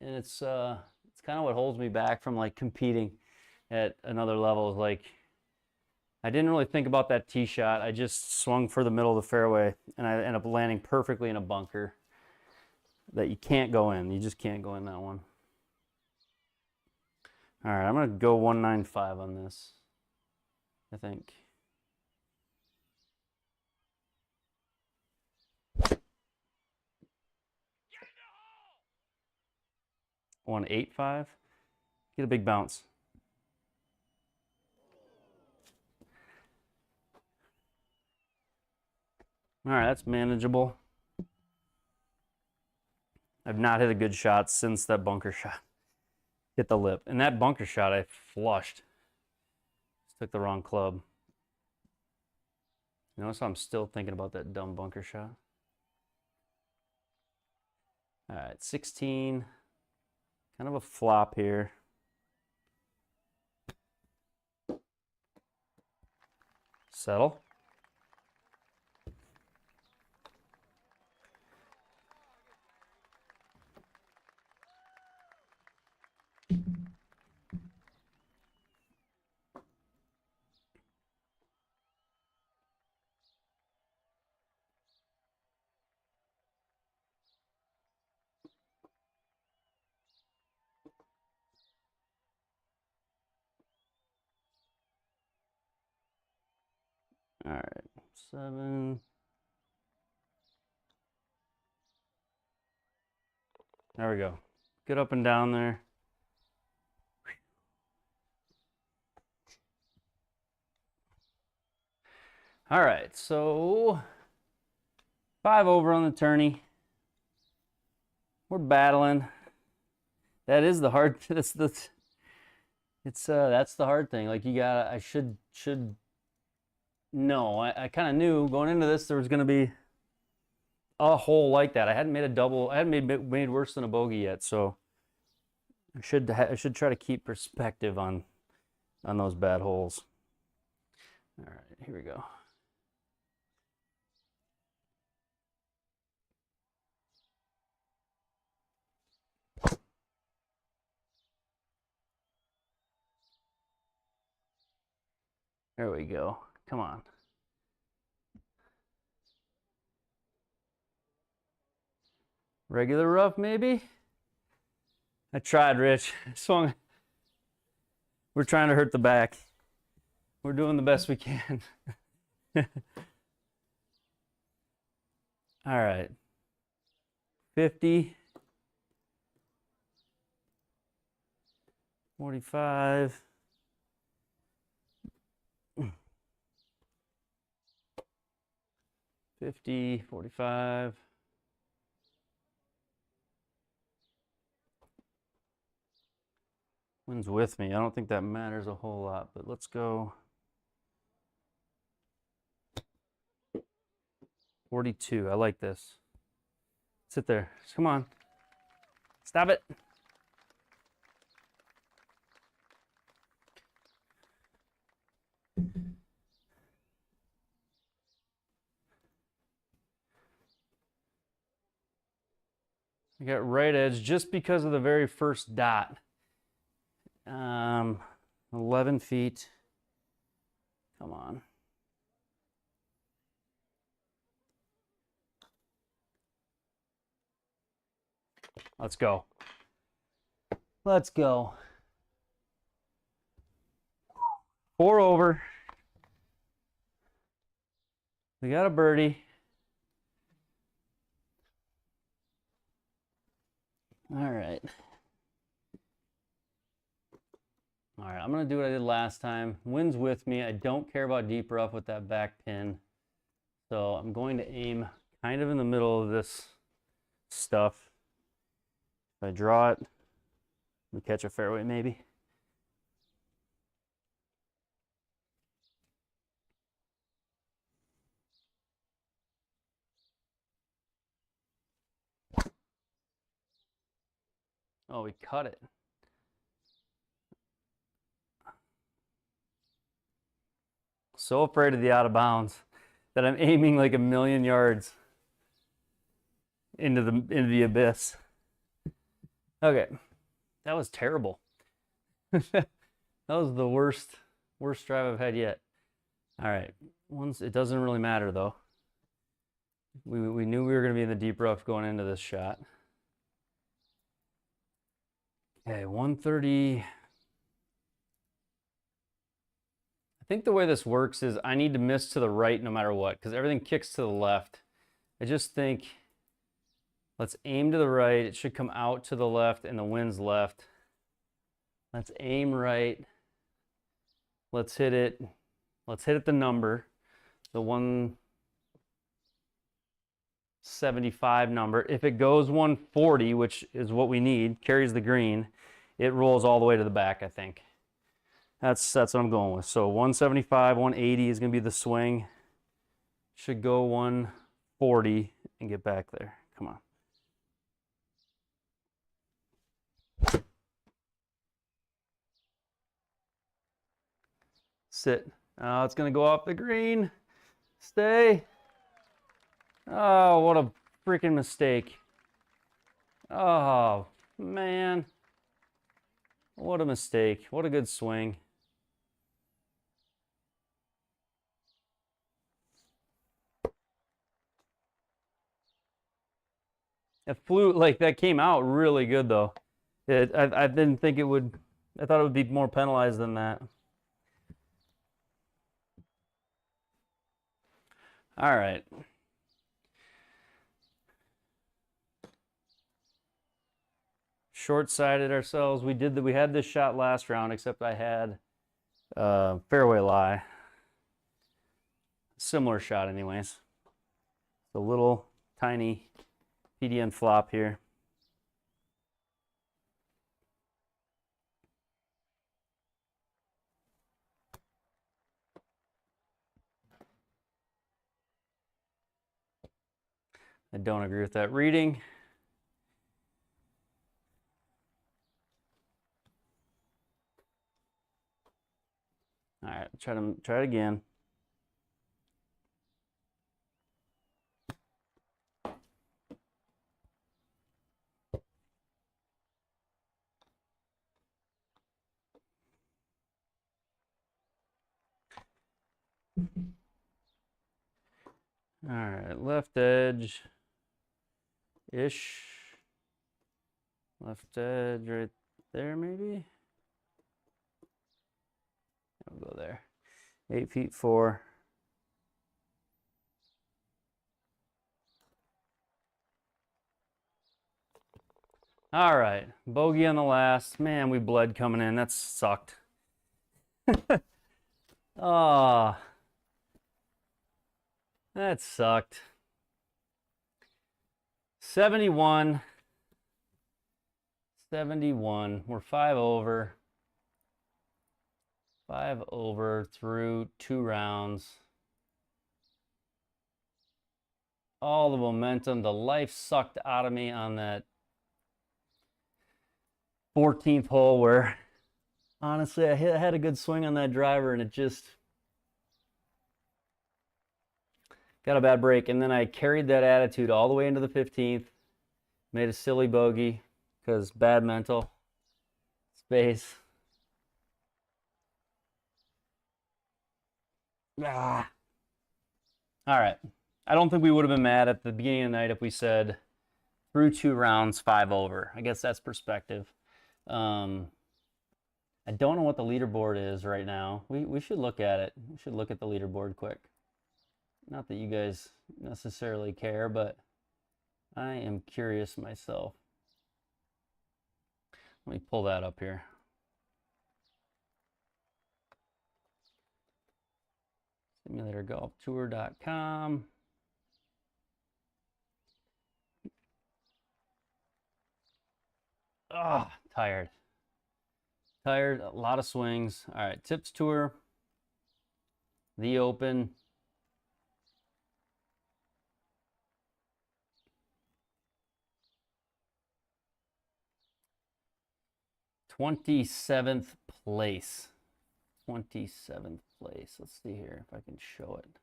And it's kind of what holds me back from like competing at another level. Is like I didn't really think about that tee shot. I just swung for the middle of the fairway and I ended up landing perfectly in a bunker that you can't go in. You just can't go in that one. All right, I'm going to go 195 on this, I think. One 8.5. Get a big bounce. All right, that's manageable. I've not hit a good shot since that bunker shot. Hit the lip. And that bunker shot, I flushed. Just took the wrong club. Notice I'm still thinking about that dumb bunker shot. All right, 16. Kind of a flop here. Settle. All right, 7. There we go. Get up and down there. All right, so 5 over on the tourney. We're battling. That is the hard. That's the hard thing. Like I should know. I kind of knew going into this there was going to be a hole like that. I hadn't made a double. I hadn't made worse than a bogey yet, so I should try to keep perspective on those bad holes. All right, here we go. There we go. Come on. Regular rough, maybe? I tried, Rich. Swung. We're trying to hurt the back. We're doing the best we can. All right. 50. 45. 50, 45. Wind's with me. I don't think that matters a whole lot, but let's go 42. I like this. Sit there. Come on. Stop it. I got right edge just because of the very first dot. 11 feet. Come on. Let's go. Let's go. 4 over. We got a birdie. All right. All right, I'm going to do what I did last time. Wind's with me. I don't care about deep rough with that back pin. So I'm going to aim kind of in the middle of this stuff. If I draw it, we catch a fairway maybe. Oh, we cut it. So afraid of the out of bounds that I'm aiming like a million yards into the abyss. Okay, that was terrible. That was the worst drive I've had yet. All right, once it doesn't really matter though. We knew we were going to be in the deep rough going into this shot. Okay, 130. I think the way this works is I need to miss to the right no matter what, because everything kicks to the left. I just think let's aim to the right. It should come out to the left and the wind's left. Let's aim right. Let's hit it. Let's hit it the number, the 175 number. If it goes 140, which is what we need, carries the green, it rolls all the way to the back, I think. That's what I'm going with. So 175, 180 is going to be the swing. Should go 140 and get back there. Come on. Sit. Oh, it's going to go off the green. Stay. Oh, what a freaking mistake. Oh, man. What a mistake. What a good swing. It flew, like, that came out really good, though. I didn't think it would, I thought it would be more penalized than that. All right. Short-sighted ourselves. We had this shot last round, except I had fairway lie. Similar shot anyways. A little tiny PDN flop here. I don't agree with that reading. All right, try it again. All right, left edge ish. Left edge right there, maybe. We'll go there. 8 feet 4. All right, bogey on the last. Man, we bled coming in. That sucked. Oh, that sucked. 71. 71. We're 5 over. 5 over through 2 rounds. All the momentum, the life sucked out of me on that 14th hole where honestly I had a good swing on that driver and it just got a bad break. And then I carried that attitude all the way into the 15th. Made a silly bogey because bad mental space. Ah. All right. I don't think we would have been mad at the beginning of the night if we said through 2 rounds, 5 over. I guess that's perspective. I don't know what the leaderboard is right now. We should look at it. We should look at the leaderboard quick. Not that you guys necessarily care, but I am curious myself. Let me pull that up here. SimulatorGolfTour.com. Ah, tired. Tired, a lot of swings. All right, Tips Tour, the Open. 27th place. 27th place. Let's see here if I can show it.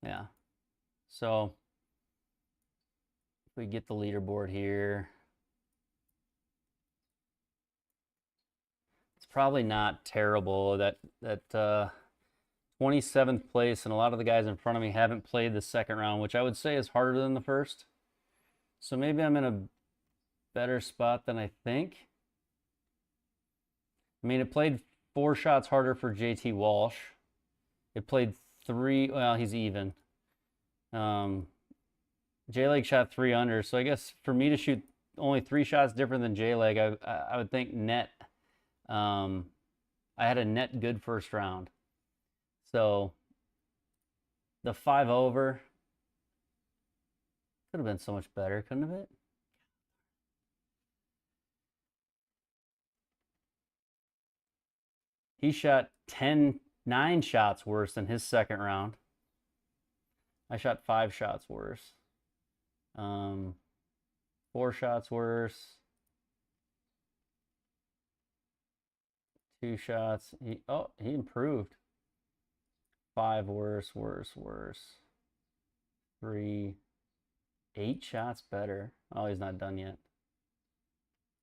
Yeah. So if we get the leaderboard here, it's probably not terrible. That 27th place, and a lot of the guys in front of me haven't played the second round, which I would say is harder than the first. So maybe I'm in a better spot than I think. I mean, it played 4 shots harder for JT Walsh. It played 3, well, he's even. J-Leg shot 3 under, so I guess for me to shoot only 3 shots different than J-Leg, I would think net, I had a net good first round. So the 5 over could have been so much better, couldn't it? He shot 9 shots worse than his second round. I shot 5 shots worse. 4 shots worse. 2 shots. He improved. 5 worse. 3. 8 shots better. Oh, he's not done yet.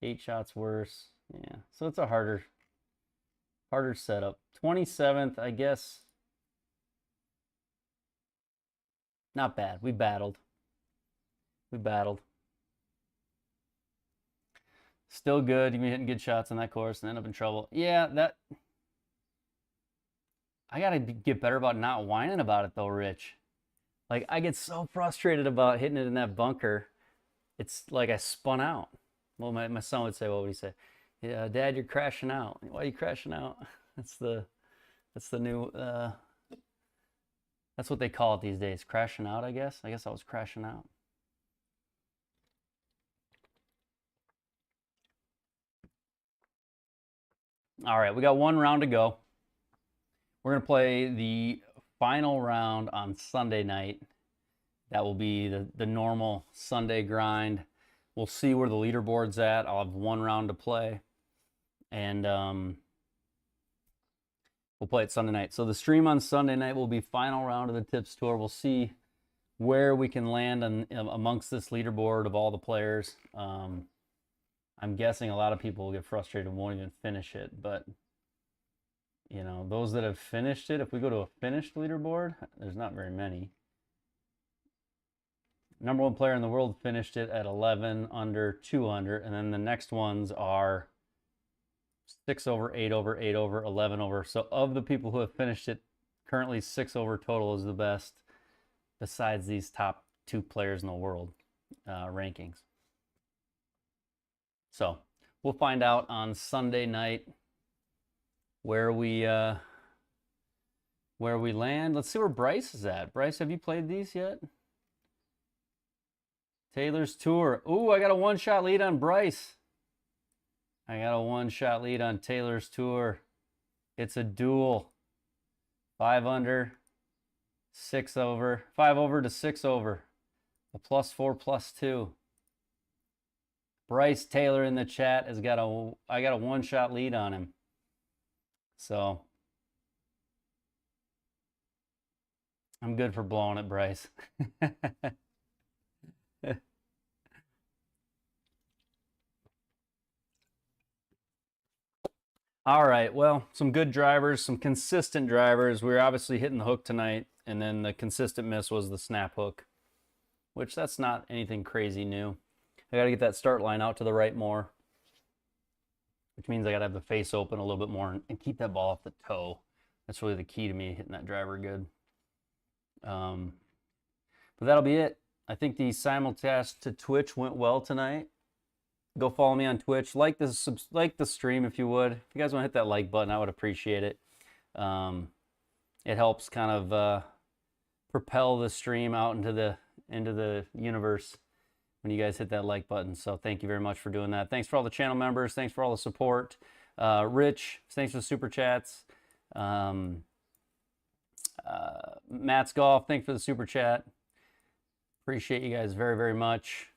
8 shots worse. Yeah. So it's a harder setup. 27th, I guess. Not bad. We battled. Still good. You've been hitting good shots on that course and end up in trouble. Yeah, I gotta get better about not whining about it though, Rich. Like, I get so frustrated about hitting it in that bunker. It's like I spun out. Well, my son would say, what would he say? Yeah, Dad, you're crashing out. Why are you crashing out? That's the new, that's what they call it these days. Crashing out, I guess. I guess I was crashing out. All right, we got 1 round to go. We're going to play the final round on Sunday night. That will be the normal Sunday grind. We'll see where the leaderboard's at. I'll have 1 round to play. And we'll play it Sunday night. So the stream on Sunday night will be final round of the Tips Tour. We'll see where we can land amongst this leaderboard of all the players. I'm guessing a lot of people will get frustrated and won't even finish it. But, you know, those that have finished it, if we go to a finished leaderboard, there's not very many. Number 1 player in the world finished it at 11 under, 2 under. And then the next ones are 6 over, 8 over, 8 over, 11 over. So of the people who have finished it, currently 6 over total is the best, besides these top 2 players in the world rankings. So we'll find out on Sunday night where we land. Let's see where Bryce is at. Bryce, have you played these yet? Taylor's Tour. Ooh, I got a 1-shot lead on Bryce. I got a 1-shot lead on Taylor's Tour. It's a duel. 5 under, 6 over. 5 over to 6 over. A +4, +2. Bryce Taylor in the chat has got I got a 1-shot lead on him. So I'm good for blowing it, Bryce. All right, well, some good drivers, some consistent drivers. We were obviously hitting the hook tonight, and then the consistent miss was the snap hook, which that's not anything crazy new. I got to get that start line out to the right more, which means I got to have the face open a little bit more and keep that ball off the toe. That's really the key to me hitting that driver good. But that'll be it. I think the simulcast to Twitch went well tonight. Go follow me on Twitch. Like the stream if you would. If you guys want to hit that like button, I would appreciate it. It helps kind of propel the stream out into the universe when you guys hit that like button. So thank you very much for doing that. Thanks for all the channel members. Thanks for all the support. Rich, thanks for the super chats. Matt's Golf, thanks for the super chat. Appreciate you guys very, very much.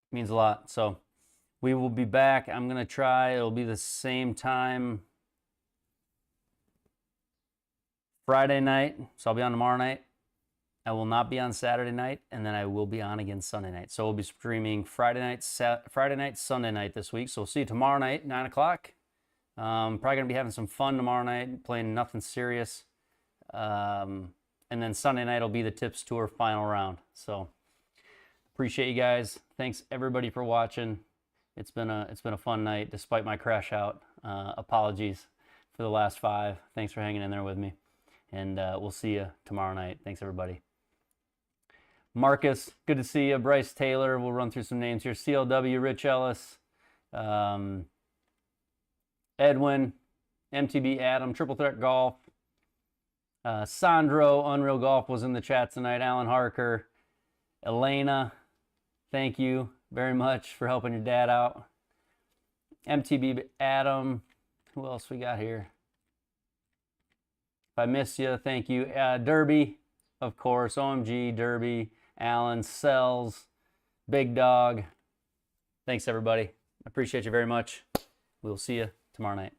Means a lot. So We will be back. I'm going to try. It'll be the same time Friday night. So I'll be on tomorrow night. I will not be on Saturday night, and then I will be on again Sunday night. So we'll be streaming Friday night, Sunday night this week. So we'll see you tomorrow night, 9 o'clock. Probably going to be having some fun tomorrow night, playing nothing serious. And then Sunday night will be the Tips Tour final round. So appreciate you guys. Thanks everybody for watching. It's been a fun night despite my crash out. Apologies for the last 5. Thanks for hanging in there with me. And we'll see you tomorrow night. Thanks everybody. Marcus, good to see you. Bryce Taylor, we'll run through some names here. CLW, Rich Ellis, Edwin, MTB Adam, Triple Threat Golf, Sandro, Unreal Golf was in the chat tonight. Alan Harker, Elena, thank you very much for helping your dad out. MTB Adam, who else we got here? If I missed you, thank you. Derby, of course, OMG, Derby, Alan, Sells, Big Dog. Thanks, everybody. I appreciate you very much. We'll see you tomorrow night.